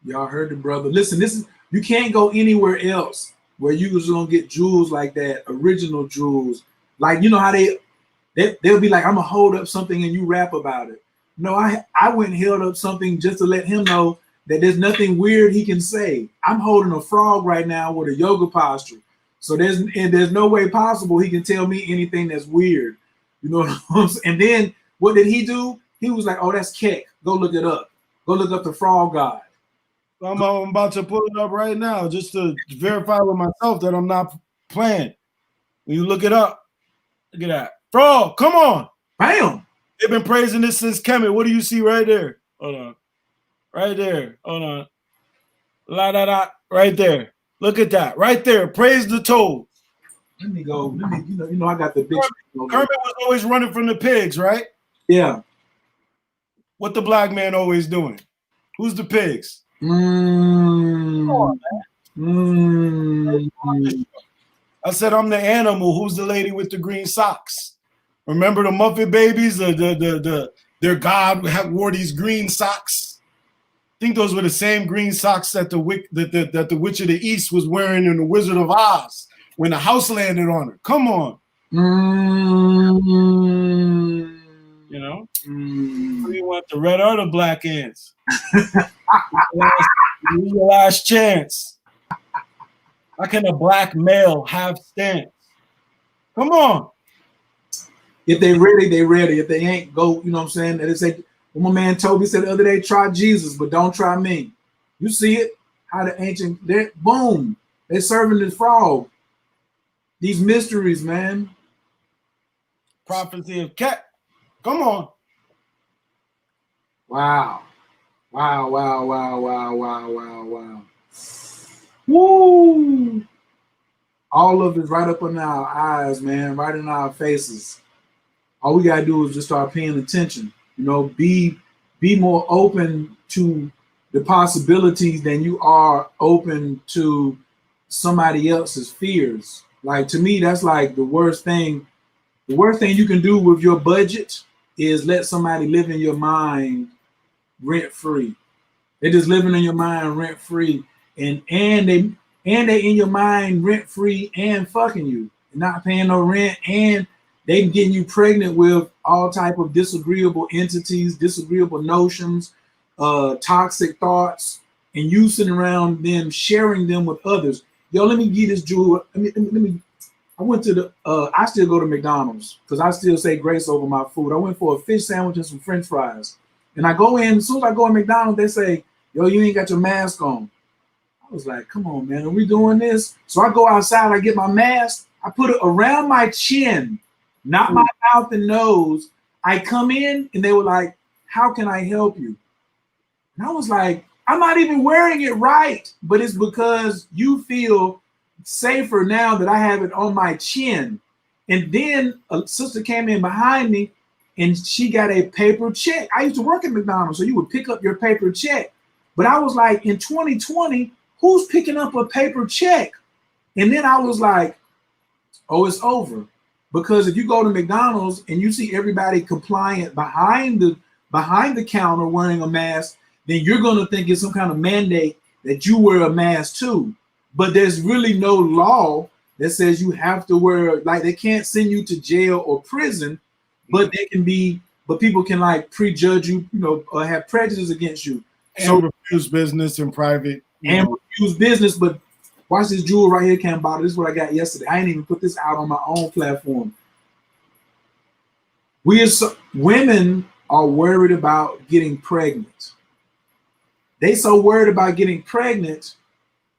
Y'all heard the brother. Listen, you can't go anywhere else where you was gonna get jewels like that, original jewels. Like, you know how they'll be like, I'm gonna hold up something and you rap about it. No, I went and held up something just to let him know that there's nothing weird he can say. I'm holding a frog right now with a yoga posture. So there's no way possible he can tell me anything that's weird. You know what I'm saying? And then what did he do? He was like, oh, that's Kek. Go look it up. Go look up the frog god. I'm about to pull it up right now just to verify with myself that I'm not playing. When you look it up, look at that. Frog, come on. Bam. They've been praising this since Kemet. What do you see right there? Hold on. Right there. Hold on. La da da. Right there. Look at that. Right there. Praise the toad. Let me go. I got the big. Kermit was always running from the pigs, right? Yeah. What the black man always doing? Who's the pigs? I said I'm the animal. Who's the lady with the green socks? Remember the Muppet babies? Their god wore these green socks. I think those were the same green socks that the Witch of the East was wearing in the Wizard of Oz when the house landed on her. Come on. You know? What do you want, the red or the black ants? Your last chance. How can a black male have stance? Come on. If they ready, they ready. If they ain't, go, you know what I'm saying? They say, well, my man Toby said the other day, try Jesus, but don't try me. You see it? How the ancient, boom, they serving the frog. These mysteries, man. Prophecy of Ket. Come on. Wow. Wow, wow, wow, wow, wow, wow, wow. Woo! All of it's right up in our eyes, man, right in our faces. All we gotta do is just start paying attention. You know, be more open to the possibilities than you are open to somebody else's fears. Like to me, that's like the worst thing. The worst thing you can do with your budget is let somebody live in your mind rent free. They're just living in your mind rent free, and they in your mind rent free and fucking you, not paying no rent, and they getting you pregnant with all type of disagreeable entities, disagreeable notions, toxic thoughts, and you sitting around them sharing them with others. Yo, let me get this jewel. Let me. I went to the. I still go to McDonald's because I still say grace over my food. I went for a fish sandwich and some French fries, and I go in. As soon as I go in McDonald's, they say, "Yo, you ain't got your mask on." I was like, "Come on, man, are we doing this?" So I go outside. I get my mask. I put it around my chin, not my mouth and nose. I come in, and they were like, "How can I help you?" And I was like, "I'm not even wearing it right, but it's because you feel safer now that I have it on my chin." And then a sister came in behind me and she got a paper check. I used to work at McDonald's, so you would pick up your paper check. But I was like, in 2020, who's picking up a paper check? And then I was like, oh, it's over. Because if you go to McDonald's and you see everybody compliant behind the counter wearing a mask, then you're going to think it's some kind of mandate that you wear a mask too. But there's really no law that says you have to wear, like they can't send you to jail or prison, but people can like prejudge you, or have prejudice against you. So refuse business in private. Refuse business, but watch this jewel right here, Cambatta. This is what I got yesterday. I ain't even put this out on my own platform. Women are worried about getting pregnant. They so worried about getting pregnant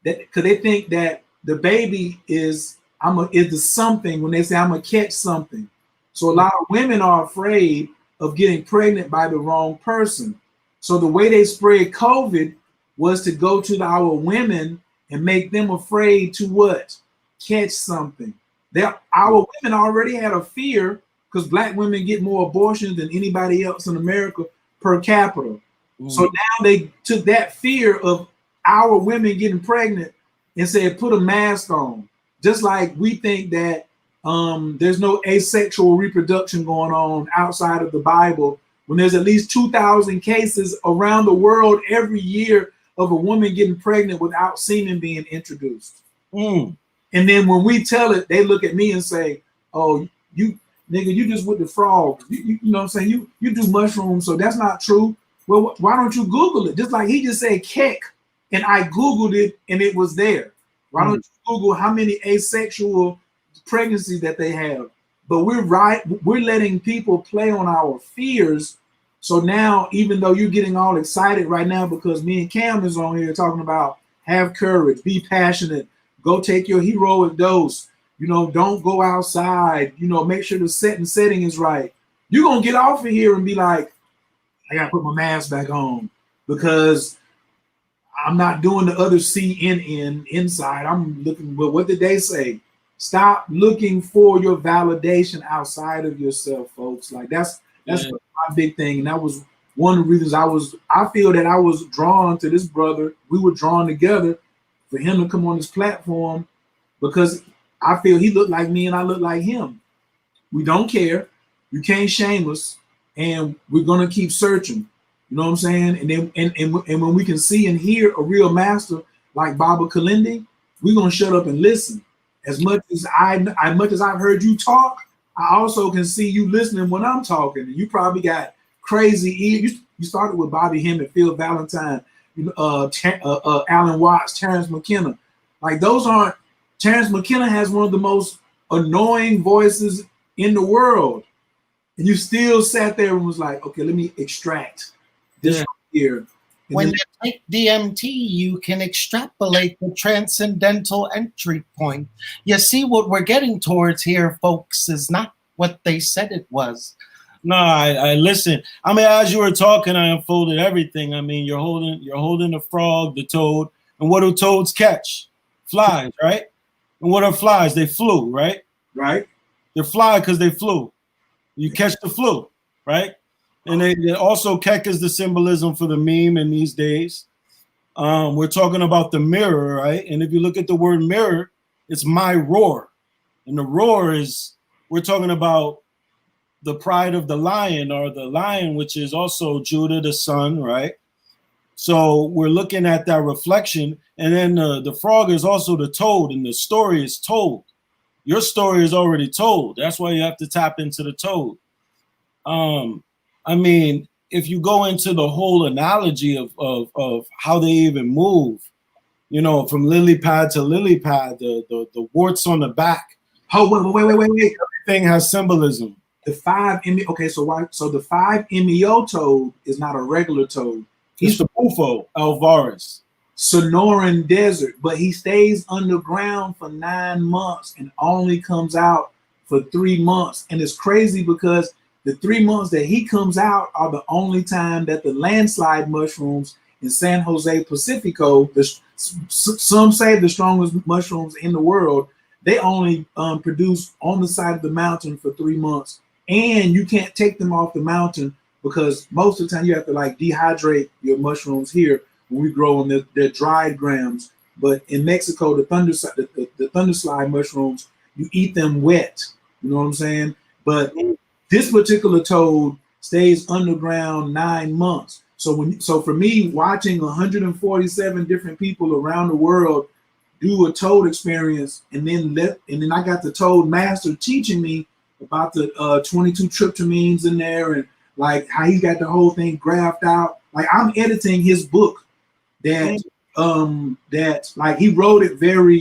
that because they think that the baby is the something when they say I'm gonna catch something. So a lot of women are afraid of getting pregnant by the wrong person. So the way they spread COVID was to go to our women and make them afraid to what? Catch something. Our women already had a fear because Black women get more abortions than anybody else in America per capita. So now they took that fear of our women getting pregnant and said, put a mask on. Just like we think that there's no asexual reproduction going on outside of the Bible, when there's at least 2,000 cases around the world every year of a woman getting pregnant without semen being introduced. And then when we tell it, they look at me and say, oh, you just with the frogs. You know what I'm saying? You do mushrooms, so that's not true. Well, why don't you Google it? Just like he just said kek, and I Googled it and it was there. Why don't you Google how many asexual pregnancies that they have? But we're letting people play on our fears. So now, even though you're getting all excited right now because me and Cam is on here talking about have courage, be passionate, go take your heroic dose, don't go outside, make sure the setting is right. You're going to get off of here and be like, I got to put my mask back on because I'm not doing the other CNN inside. I'm looking, but what did they say? Stop looking for your validation outside of yourself, folks. Like that's my big thing. And that was one of the reasons I feel that I was drawn to this brother. We were drawn together for him to come on this platform because I feel he looked like me and I look like him. We don't care. You can't shame us. And we're going to keep searching. You know what I'm saying? And then and when we can see and hear a real master like Baba Kilindi, we're going to shut up and listen. As much as I've heard you talk, I also can see you listening when I'm talking. And you probably got crazy ears. You started with Bobby Hemmett, Phil Valentine, Alan Watts, Terrence McKenna. Like those aren't. Terrence McKenna has one of the most annoying voices in the world. And you still sat there and was like, okay, let me extract this here. And when you take DMT, you can extrapolate the transcendental entry point. You see, what we're getting towards here, folks, is not what they said it was. No, I listen. I mean, as you were talking, I unfolded everything. I mean, you're holding the frog, the toad, and what do toads catch? Flies, right? And what are flies? They flew, right? Right. They fly because they flew. You catch the flu, right? And they also keck is the symbolism for the meme in these days. We're talking about the mirror, right? And if you look at the word mirror, it's my roar. And the roar is, we're talking about the pride of the lion, or the lion, which is also Judah, the sun, right? So we're looking at that reflection. And then the frog is also the toad, and the story is told. Your story is already told. That's why you have to tap into the toad. I mean, if you go into the whole analogy of how they even move, you know, from lily pad to lily pad, the warts on the back. Oh, wait. Everything has symbolism. The 5-MeO. Okay, so why? So the 5-MeO toad is not a regular toad. He's the Bufo Alvarez. Sonoran Desert, but he stays underground for 9 months and only comes out for 3 months. And it's crazy because the 3 months that he comes out are the only time that the landslide mushrooms in San Jose Pacifico, some say the strongest mushrooms in the world, they only produce on the side of the mountain for 3 months. And you can't take them off the mountain because most of the time you have to like dehydrate your mushrooms here when we grow them. They're dried grams. But in Mexico, the thunderslide mushrooms, you eat them wet. You know what I'm saying? But this particular toad stays underground 9 months. So for me, watching 147 different people around the world do a toad experience, and then I got the toad master teaching me about the 22 tryptamines in there, and like how he got the whole thing graphed out. Like I'm editing his book that like he wrote it kind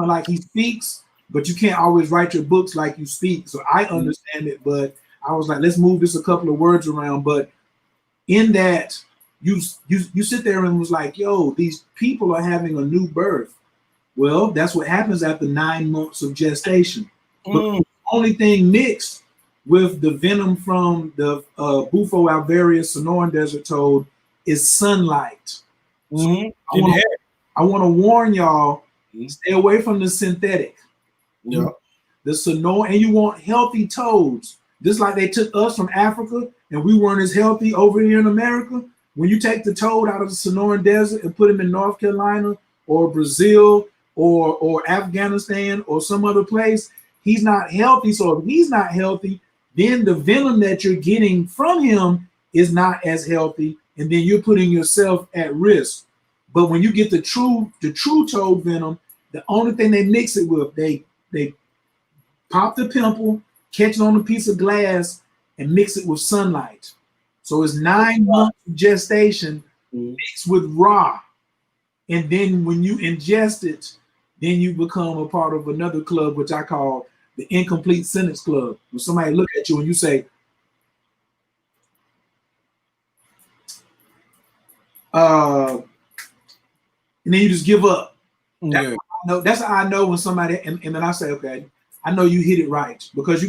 of like he speaks, but you can't always write your books like you speak. So I understand it, but I was like, let's move this a couple of words around. But in that, you sit there and was like, yo, these people are having a new birth. Well, that's what happens after 9 months of gestation. But the only thing mixed with the venom from the Bufo alvarius Sonoran desert toad is sunlight. So I want to warn y'all, stay away from the synthetic. Yeah. The Sonoran, and you want healthy toads. Just like they took us from Africa and we weren't as healthy over here in America. When you take the toad out of the Sonoran desert and put him in North Carolina or Brazil or Afghanistan or some other place, he's not healthy. So if he's not healthy, then the venom that you're getting from him is not as healthy, and then you're putting yourself at risk. But when you get the true toad venom, the only thing they mix it with, they pop the pimple, catch it on a piece of glass, and mix it with sunlight. So it's 9 months of gestation mixed with raw. And then when you ingest it, then you become a part of another club, which I call the incomplete sentence club. When somebody look at you and you say, and then you just give up. Yeah. That's how I know when somebody, and then I say, okay, I know you hit it right, because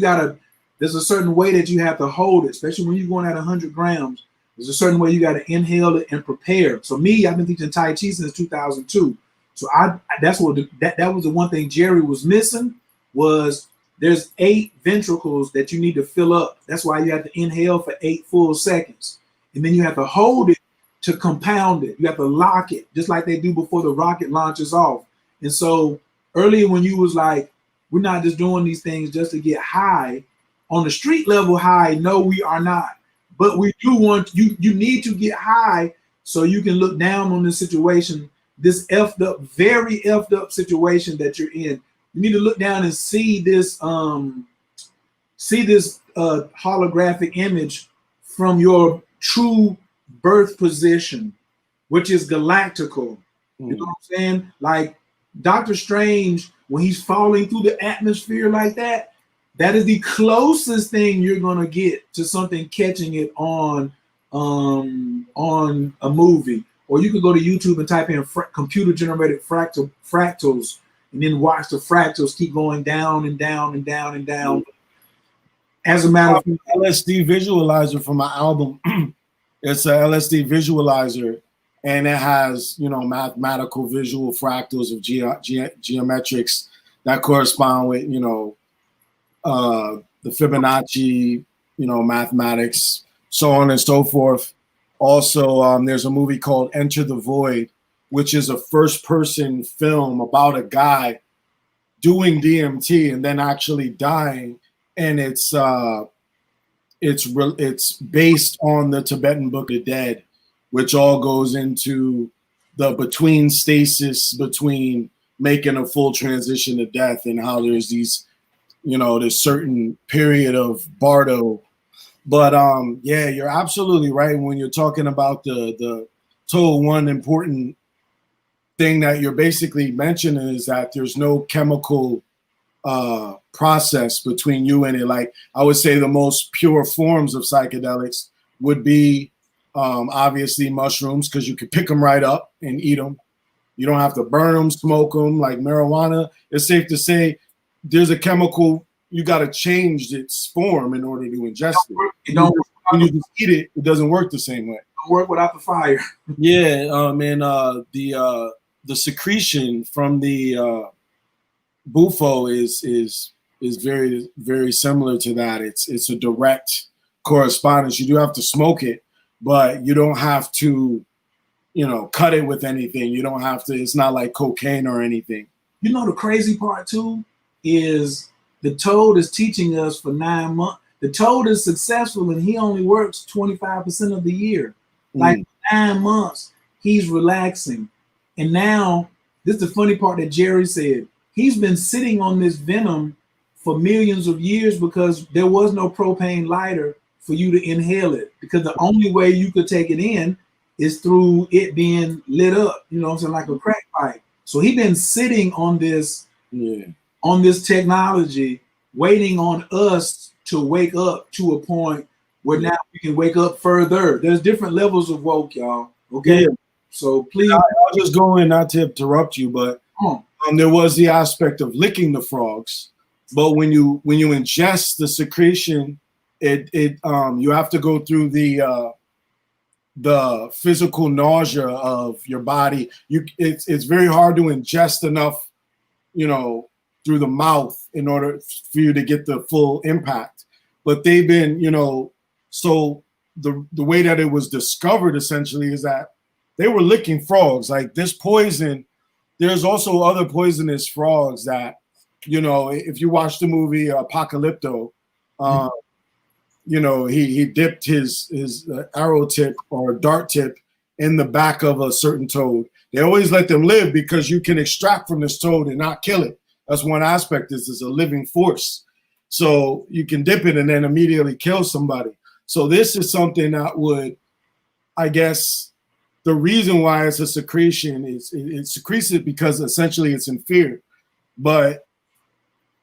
there's a certain way that you have to hold it, especially when you're going at 100 grams. There's a certain way you got to inhale it and prepare. So me, I've been teaching Tai Chi since 2002. So that was the one thing Jerry was missing, was there's 8 ventricles that you need to fill up. That's why you have to inhale for 8 full seconds. And then you have to hold it to compound it. You have to lock it, just like they do before the rocket launches off. And so earlier when you was like, we're not just doing these things just to get high, on the street level high, no, we are not. But we do want, you need to get high so you can look down on this situation, this effed up, very effed up situation that you're in. You need to look down and see this holographic image from your true birth position, which is galactical. You know what I'm saying? Like Doctor Strange, when he's falling through the atmosphere like that, that is the closest thing you're gonna get to something catching it on a movie. Or you could go to YouTube and type in computer-generated fractals, and then watch the fractals keep going down and down and down and down. As a matter of fact, LSD visualizer for my album. It's a LSD visualizer, and it has, you know, mathematical visual fractals of geometrics that correspond with, you know, the Fibonacci, you know, mathematics, so on and so forth. Also, there's a movie called Enter the Void, which is a first-person film about a guy doing DMT and then actually dying, and it's based on the Tibetan Book of the Dead, which all goes into the between stasis between making a full transition to death, and how there's these, you know, this certain period of bardo. But yeah, you're absolutely right when you're talking about the total one important thing that you're basically mentioning is that there's no chemical process between you and it. Like, I would say the most pure forms of psychedelics would be obviously mushrooms, because you could pick them right up and eat them. You don't have to burn them, smoke them. Like marijuana, it's safe to say there's a chemical, you got to change its form in order to ingest it. When you just eat it, it doesn't work the same way. It don't work without the fire. Yeah, and the secretion from the bufo is very, very similar to that. It's a direct correspondence. You do have to smoke it, but you don't have to, you know, cut it with anything. You don't have to. It's not like cocaine or anything. You know, the crazy part too is the toad is teaching us for 9 months. The toad is successful and he only works 25% of the year. Like 9 months, he's relaxing. And now, this is the funny part that Jerry said. He's been sitting on this venom for millions of years because there was no propane lighter for you to inhale it. Because the only way you could take it in is through it being lit up, you know what I'm saying, like a crack pipe. So he's been sitting on this, on this technology, waiting on us to wake up to a point where now we can wake up further. There's different levels of woke, y'all. Okay. Yeah. So please. I'll just go in, not to interrupt you, but there was the aspect of licking the frogs. But when you ingest the secretion, you have to go through the physical nausea of your body. It's very hard to ingest enough, you know, through the mouth in order for you to get the full impact. But they've been, you know, so the way that it was discovered essentially is that they were licking frogs. Like this poison, there's also other poisonous frogs that, you know, if you watch the movie Apocalypto, you know, he dipped his arrow tip or dart tip in the back of a certain toad. They always let them live because you can extract from this toad and not kill it. That's one aspect. Is it's a living force. So you can dip it and then immediately kill somebody. So this is something that would, I guess, the reason why it's a secretion is it secretes it because essentially it's in fear. But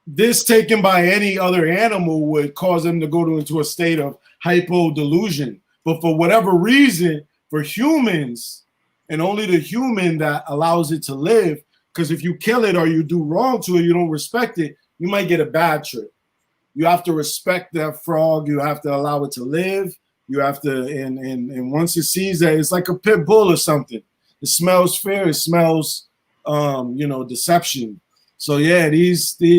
this taken by any other animal would cause them to go into a state of hypo-delusion. But for whatever reason, for humans, and only the human that allows it to live, because if you kill it or you do wrong to it, you don't respect it, you might get a bad trip. You have to respect that frog. You have to allow it to live. You have to, and once it sees that, it's like a pit bull or something. It smells fear. It smells, you know, deception. So yeah,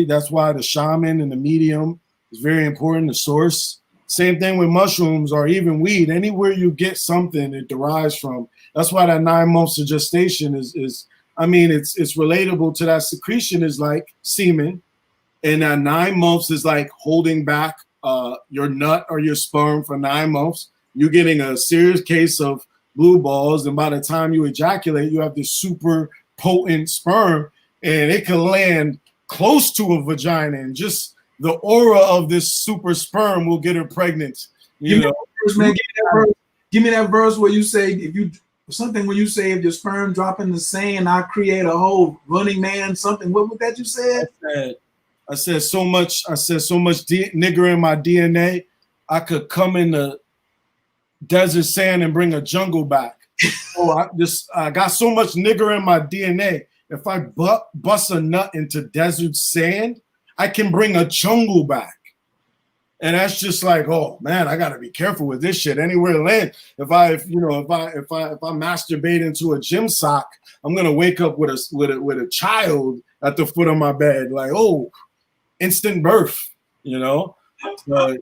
that's why the shaman and the medium is very important. The source. Same thing with mushrooms or even weed. Anywhere you get something, it derives from. That's why that 9 months of gestation is. I mean, it's relatable to that secretion is like semen, and that 9 months is like holding back your nut or your sperm for 9 months. You're getting a serious case of blue balls, and by the time you ejaculate, you have this super potent sperm, and it can land close to a vagina, and just the aura of this super sperm will get her pregnant. You know, give me that verse where you say if your sperm drop in the sand, I create a whole running man. Something. What was that you said? I said so much nigger in my DNA. I could come in the desert sand and bring a jungle back. I got so much nigger in my DNA. If I bust a nut into desert sand, I can bring a jungle back. And that's just like, oh man, I gotta be careful with this shit. Anywhere to land. If I masturbate into a gym sock, I'm gonna wake up with a child at the foot of my bed, like, oh, instant birth, you know. But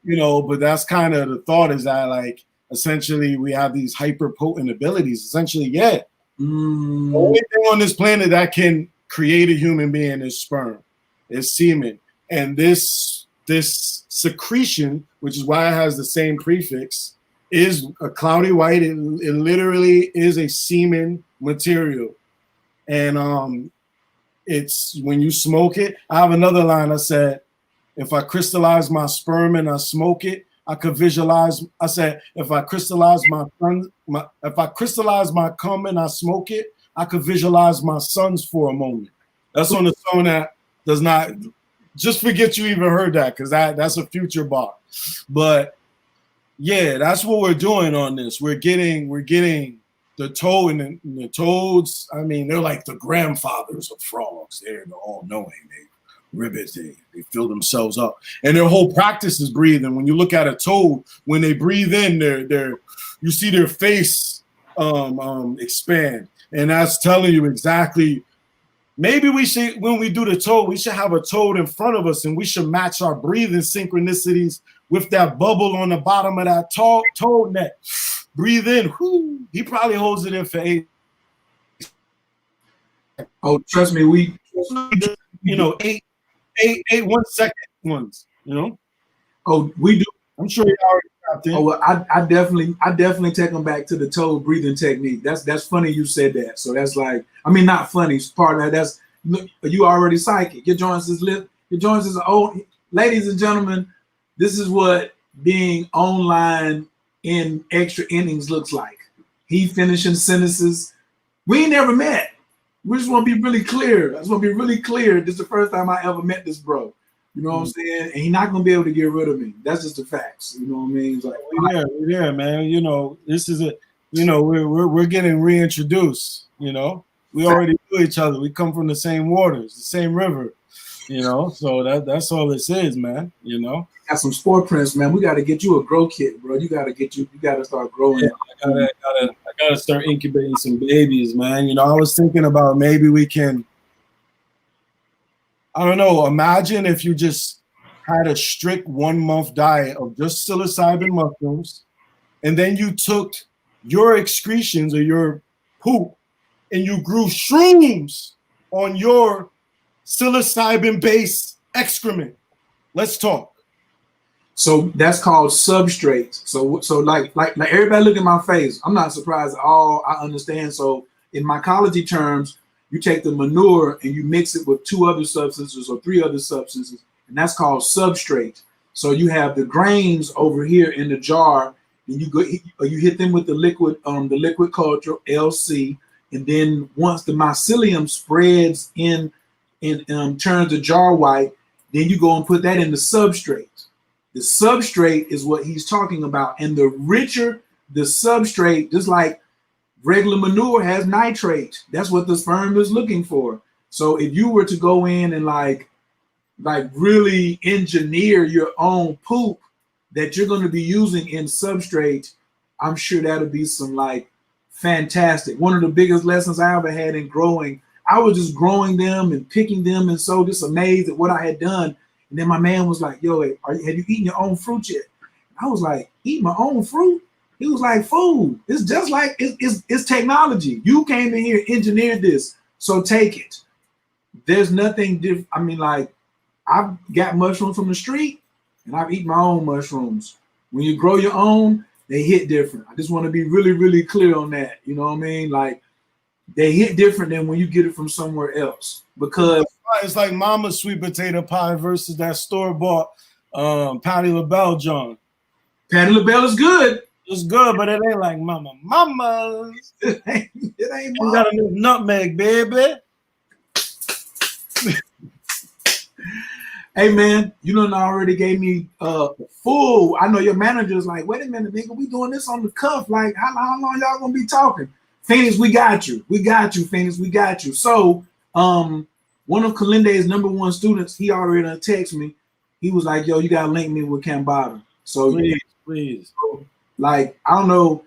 that's kind of the thought, is that like essentially we have these hyper potent abilities. Essentially, yeah. The only thing on this planet that can create a human being is sperm, is semen, and this secretion, which is why it has the same prefix, is a cloudy white. It literally is a semen material, and it's when you smoke it. I have another line. I said, if I crystallize my sperm and I smoke it, I could visualize. I said, if I crystallize my cum and I smoke it, I could visualize my sons for a moment. That's on the song that does not. Just forget you even heard that, because that's a future bar. But yeah, that's what we're doing on this. We're getting the toad, and the toads. I mean, they're like the grandfathers of frogs. They're all knowing. They ribbit. They fill themselves up, and their whole practice is breathing. When you look at a toad, when they breathe in, you see their face expand, and that's telling you exactly. Maybe we should, when we do the toad, we should have a toad in front of us, and we should match our breathing synchronicities with that bubble on the bottom of that toad neck. Breathe in. Whoo. He probably holds it in for 8. Oh, trust me, we. 8 1 second ones. Oh, we do. I'm sure you already tapped in. Oh, well, I definitely take them back to the toad breathing technique. That's funny you said that. So that's like, I mean, not funny. It's part of that. That's, you already psychic. Your joints is lit. Your joints is old. Ladies and gentlemen, this is what being online in extra innings looks like. He finishing sentences. We ain't never met. We just want to be really clear. I just want to be really clear. This is the first time I ever met this bro. You know what I'm saying? And he's not gonna be able to get rid of me. That's just the facts. You know what I mean? It's like, yeah, man. This is we're getting reintroduced. We already knew each other. We come from the same waters, the same river. So that's all this is, man. Got some sport prints, man. We got to get you a grow kit, bro. You got to start growing. Yeah, I gotta start incubating some babies, man. I was thinking about maybe we can. I don't know. Imagine if you just had a strict 1 month diet of just psilocybin mushrooms, and then you took your excretions or your poop and you grew shrooms on your psilocybin-based excrement. Let's talk. So that's called substrate. So like everybody look at my face. I'm not surprised at all. I understand. So in mycology terms, you take the manure and you mix it with 2 other substances or 3 other substances, and that's called substrate. So you have the grains over here in the jar, and you hit them with the liquid culture LC, and then once the mycelium spreads in turns the jar white, then you go and put that in the substrate. The substrate is what he's talking about, and the richer the substrate, just like regular manure has nitrate. That's what the sperm is looking for. So if you were to go in and like really engineer your own poop that you're going to be using in substrate, I'm sure that'll be some like fantastic. One of the biggest lessons I ever had in growing, I was just growing them and picking them and so just amazed at what I had done. And then my man was like, yo, have you eaten your own fruit yet? I was like, eat my own fruit? He was like, food. It's just like, it's technology. You came in here, engineered this, so take it. There's nothing different. I mean, like, I've got mushrooms from the street, and I've eaten my own mushrooms. When you grow your own, they hit different. I just want to be really, really clear on that. You know what I mean? Like, they hit different than when you get it from somewhere else. Because it's like Mama's sweet potato pie versus that store-bought Patti LaBelle John. Patti LaBelle is good. It's good, but it ain't like Mama's. It ain't You got a new nutmeg, baby. Hey man, you done already gave me full. I know your manager's like, wait a minute, nigga, we doing this on the cuff. Like, how long y'all gonna be talking? Phoenix, we got you. We got you, Phoenix, we got you. So one of Kilindi's #1 students, he already done text me. he was like, "Yo, you gotta link me with Cambatta." So, Please. like, I don't know.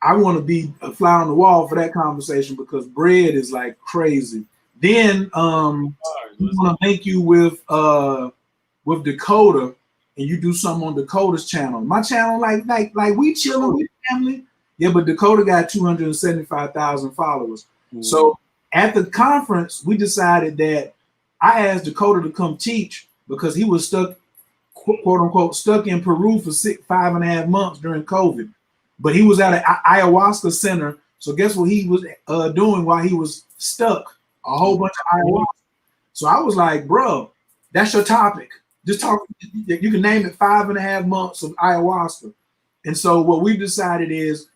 I want to be a fly on the wall for that conversation because bread is like crazy. Then we want to link you with Dakota, and you do something on Dakota's channel. My channel, like we chilling, we family. Yeah, but Dakota got 275,000 followers. So at the conference, we decided that I asked Dakota to come teach because he was stuck, quote unquote, stuck in Peru for 5.5 months during COVID. But he was at an ayahuasca center. So guess what he was doing while he was stuck? A whole bunch of ayahuasca. So I was like, bro, that's your topic. Just talk. You can name it 5.5 months of ayahuasca. And so what we decided is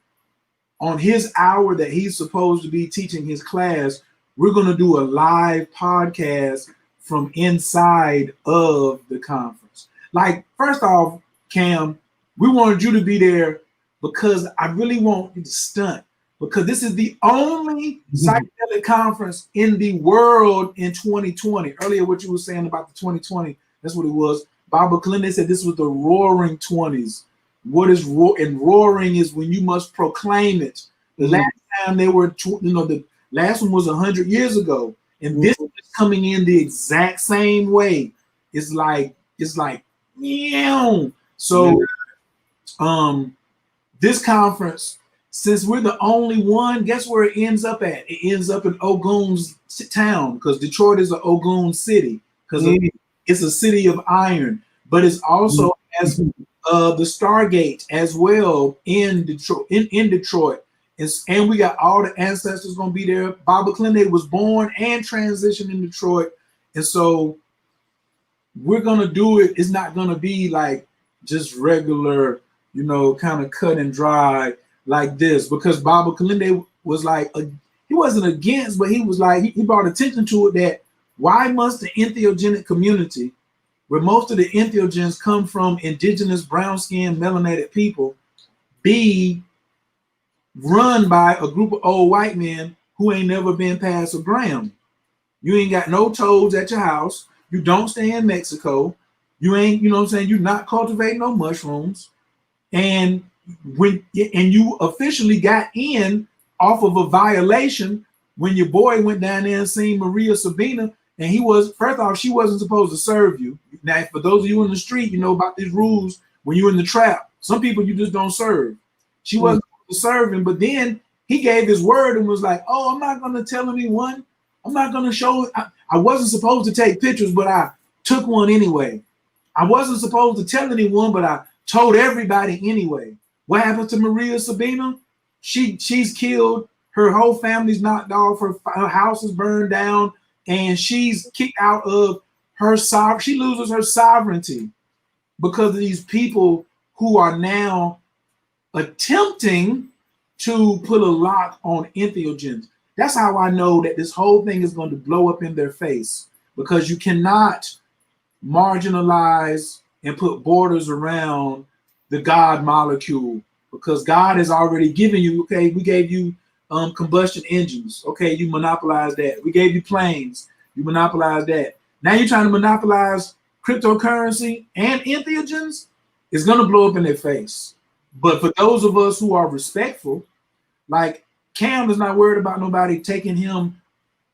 on his hour that he's supposed to be teaching his class, we're going to do a live podcast from inside of the conference. Like, first off, Cam, we wanted you to be there because I really want you to stunt, because this is the only psychedelic conference in the world in 2020. Earlier, what you were saying about the 2020, that's what it was. Baba Kilindi said this was the roaring 20s. What is and roaring is when you must proclaim it. The last time they were, the last one was 100 years ago, and this is coming in the exact same way. It's like, meow. So, this conference, since we're the only one, guess where it ends up at? It ends up in Ogun's town, because Detroit is an Ogun city, because it's a city of iron, but it's also as the Stargate as well in Detroit. In Detroit, and we got all the ancestors going to be there. Baba Kilindi was born and transitioned in Detroit, and so we're gonna do it. It's not gonna be like just regular, kind of cut and dry like this, because Baba Kilindi was like, he wasn't against, but he was like, he brought attention to it that why must the entheogenic community, where most of the entheogens come from indigenous brown-skinned melanated people, be run by a group of old white men who ain't never been past a gram? You ain't got no toads at your house. You don't stay in Mexico. You ain't, you're not cultivating no mushrooms. And you officially got in off of a violation when your boy went down there and seen Maria Sabina, and first off, she wasn't supposed to serve you. Now, for those of you in the street, you know about these rules when you're in the trap. Some people you just don't serve. She wasn't supposed to serve him, but then he gave his word and was like, oh, I'm not going to tell anyone. I'm not going to show. I wasn't supposed to take pictures, but I took one anyway. I wasn't supposed to tell anyone, but I told everybody anyway. What happened to Maria Sabina? She's killed. Her whole family's knocked off. Her house is burned down, and she's kicked out of her sovereignty. She loses her sovereignty because of these people who are now attempting to put a lock on entheogens. That's how I know that this whole thing is going to blow up in their face, because you cannot marginalize and put borders around the God molecule, because God has already given you, okay, we gave you combustion engines. Okay, you monopolized that. We gave you planes. You monopolized that. Now you're trying to monopolize cryptocurrency and entheogens. It's going to blow up in their face. But for those of us who are respectful, like Cam is not worried about nobody taking him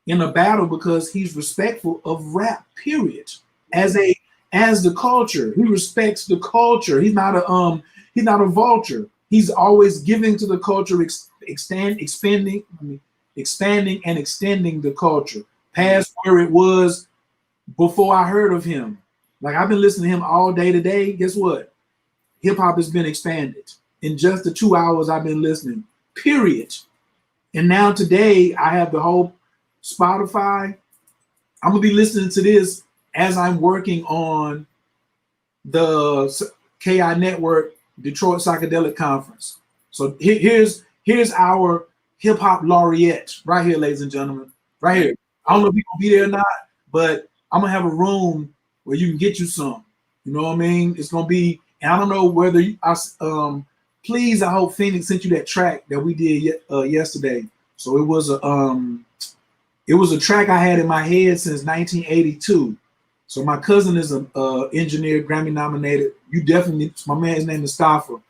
in a battle because he's respectful of rap, period. As the culture, he respects the culture. He's not a vulture. He's always giving to the culture, expanding and extending the culture past where it was before I heard of him. Like, I've been listening to him all day today. Guess what? Hip hop has been expanded in just the 2 hours I've been listening, period. And now today I have the whole Spotify. I'm gonna be listening to this as I'm working on the KI Network Detroit Psychedelic Conference. So here's our hip hop laureate right here, ladies and gentlemen, right here. I don't know if you're gonna be there or not, but I'm gonna have a room where you can get you some. You know what I mean? It's gonna be, and I don't know whether please, I hope Phoenix sent you that track that we did yesterday. So it was a track I had in my head since 1982. So my cousin is an engineer, Grammy nominated. You definitely, my man's name is Stafford.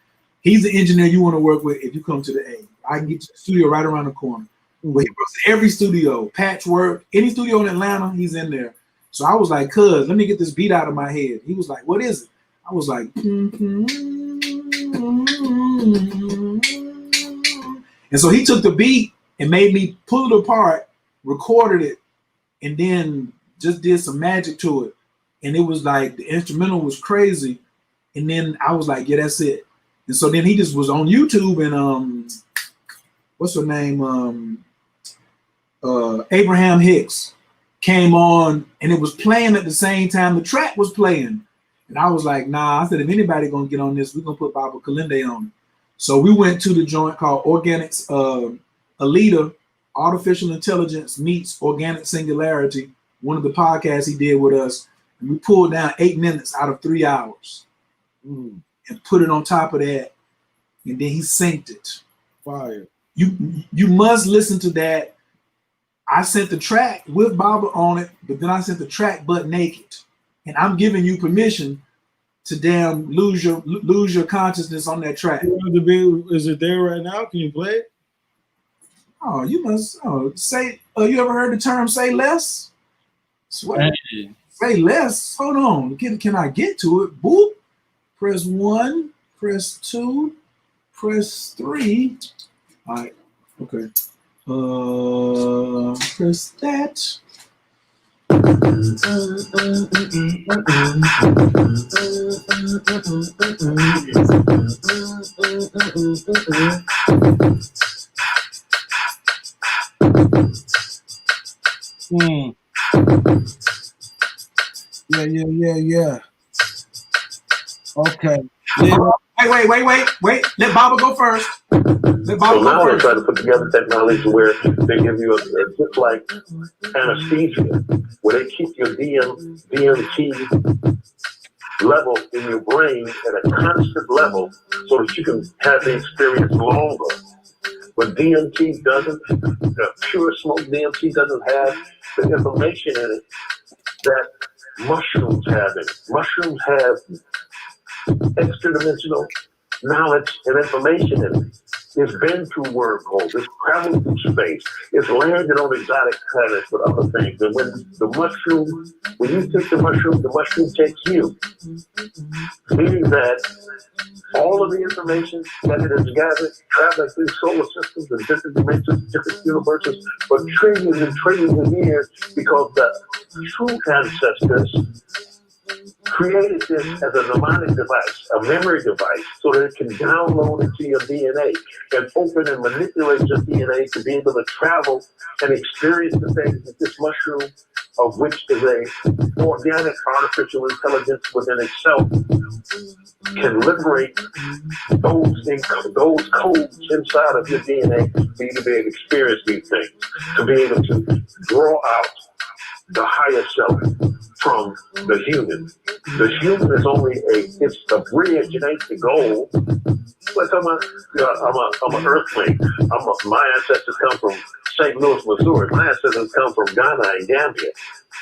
He's the engineer you want to work with if you come to the A. I can get you the studio right around the corner. But he works at every studio, Patchwork, any studio in Atlanta, he's in there. So I was like, cuz, let me get this beat out of my head. He was like, what is it? I was like, and so he took the beat and made me pull it apart, recorded it, and then just did some magic to it. And it was like, the instrumental was crazy. And then I was like, yeah, that's it. And so then he just was on YouTube and what's her name? Abraham Hicks came on and it was playing at the same time the track was playing. And I was like, nah, I said, if anybody gonna get on this, we're gonna put Baba Kilindi on it. So we went to the joint called Organics Alita, Artificial Intelligence Meets Organic Singularity, one of the podcasts he did with us. And we pulled down 8 minutes out of 3 hours and put it on top of that. And then he synced it. Fire. You must listen to that. I sent the track with Baba on it, but then I sent the track butt naked. And I'm giving you permission to damn lose your consciousness on that track. Is it there right now? Can you play it? Oh, you must say. You ever heard the term "say less"? Swear. Hey. Say less. Hold on. Can I get to it? Boop. Press 1. Press 2. Press 3. All right. Okay. Press that. Yeah. Okay. Yeah. Wait. Let Baba go first. So now they're trying to put together technology where they give you just like anesthesia, where they keep your DMT level in your brain at a constant level so that you can have the experience longer. But DMT doesn't, pure smoke DMT doesn't have the information in it that mushrooms have in it. Mushrooms have extra-dimensional knowledge and information in it. It's been through wormholes, it's traveled through space, it's landed on exotic planets with other things. And when you take the mushroom takes you. Meaning that all of the information that it has gathered, traveling through solar systems and different dimensions, different universes for trillions and trillions of years, because the true ancestors created this as a mnemonic device, a memory device, so that it can download into your DNA and open and manipulate your DNA to be able to travel and experience the things that this mushroom, of which is a organic artificial intelligence within itself, can liberate those codes inside of your DNA for you to be able to experience these things, to be able to draw out the higher self from the human. The human is only it's a bridge, it ain't the goal. Like I'm an earthling. My ancestors come from St. Louis, Missouri. My ancestors come from Ghana and Gambia.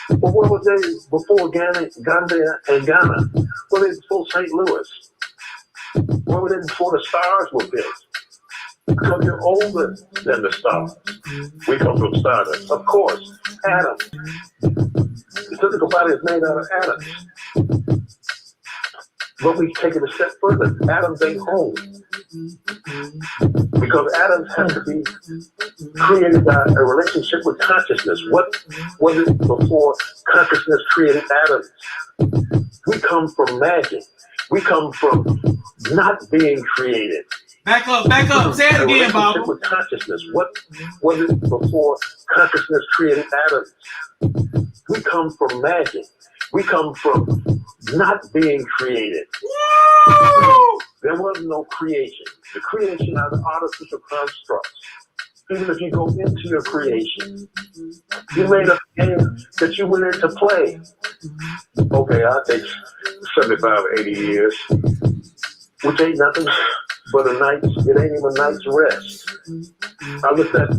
But what was they before Gambia and Ghana? What were they before St. Louis? What were they before the stars were built? Because you're older than the stars. We come from stardust. Of course, atoms. The physical body is made out of atoms. But we take it a step further. Atoms ain't home. Because atoms have to be created by a relationship with consciousness. What was it before consciousness created atoms? We come from magic. We come from not being created. Back up. Say it again, Bob. With consciousness. What was it before consciousness created atoms? We come from magic. We come from not being created. Woo! There was no creation. The creation are the artificial constructs. Even if you go into your creation, you made a game that you went in to play. Okay, I'll take 75 or 80 years. which ain't nothing but it ain't even a night's rest. I looked at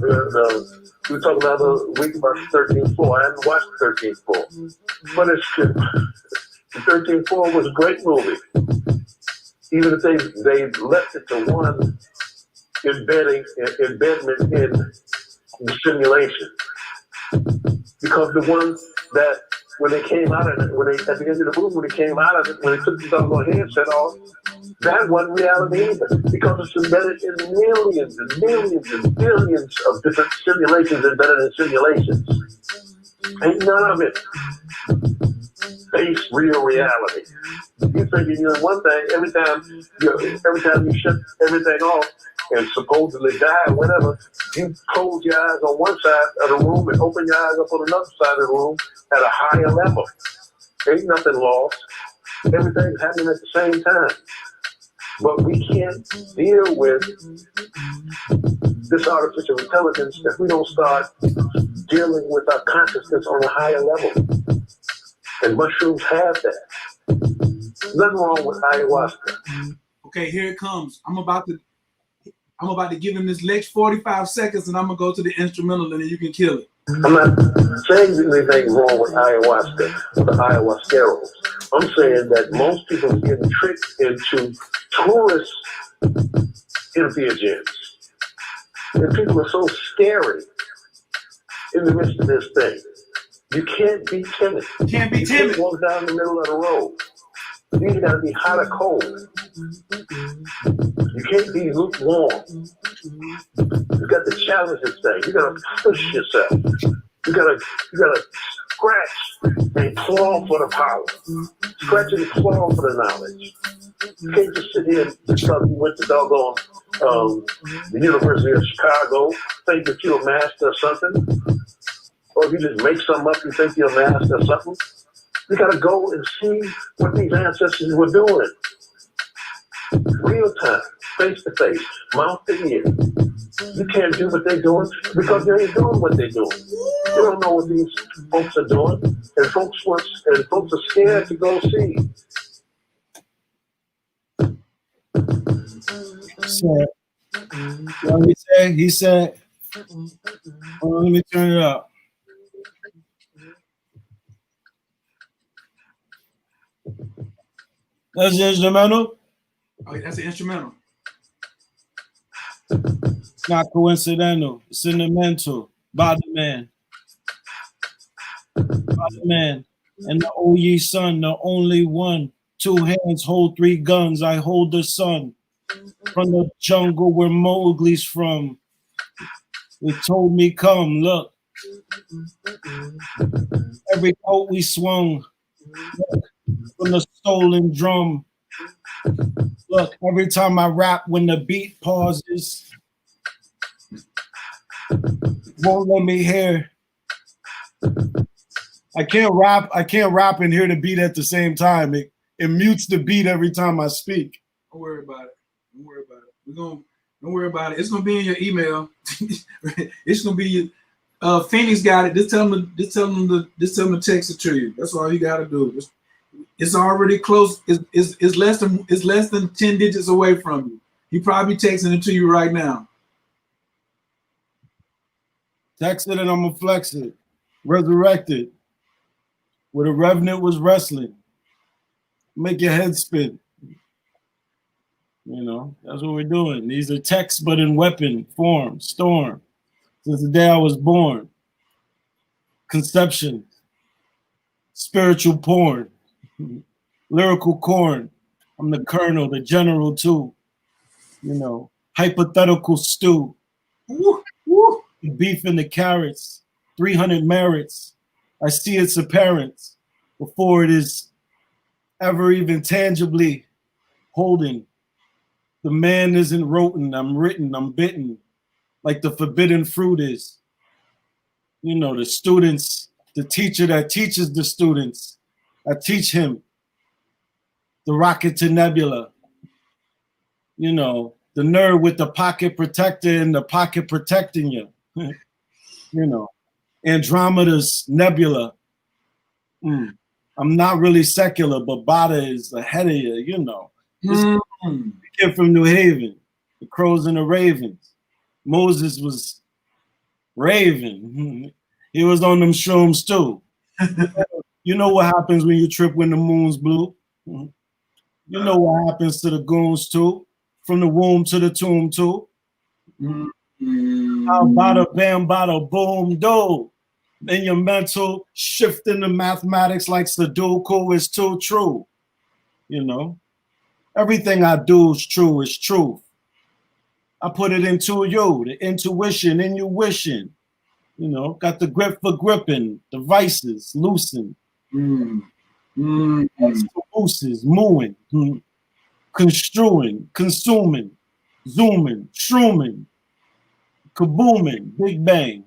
we were talking about the week about 13th floor. I haven't watched 13th floor, but it's true. The 13th floor was a great movie. Even if they left it to one embedment in the simulation, because the ones that when they came out of it, when they at the end of the movie, when they came out of it, when they took the doggone headset off, that wasn't reality either, because it's embedded in millions and millions and billions of different simulations embedded in simulations. Ain't none of it face real reality. You thinking you're one thing every time you shut everything off and supposedly die or whatever, you close your eyes on one side of the room and open your eyes up on another side of the room at a higher level. Ain't nothing lost. Everything's happening at the same time. But we can't deal with this artificial intelligence if we don't start dealing with our consciousness on a higher level. And mushrooms have that. Nothing wrong with ayahuasca. Okay, here it comes. I'm about to give him this next 45 seconds, and I'm gonna go to the instrumental, and then you can kill it. I'm not saying anything wrong with ayahuasca or the ayahuasqueros. I'm saying that most people are getting tricked into tourist entheogens. And people are so scary in the midst of this thing. You can't be timid. Can't be timid. You can't walk down the middle of the road. You either gotta be hot or cold. You can't be lukewarm. You got to challenge this thing. You gotta push yourself. You gotta scratch and claw for the power. Scratch and claw for the knowledge. You can't just sit here and just you went to doggone the University of Chicago, think that you're a master of something. Or if you just make something up, you think you're a master of something. You gotta go and see what these ancestors were doing. Real time, face to face, mouth to ear. You can't do what they're doing because they ain't doing what they're doing. You don't know what these folks are doing, and folks are scared to go see. So, what did he say? He said, "Oh, let me turn it up." That's the instrumental. Oh, that's the instrumental. It's not coincidental. It's sentimental. Body man. Body man. And the O ye son, the only one. 2 hands hold 3 guns. I hold the sun. From the jungle where Mowgli's from. They told me come, look. Every coat we swung. Look, from the stolen drum. Look, every time I rap, when the beat pauses, won't let me hear. I can't rap and hear the beat at the same time. It mutes the beat every time I speak. Don't worry about it. Don't worry about it. Don't worry about it. It's gonna be in your email. It's gonna be Phoenix got it. Just tell them to text it to you. That's all you gotta do. It's already close. It's less than 10 digits away from you. He probably texting it to you right now. Text it and I'm gonna flex it. Resurrected. Where the revenant was wrestling. Make your head spin. You know, that's what we're doing. These are texts, but in weapon form, storm. Since the day I was born. Conception. Spiritual porn. Lyrical corn. I'm the colonel, the general too. You know, hypothetical stew. Woo, woo. The beef and the carrots. 300 merits. I see its appearance before it is ever even tangibly holding. The man isn't roten, I'm written, I'm bitten, like the forbidden fruit is. You know, the students, the teacher that teaches the students, I teach him the rocket to nebula. You know, the nerd with the pocket protector and the pocket protecting you. You know, Andromeda's nebula. I'm not really secular, but Bada is ahead of you, you know. Mm. The kid from New Haven, the Crows and the Ravens. Moses was raving. He was on them shrooms too. You know what happens when you trip when the moon's blue? You know what happens to the goons too? From the womb to the tomb too. How bada bam bada boom do. Then your mental shift into mathematics like Sudoku is too true. You know, everything I do is true, is truth. I put it into you, the intuition in you wishing. You know, got the grip for gripping, devices loosen. Explosives mooing, construing, consuming, zooming, shrooming, kabooming, big bang.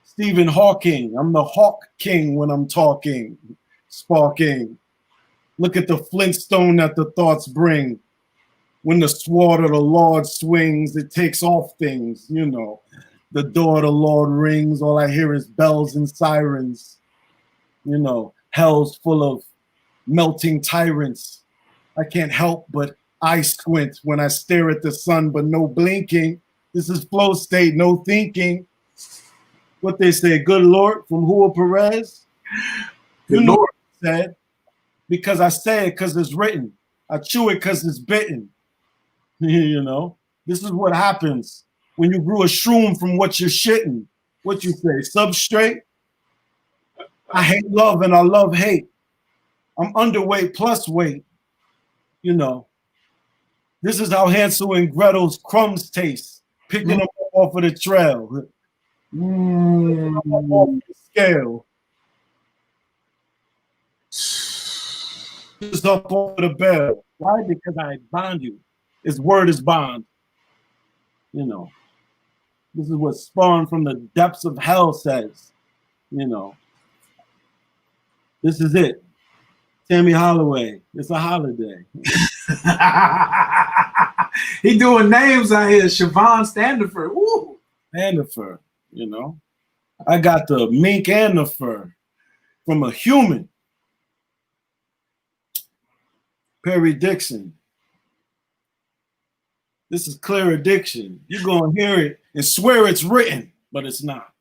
Stephen Hawking, I'm the Hawk King when I'm talking, sparking. Look at the Flintstone that the thoughts bring. When the sword of the Lord swings, it takes off things, you know. The door of the Lord rings, all I hear is bells and sirens. You know, hell's full of melting tyrants. I can't help but eye squint when I stare at the sun, but no blinking. This is flow state, no thinking. What they say, good Lord, from Hua Perez? You know what I said. Because I say it because it's written. I chew it because it's bitten. You know, this is what happens when you grew a shroom from what you're shitting. What you say, substrate? I hate love and I love hate. I'm underweight plus weight. You know, this is how Hansel and Gretel's crumbs taste. Picking them up off of the trail. Off the scale. Just up over the bell. Why? Because I bond you. His word is bond. You know, this is what spawned from the depths of hell says. You know, this is it. Tammy Holloway. It's a holiday. He doing names out here. Siobhan Standiford. Woo. And the fur, you know. I got the mink and the fur from a human. Perry Dixon. This is clear addiction. You're going to hear it and swear it's written, but it's not.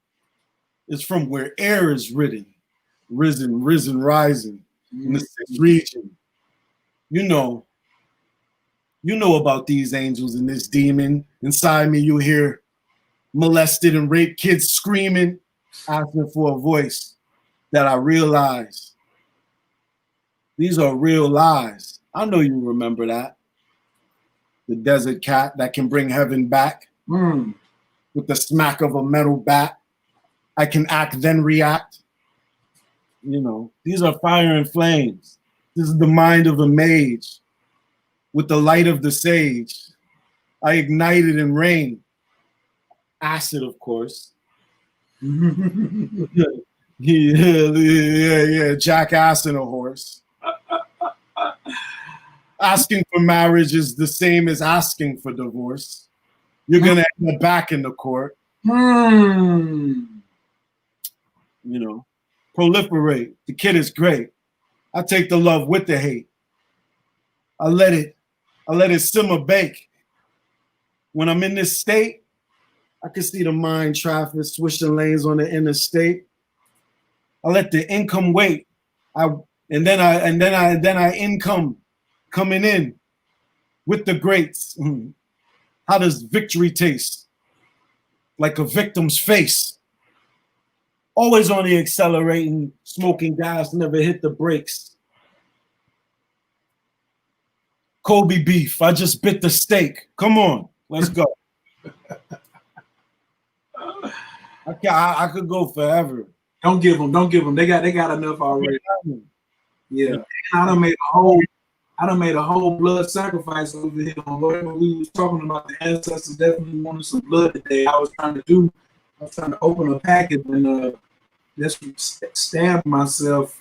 It's from where air is written. Risen, rising in the sixth region. You know about these angels and this demon. Inside me, you hear molested and raped kids screaming, asking for a voice that I realize. These are real lies. I know you remember that. The desert cat that can bring heaven back with the smack of a metal bat. I can act, then react. You know, these are fire and flames. This is the mind of a mage with the light of the sage. I ignited in rain. Acid, of course. Yeah, jackass and a horse. Asking for marriage is the same as asking for divorce. You're gonna end up back in the court. You know, proliferate. The kid is great. I take the love with the hate. I let it simmer bake. When I'm in this state, I can see the mind traffic switching lanes on the interstate. I let the income wait. And then I income coming in with the greats. How does victory taste? Like a victim's face. Always on the accelerating, smoking gas, never hit the brakes. Kobe beef, I just bit the steak. Come on, let's go. I could go forever. Don't give them. They got enough already. Yeah. I done made a whole blood sacrifice over here. We was talking about the ancestors definitely wanted some blood today. I was trying to open a packet and just stab myself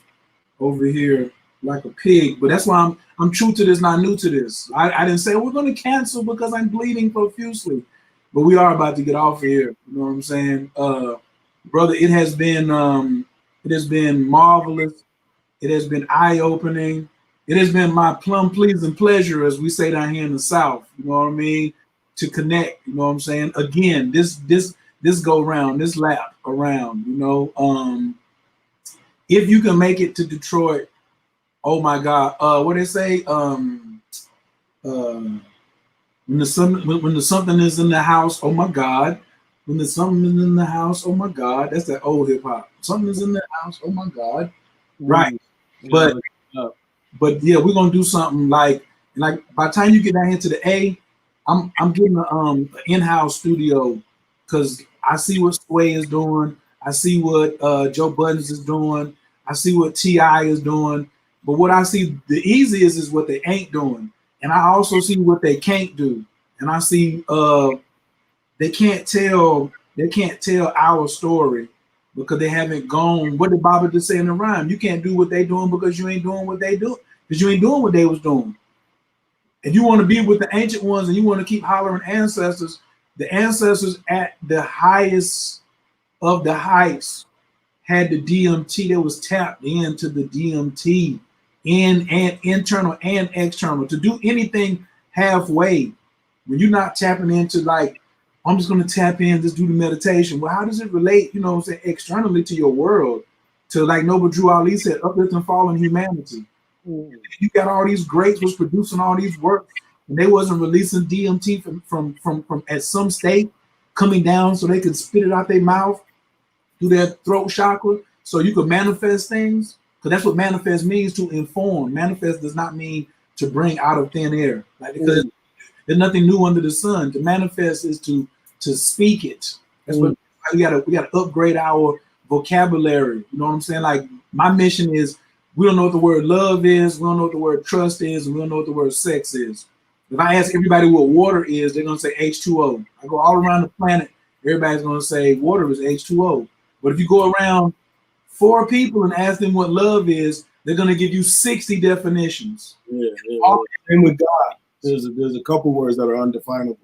over here like a pig. But that's why I'm true to this, not new to this. I didn't say we're gonna cancel because I'm bleeding profusely. But we are about to get off of here. You know what I'm saying? Brother, it has been marvelous. It has been eye-opening. it has been my plum pleasing pleasure, as we say down here in the South, you know what I mean, to connect, you know what I'm saying? Again, this go round, this lap around, you know. If you can make it to Detroit, oh my God, what they say? When the something is in the house, oh my God. When the something is in the house, oh my God. That's that old hip hop. Something is in the house, oh my God. Right. But yeah, we're gonna do something like by the time you get down here to the A, I'm getting an in-house studio because I see what Sway is doing, I see what Joe Buttons is doing, I see what T.I. is doing, but what I see the easiest is what they ain't doing, and I also see what they can't do, and I see they can't tell our story because they haven't gone. What did Baba just say in the rhyme? You can't do what they doing because you ain't doing what they do, because you ain't doing what they was doing. If you want to be with the ancient ones and you want to keep hollering ancestors, the ancestors at the highest of the heights had the DMT. They was tapped into the DMT and internal and external. To do anything halfway, when you're not tapping into like, I'm just going to tap in, just do the meditation. Well, how does it relate, you know what I'm saying, externally to your world? To like Noble Drew Ali said, uplift and fall in humanity. You got all these greats was producing all these works, and they wasn't releasing DMT from at some state coming down so they could spit it out their mouth through their throat chakra so you could manifest things. Because that's what manifest means, to inform. Manifest does not mean to bring out of thin air. Like, because there's nothing new under the sun. To manifest is to speak it. That's what we gotta upgrade our vocabulary. You know what I'm saying? Like, my mission is, we don't know what the word love is, we don't know what the word trust is, and we don't know what the word sex is. If I ask everybody what water is, they're gonna say H2O. I go all around the planet, everybody's gonna say water is H2O. But if you go around 4 people and ask them what love is, they're gonna give you 60 definitions. Yeah. Same with God. There's a couple words that are undefinable.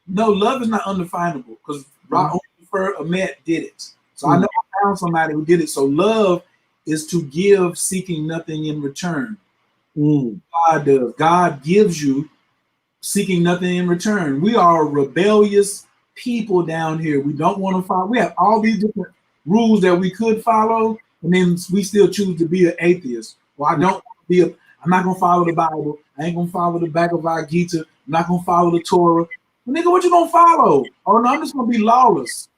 No, love is not undefinable because Ahmed did it. So I know I found somebody who did it. So love is to give, seeking nothing in return. God does. God gives you, seeking nothing in return. We are rebellious people down here. We don't want to follow. We have all these different rules that we could follow, and then we still choose to be an atheist. Well, I don't want to be I'm not gonna follow the Bible. I ain't gonna follow the Bhagavad Gita. I'm not gonna follow the Torah. Well, nigga, what you gonna follow? Oh no, I'm just gonna be lawless.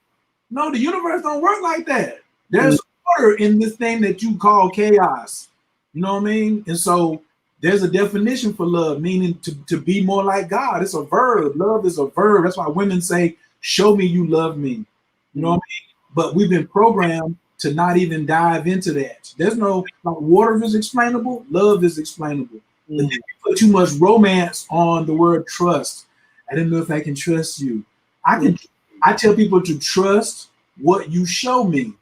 No, the universe don't work like that. There's order in this thing that you call chaos. You know what I mean? And so there's a definition for love, meaning to be more like God. It's a verb. Love is a verb. That's why women say, show me you love me. You know what I mean? But we've been programmed to not even dive into that. There's no, like, water is explainable, love is explainable. But then you put too much romance on the word trust. I don't know if I can trust you. I tell people to trust what you show me.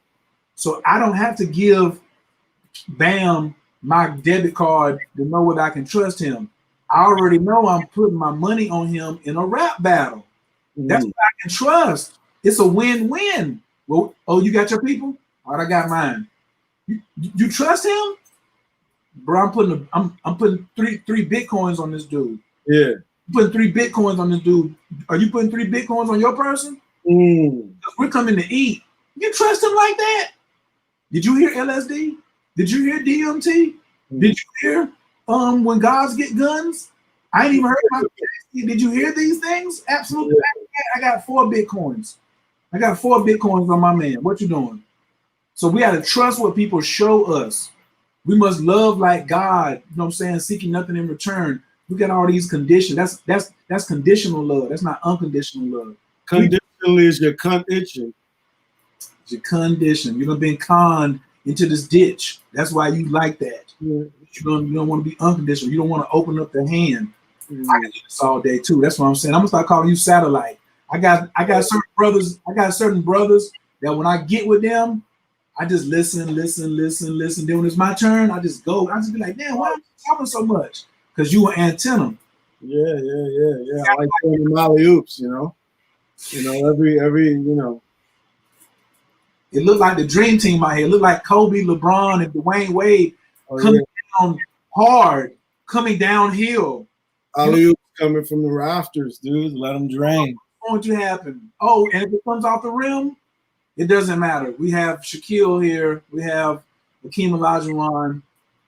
So I don't have to give Bam my debit card to know whether I can trust him. I already know I'm putting my money on him in a rap battle. That's what I can trust. It's a win-win. Well, oh, you got your people? All right, I got mine. You trust him? Bro, I'm putting three Bitcoins on this dude. Yeah. I'm putting 3 Bitcoins on this dude. Are you putting 3 Bitcoins on your person? We're coming to eat. You trust him like that? Did you hear LSD? Did you hear DMT? Did you hear when gods get guns? I ain't even heard about it. Did you hear these things? Absolutely. I got 4 Bitcoins. I got 4 Bitcoins on my man. What you doing? So we got to trust what people show us. We must love like God, you know what I'm saying, seeking nothing in return. We got all these conditions. That's conditional love. That's not unconditional love. Conditionally is your condition. It's your condition. You've been conned into this ditch. That's why you like that. You don't want to be unconditional. You don't want to open up the hand. I can do this all day too. That's what I'm saying. I'm gonna start calling you satellite. I got certain brothers. I got certain brothers that when I get with them, I just listen. Then when it's my turn, I just go. I just be like, damn, why are you talking so much? Because you an antenna. Yeah. I like throwing them alley-oops, you know. Every It looked like the dream team out here. It looked like Kobe, LeBron, and Dwayne Wade coming down hard coming downhill. Alley-oop coming from the rafters, dude. Let them drain. What's going to happen? Oh, and if it comes off the rim, it doesn't matter. We have Shaquille here. We have Hakeem Olajuwon.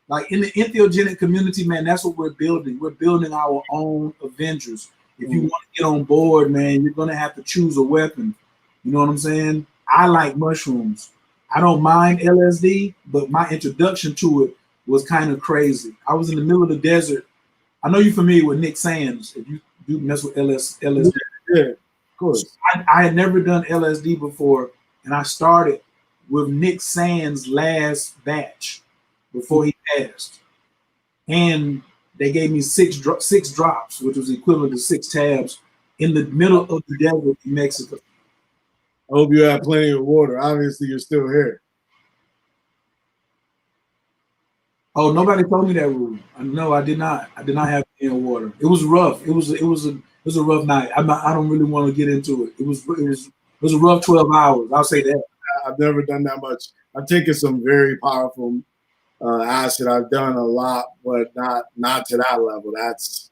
Like in the entheogenic community, man, that's what we're building. We're building our own Avengers. If you want to get on board, man, you're going to have to choose a weapon. You know what I'm saying? I like mushrooms. I don't mind LSD, but my introduction to it was kind of crazy. I was in the middle of the desert. I know you're familiar with Nick Sands. If you do mess with LSD. Yeah, of course. I had never done LSD before, and I started with Nick Sands' last batch before he passed. And they gave me six drops, which was equivalent to 6 tabs in the middle of the desert in Mexico. I hope you have plenty of water. Obviously, you're still here. Oh, nobody told me that rule. No, I did not. I did not have any water. It was rough. It was a rough night. I don't really want to get into it. It was a rough 12 hours. I'll say that. I've never done that much. I've taken some very powerful acid. I've done a lot, but not to that level. That's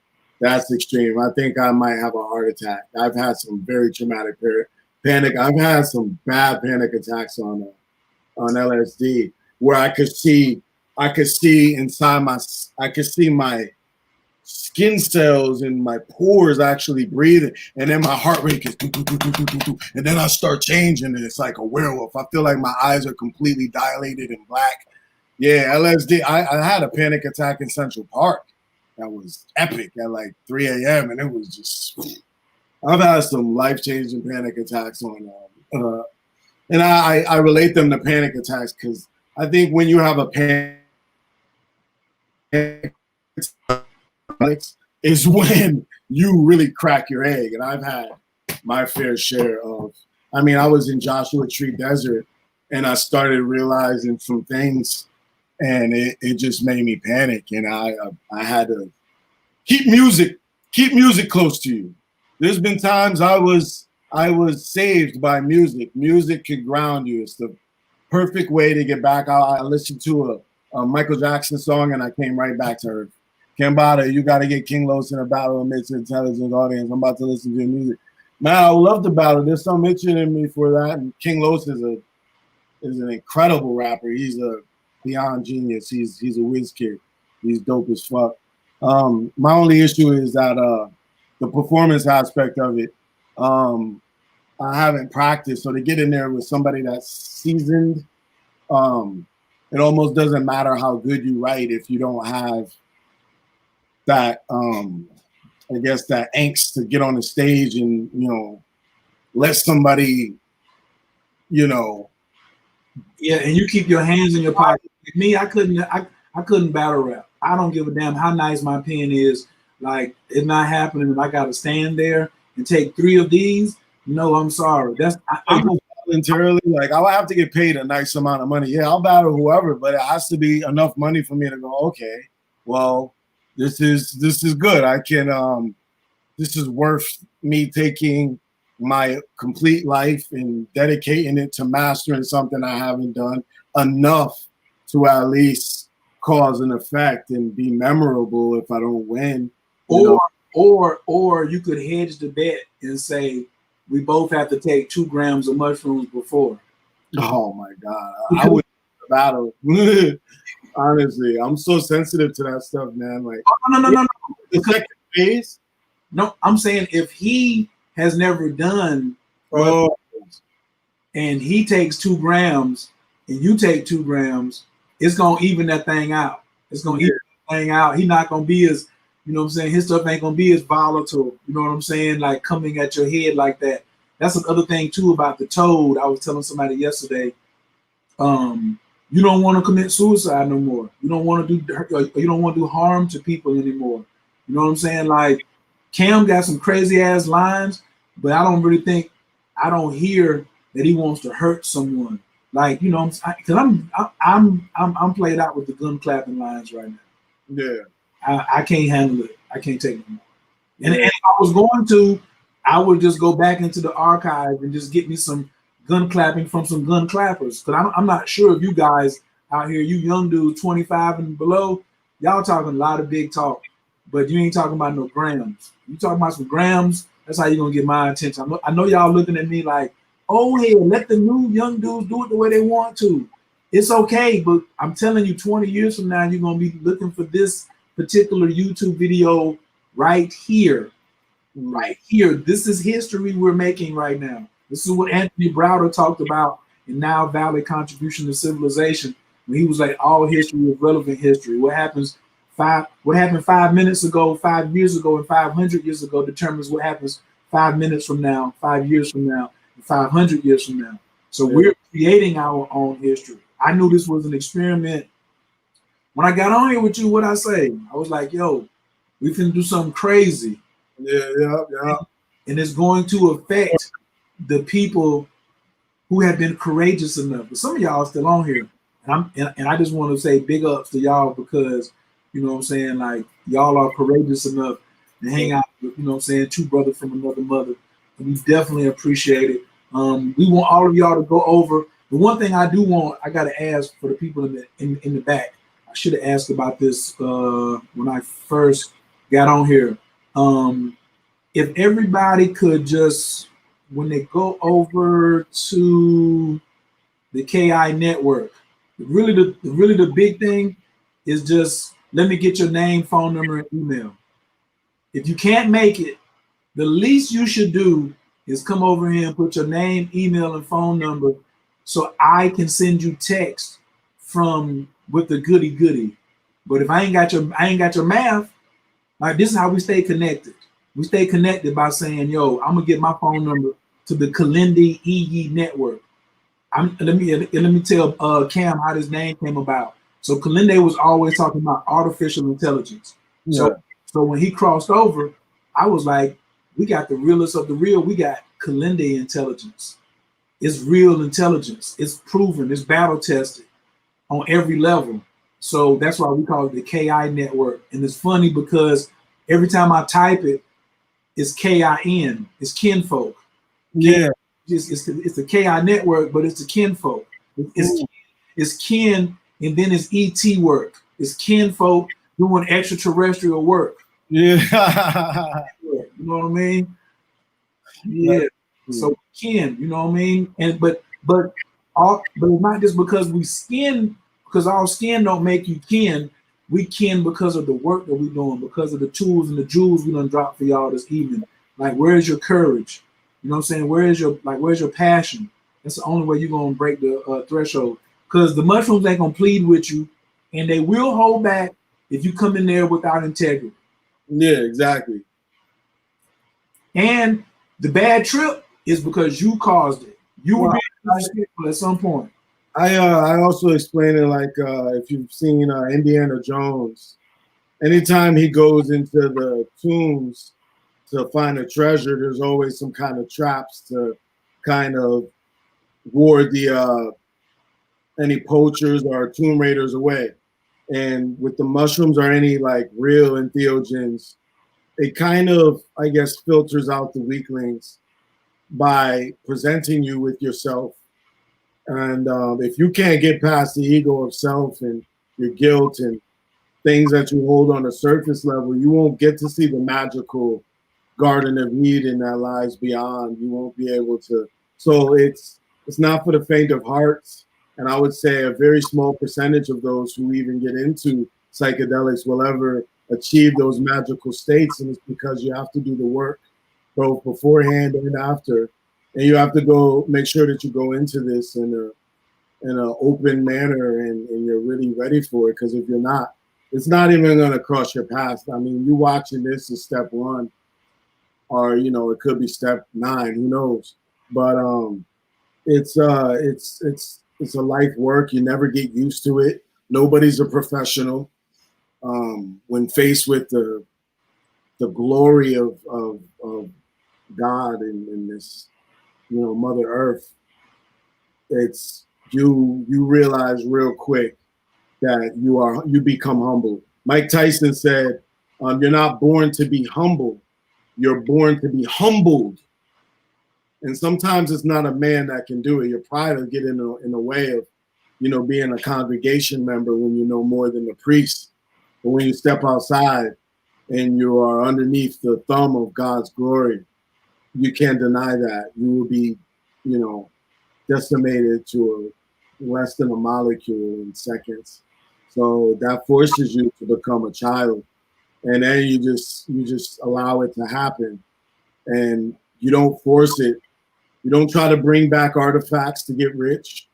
extreme. I think I might have a heart attack. I've had some very traumatic panic. I've had some bad panic attacks on LSD where I could see my skin cells and my pores actually breathing, and then my heart rate gets and then I start changing, and it's like a werewolf. I feel like my eyes are completely dilated and black. Yeah, LSD. I had a panic attack in Central Park that was epic at like 3 a.m. and it was just. I've had some life-changing panic attacks on, and I relate them to panic attacks because I think when you have a panic is when you really crack your egg, and I've had my fair share of. I mean, I was in Joshua Tree Desert, and I started realizing some things, and it just made me panic, and I had to keep music close to you. There's been times I was saved by music. Music can ground you. It's the perfect way to get back. I listened to a Michael Jackson song and I came right back to her. Cambatta, you got to get King Los in a battle amidst an intelligent audience. I'm about to listen to your music. Man, I love the battle. There's some itching in me for that. And King Los is an incredible rapper. He's a beyond genius. He's a whiz kid. He's dope as fuck. My only issue is that the performance aspect of it, I haven't practiced. So to get in there with somebody that's seasoned, it almost doesn't matter how good you write if you don't have that, I guess, that angst to get on the stage and, let somebody, Yeah, and you keep your hands in your pocket. Me, I couldn't battle rap. I don't give a damn how nice my pen is. Like, it's not happening, and I got to stand there and take 3 of these. No, I'm sorry. I'm voluntarily. Like, I would have to get paid a nice amount of money. Yeah, I'll battle whoever, but it has to be enough money for me to go, okay, well, this is good. I can. This is worth me taking my complete life and dedicating it to mastering something I haven't done enough to at least cause an effect and be memorable if I don't win. Or you could hedge the bet and say we both have to take 2 grams of mushrooms before. Oh my God. I would battle. Honestly, I'm so sensitive to that stuff, man. Like, no. The second phase? No, I'm saying if he has never done and he takes 2 grams and you take 2 grams, it's gonna even that thing out. It's gonna even that thing out. He's not gonna be as, you know what I'm saying, his stuff ain't gonna be as volatile, you know what I'm saying, like coming at your head like that. That's another thing too about the toad. I was telling somebody yesterday, you don't want to commit suicide no more. You don't want to do harm to people anymore. You know what I'm saying? Like, Cam got some crazy ass lines, but I don't hear that he wants to hurt someone. Like, because I'm played out with the gun clapping lines right now. Yeah, I can't handle it. I can't take it anymore. And if I was going to, I would just go back into the archive and just get me some gun clapping from some gun clappers. Because I'm not sure if you guys out here, you young dudes 25 and below, Y'all talking a lot of big talk, but you ain't talking about no grams. You talking about some grams, that's how you gonna get my attention. I know y'all looking at me like, oh yeah, let the new young dudes do it the way they want to. It's okay, but I'm telling you, 20 years from now, you're gonna be looking for this particular YouTube video right here. Right here. This is history we're making right now. This is what Anthony Browder talked about in Now Valley Contribution to Civilization, when he was like, all history is relevant history. What happened 5 minutes ago, 5 years ago, and 500 years ago determines what happens 5 minutes from now, 5 years from now, and 500 years from now. So we're creating our own history. I knew this was an experiment. When I got on here with you, what I say? I was like, yo, we can do something crazy. Yeah. And it's going to affect the people who have been courageous enough. But some of y'all are still on here. And I just want to say big ups to y'all because, you know what I'm saying, like, y'all are courageous enough to hang out with, you know what I'm saying, two brothers from another mother. And we definitely appreciate it. We want all of y'all to go over. The one thing I do want, I got to ask for the people in the back. I should have asked about this when I first got on here. If everybody could just, when they go over to the KI network, really the big thing is just let me get your name, phone number, and email. If you can't make it, the least you should do is come over here and put your name, email, and phone number so I can send you text with the goody. But if I ain't got your math, like, this is how we stay connected. We stay connected by saying, yo, I'm gonna get my phone number to the Kilindi Iyi network. Let me tell Cam how this name came about. So Kilindi was always talking about artificial intelligence. Yeah. So when he crossed over, I was like, we got the realest of the real. We got Kilindi intelligence. It's real intelligence. It's proven. It's battle tested on every level. So that's why we call it the KI network. And it's funny because every time I type it, it's KIN. It's kinfolk. Yeah. It's the KI network, but it's the kinfolk. It's kin, and then it's ET work. It's kinfolk doing extraterrestrial work. Yeah. You know what I mean? Yeah. So kin, you know what I mean? And but it's not just because we skin, because our skin don't make you kin. We kin because of the work that we're doing, because of the tools and the jewels we done dropped for y'all this evening. Like, where's your courage? You know what I'm saying? Where's your passion? That's the only way you're gonna break the threshold. Because the mushrooms ain't gonna plead with you, and they will hold back if you come in there without integrity. Yeah, exactly. And the bad trip is because you caused it. You were being at some point. I also explain it like if you've seen Indiana Jones, anytime he goes into the tombs to find a treasure, there's always some kind of traps to kind of ward the any poachers or tomb raiders away. And with the mushrooms or any like real entheogens, it kind of, I guess, filters out the weaklings by presenting you with yourself. And if you can't get past the ego of self and your guilt and things that you hold on a surface level, you won't get to see the magical garden of Eden that lies beyond. You won't be able to. So it's not for the faint of hearts. And I would say a very small percentage of those who even get into psychedelics will ever achieve those magical states. And it's because you have to do the work both beforehand and after. And you have to go make sure that you go into this in an open manner and you're really ready for it. Because if you're not, it's not even going to cross your path. I mean, you watching this is step one, or it could be step 9. Who knows? But it's a life work. You never get used to it. Nobody's a professional. When faced with the glory of God and this, Mother Earth, it's you realize real quick that you become humble. Mike Tyson said, "You're not born to be humble. You're born to be humbled." And sometimes it's not a man that can do it. Your pride will get in the way of, being a congregation member when you know more than the priest. But when you step outside and you are underneath the thumb of God's glory, you can't deny that. You will be, you know, decimated to less than a molecule in seconds. So that forces you to become a child. And then you just allow it to happen. And you don't force it. You don't try to bring back artifacts to get rich.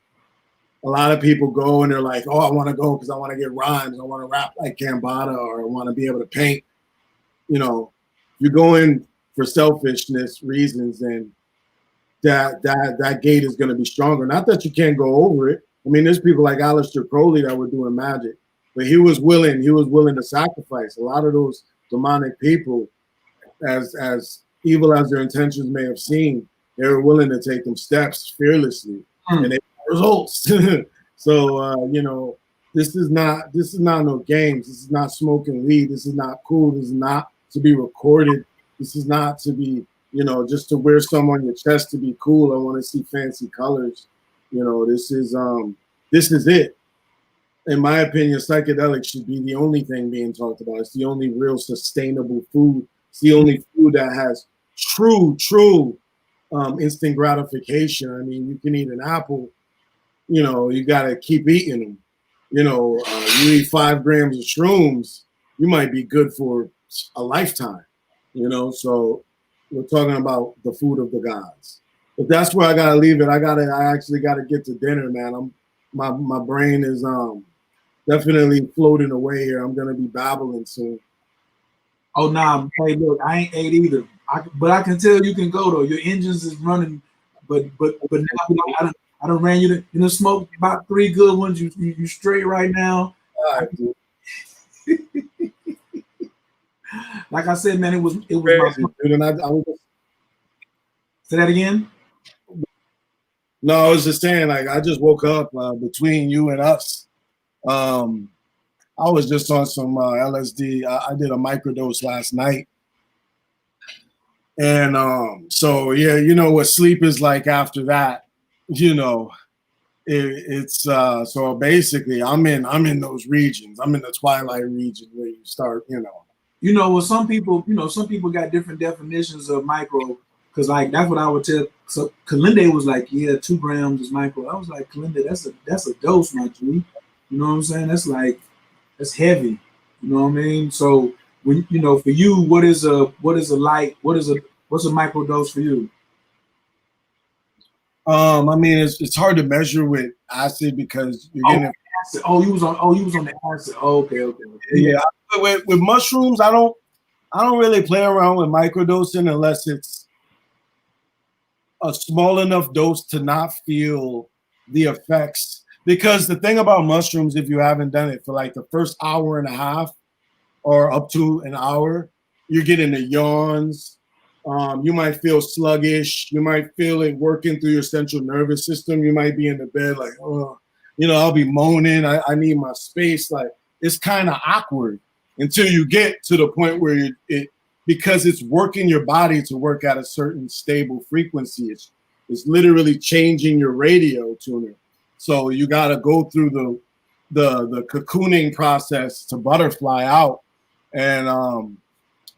A lot of people go and they're like, oh, I want to go because I want to get rhymes. I want to rap like Cambatta, or I want to be able to paint. You know, you go in for selfishness reasons, and that gate is going to be stronger. Not that you can't go over it. I mean, there's people like Aleister Crowley that were doing magic, but he was willing to sacrifice. A lot of those demonic people, as evil as their intentions may have seemed, they were willing to take them steps fearlessly, and they got results. So you know, this is not no games. This is not smoking weed. This is not cool. This is not to be recorded. This is not to be, you know, just to wear some on your chest to be cool. I want to see fancy colors. You know, this is it. In my opinion, psychedelics should be the only thing being talked about. It's the only real sustainable food. It's the only food that has true instant gratification. I mean, you can eat an apple, you know, you got to keep eating them. You know, you eat 5 grams of shrooms, you might be good for a lifetime, you know. So we're talking about the food of the gods. But that's where I got to leave it. I actually got to get to dinner, man. My brain is definitely floating away here. I'm going to be babbling soon. Oh, nah. Hey, look, I ain't ate either. But I can tell you can go, though. Your engines is running. But now I done ran you to smoke about 3 good ones. You straight right now. All right, dude. Like I said, man, it was Dude, and I was just, say that again. no, I was just saying, like, I just woke up between you and us. I was just on some LSD. I did a microdose last night. And so, yeah, you know what sleep is like after that, you know, it's so basically I'm in those regions. I'm in the twilight region where you start, you know. You know, well, some people got different definitions of micro, because like that's what I would tell. So Kilindi was like, yeah, 2 grams is micro. I was like, Kilindi, that's a dose, my G. You know what I'm saying? That's heavy. You know what I mean? So when you know, for you, what's a micro dose for you? I mean, it's hard to measure with acid because you're getting acid. Oh, you was on the acid. Oh, okay. Yeah, with mushrooms, I don't really play around with microdosing unless it's a small enough dose to not feel the effects. Because the thing about mushrooms, if you haven't done it for like the first hour and a half or up to an hour, you're getting the yawns. You might feel sluggish. You might feel it working through your central nervous system. You might be in the bed like, oh, you know, I'll be moaning. I need my space. Like, it's kind of awkward until you get to the point where because it's working your body to work at a certain stable frequency. It's literally changing your radio tuner. So you got to go through the cocooning process to butterfly out. And,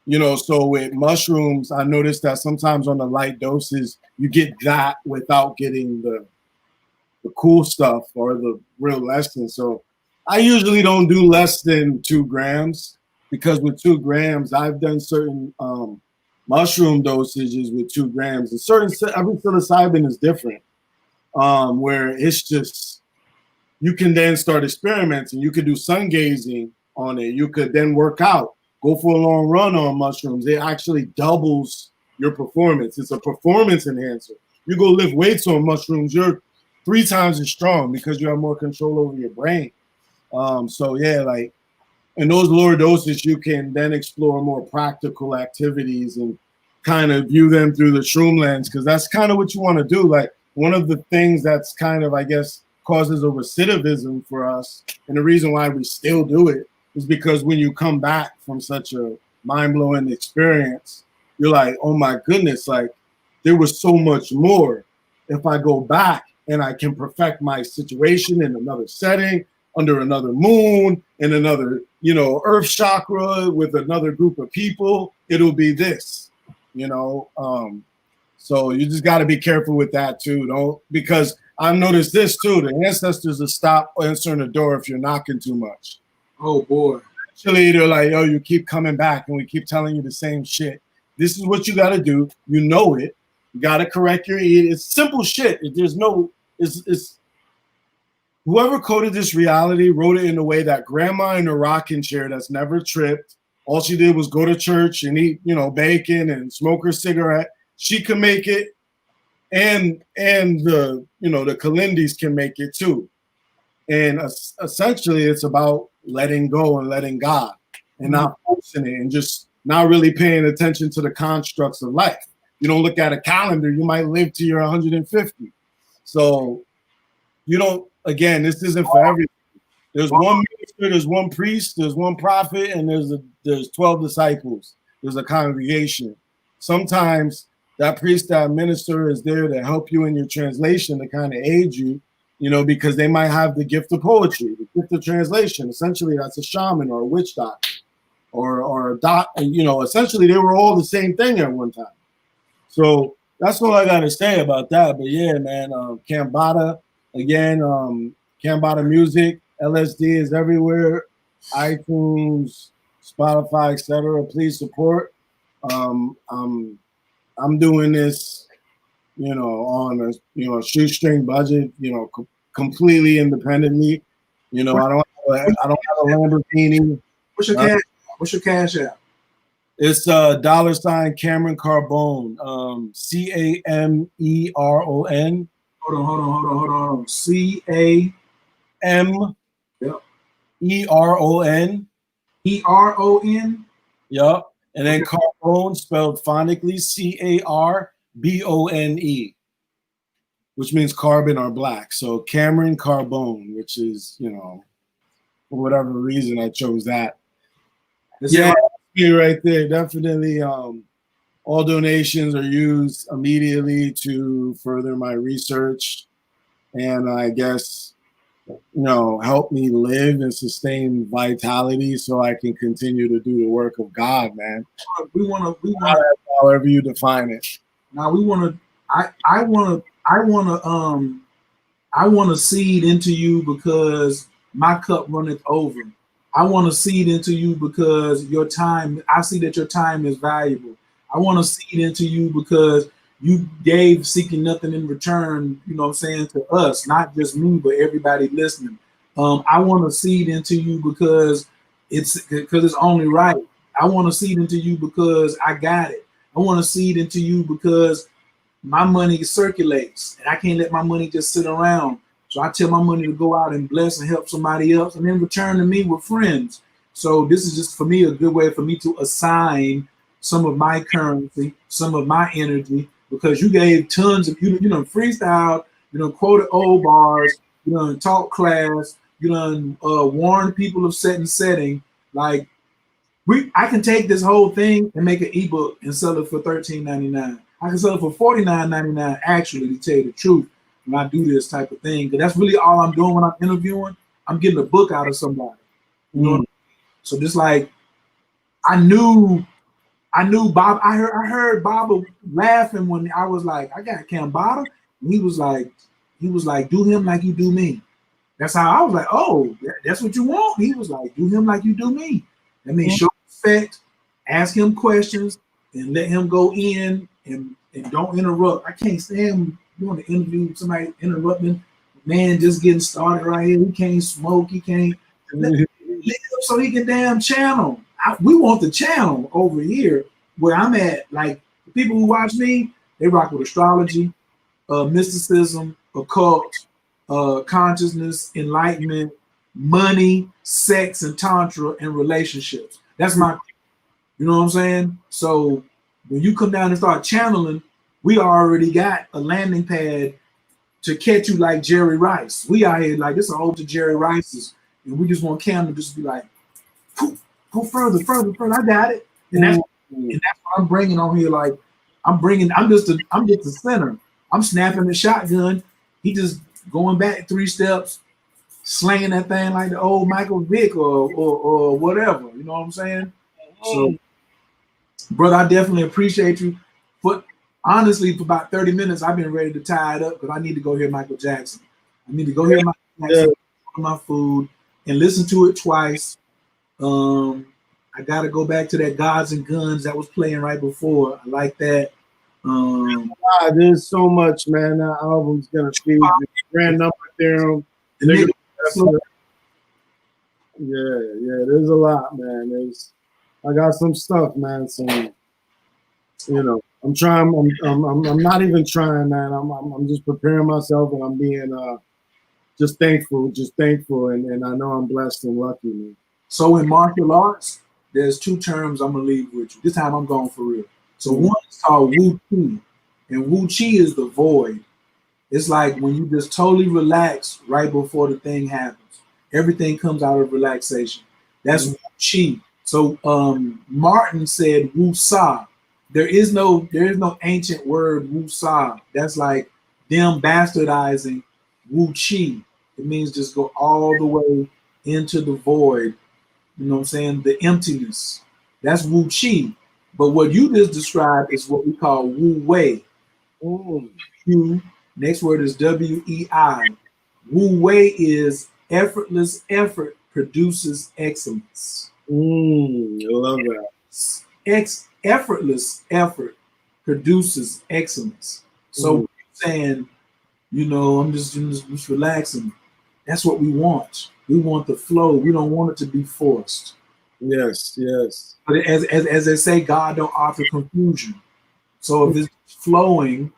you know, so with mushrooms, I noticed that sometimes on the light doses, you get that without getting the cool stuff or the real lesson. So I usually don't do less than 2 grams because with 2 grams, I've done certain mushroom dosages with 2 grams. And every psilocybin is different, where it's just, you can then start experimenting. You could do sun gazing on it. You could then work out. Go for a long run on mushrooms. It actually doubles your performance. It's a performance enhancer. You go lift weights on mushrooms, you're 3 times as strong because you have more control over your brain. So yeah, like in those lower doses, you can then explore more practical activities and kind of view them through the shroom lens, because that's kind of what you want to do. Like one of the things that's kind of, I guess, causes a recidivism for us, and the reason why we still do it, is because when you come back from such a mind-blowing experience, you're like, oh my goodness, like there was so much more. If I go back and I can perfect my situation in another setting, under another moon in another, earth chakra with another group of people, it'll be this, so you just got to be careful with that too. Because I've noticed this too. The ancestors will stop answering the door if you're knocking too much. Oh boy. Actually, they're like, oh, you keep coming back and we keep telling you the same shit. This is what you got to do. You know it. You got to correct your ear. It's simple shit. It's whoever coded this reality wrote it in a way that grandma in a rocking chair that's never tripped, all she did was go to church and eat, bacon and smoke her cigarette. She can make it, and the the Kilindis can make it too. And essentially, it's about letting go and letting God, and not forcing it, and just not really paying attention to the constructs of life. You don't look at a calendar; you might live to your 150. So you don't. Again, this isn't for everything. There's one minister, there's one priest, there's one prophet, and there's 12 disciples. There's a congregation. Sometimes that priest, that minister is there to help you in your translation, to kind of aid you, because they might have the gift of poetry, the gift of translation. Essentially, that's a shaman or a witch doctor or a doc. Essentially, they were all the same thing at one time. So that's all I got to say about that. But yeah, man, Cambatta, again, Cambatta music, LSD is everywhere, iTunes, Spotify, etc. Please support. I'm doing this, on a shoestring budget, completely independently. I don't have a Lamborghini. What's your cash? What's your cash app? It's $ Cameron Carbone, CAMERON. Hold on. CAMERON. ERON. Yep. And then Carbone spelled phonically CARBONE, which means carbon or black. So Cameron Carbone, which is, for whatever reason I chose that. Yeah, right there. Definitely. All donations are used immediately to further my research, and I guess, help me live and sustain vitality so I can continue to do the work of God, man. We want to, however you define it. Now we want to, I want to seed into you because my cup runneth over. I want to seed into you because your time, I see that your time is valuable. I want to seed into you because you gave seeking nothing in return, to us, not just me, but everybody listening. I want to seed into you because it's only right. I want to seed into you because I got it. I want to seed into you because my money circulates and I can't let my money just sit around. So I tell my money to go out and bless and help somebody else and then return to me with friends. So this is just for me a good way for me to assign some of my currency, some of my energy, because you gave tons of, freestyle, quoted old bars, talk class, warn people of set and setting. Like I can take this whole thing and make an ebook and sell it for $13.99. I can sell it for $49.99 actually, to tell you the truth, when I do this type of thing. Because that's really all I'm doing when I'm interviewing. I'm getting a book out of somebody. So just like I knew Bob. I heard Bob laughing when I was like, I got Cambatta. And he was like, do him like you do me. That's how I was like, oh, that's what you want. He was like, do him like you do me. That means show respect, ask him questions, and let him go in and don't interrupt. I can't stand doing an interview with somebody interrupting. Man, just getting started right here. He can't smoke. He can't live so he can damn channel. We want the channel over here where I'm at. Like the people who watch me, they rock with astrology, mysticism, occult, consciousness, enlightenment, money, sex, and tantra, and relationships. That's my, you know what I'm saying? So when you come down and start channeling, we already got a landing pad to catch you like Jerry Rice. We out here like this is a whole to Jerry Rice's, and we just want Cam to just be like, go further. I got it, and that's what I'm bringing on here. Like I'm just the center. I'm snapping the shotgun. He just going back 3 steps, slinging that thing like the old Michael Vick or whatever. You know what I'm saying? So, brother, I definitely appreciate you. But honestly, for about 30 minutes, I've been ready to tie it up because I need to go hear Michael Jackson. I need to go hear Michael Jackson, my food, and listen to it twice. I gotta go back to that Gods and Guns that was playing right before. I like that. There's so much, man. That album's gonna feed you. Grand Number Theorem. Yeah, there's a lot, man. I got some stuff, man. Some, I'm trying. I'm not even trying, man. I'm just preparing myself, and I'm being just thankful, and I know I'm blessed and lucky, man. So in martial arts, there's two terms I'm gonna leave with you. This time I'm going for real. So one is called Wu Chi, and Wu Chi is the void. It's like when you just totally relax right before the thing happens. Everything comes out of relaxation. That's Wu Chi. So Martin said Wu Sa. There is no ancient word Wu Sa. That's like them bastardizing Wu Chi. It means just go all the way into the void. You know what I'm saying? The emptiness. That's Wu Chi. But what you just described is what we call Wu Wei. Next word is W-E-I. Wu Wei is effortless effort produces excellence. I love that. Effortless effort produces excellence. So saying, I'm just relaxing. That's what we want. We want the flow. We don't want it to be forced. Yes. But as they say, God don't offer confusion. So if it's flowing,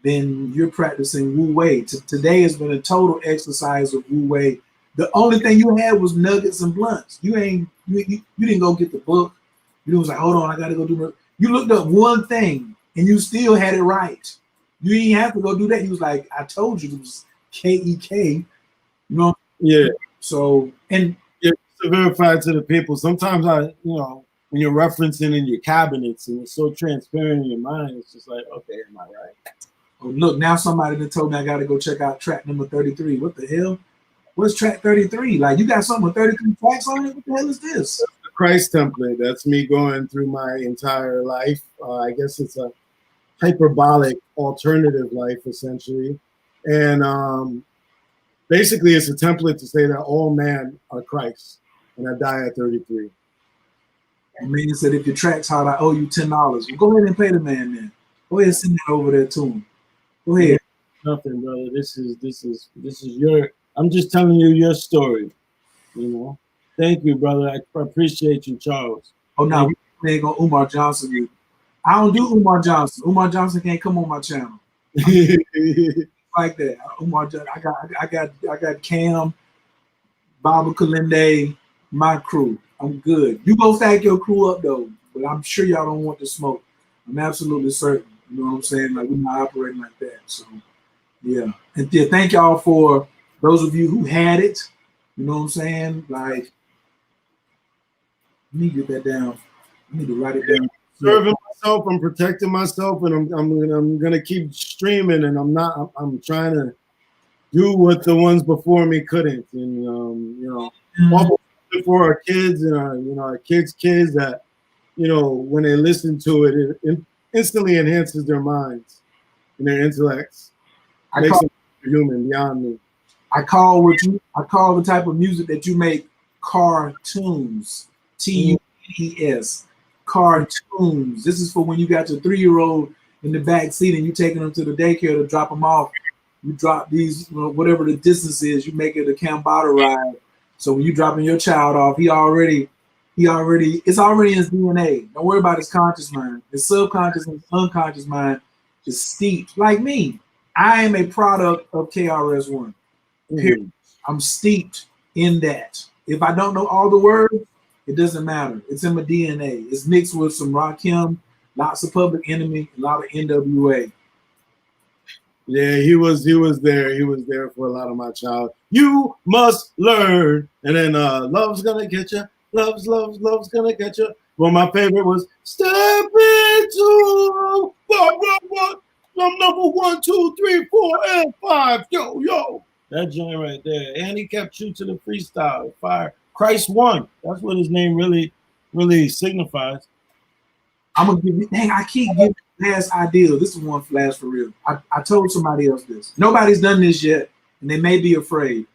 then you're practicing Wu Wei. Today has been a total exercise of Wu Wei. The only thing you had was nuggets and blunts. You didn't go get the book. You was like, hold on, I gotta go do it. You looked up one thing and you still had it right. You didn't have to go do that. You was like, I told you it was K-E-K. Yeah. So and to verify to the people. Sometimes when you're referencing in your cabinets and it's so transparent in your mind, it's just like, okay, am I right? Oh, look, now somebody that told me I gotta go check out track number 33. What the hell? What's track 33? Like, you got something with 33 tracks on it? What the hell is this? That's the Christ template. That's me going through my entire life. I guess it's a hyperbolic alternative life, essentially. And basically, it's a template to say that all men are Christ. And I die at 33. The man said, if your track's hot, I owe you $10. Well, go ahead and pay the man then. Go ahead and send that over there to him. Go ahead. Nothing, brother. This is your. I'm just telling you your story. Thank you, brother. I appreciate you, Charles. Oh no, we ain't gonna Umar Johnson. I don't do Umar Johnson. Umar Johnson can't come on my channel. Like that. Umar Johnson. I got Cam, Baba Kilindi, my crew. I'm good. You go stack your crew up though, but I'm sure y'all don't want the smoke. I'm absolutely certain. You know what I'm saying? Like, we're not operating like that. So yeah. And thank y'all for those of you who had it. You know what I'm saying? Like, let me get that down. I need to write it down. Serving myself, I'm protecting myself, and I'm gonna keep streaming, and I'm trying to do what the ones before me couldn't, and also for our kids and our kids that when they listen to it, it instantly enhances their minds and their intellects, makes them human beyond me. I call the type of music that you make cartoons. T-U-N-E-S. Cartoons. This is for when you got your 3-year-old in the back seat and you taking them to the daycare to drop them off. You drop these, whatever the distance is, you make it a Cambatta ride. So when you dropping your child off, it's already in his DNA. Don't worry about his conscious mind. His subconscious and unconscious mind is steeped. Like me, I am a product of KRS-One. I'm steeped in that. If I don't know all the words, it doesn't matter. It's in my DNA. It's mixed with some Rakim, lots of Public Enemy, a lot of NWA. Yeah, he was there. He was there for a lot of my child. You must learn. And then Love's Gonna Get You. Love's Gonna Get You. Well, my favorite was Step Into what? Number 1, 2, 3, 4, and 5. Yo. That joint right there. And he kept true to the freestyle. Fire. Christ won. That's what his name really signifies. I'm gonna give you. Dang, I keep giving last idea. This is one flash for real. I told somebody else this. Nobody's done this yet, and they may be afraid.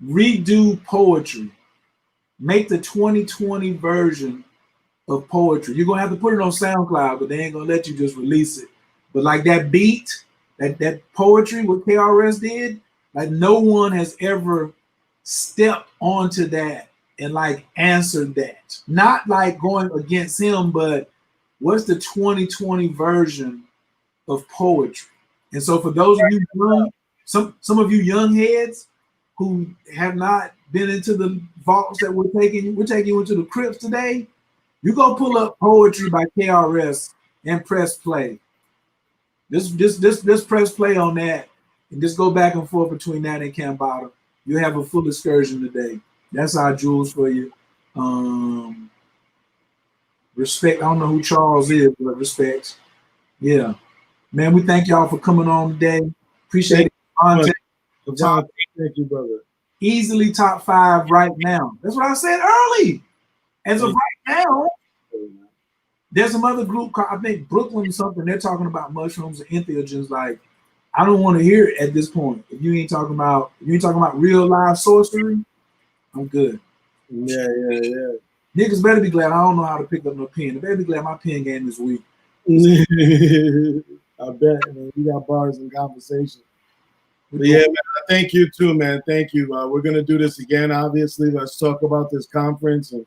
Redo poetry. Make the 2020 version of poetry. You're gonna have to put it on SoundCloud, but they ain't gonna let you just release it. But like that beat, that poetry, what KRS did, like no one has ever stepped onto that and like answered that. Not like going against him, but what's the 2020 version of poetry? And so for those of you young, some of you young heads who have not been into the vaults that we're taking you into the crypts today, you go pull up poetry by KRS and press play. Just press play on that and just go back and forth between that and Cambatta. You have a full excursion today. That's our jewels for you. Respect. I don't know who Charles is, but respect. Yeah. Man, we thank y'all for coming on today. Appreciate it. Thank you, brother. Easily top 5 right now. That's what I said early. As of right now, there's some other group called, I think Brooklyn something. They're talking about mushrooms and entheogens. Like, I don't want to hear it at this point. If you ain't talking about real live sorcery, I'm good. Yeah. Niggas better be glad I don't know how to pick up no pen. They better be glad my pen game is weak. I bet, man. You got bars and conversation. But yeah, man, thank you too, man. Thank you. We're gonna do this again. Obviously, let's talk about this conference, and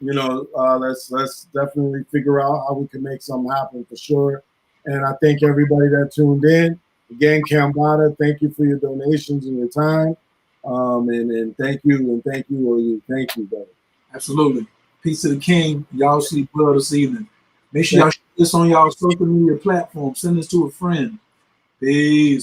let's definitely figure out how we can make something happen for sure. And I thank everybody that tuned in. Again, Cambatta, thank you for your donations and your time. And thank you, brother. Absolutely. Peace to the king. Y'all sleep well this evening. Make sure y'all share this on y'all social media platforms. Send this to a friend. Peace.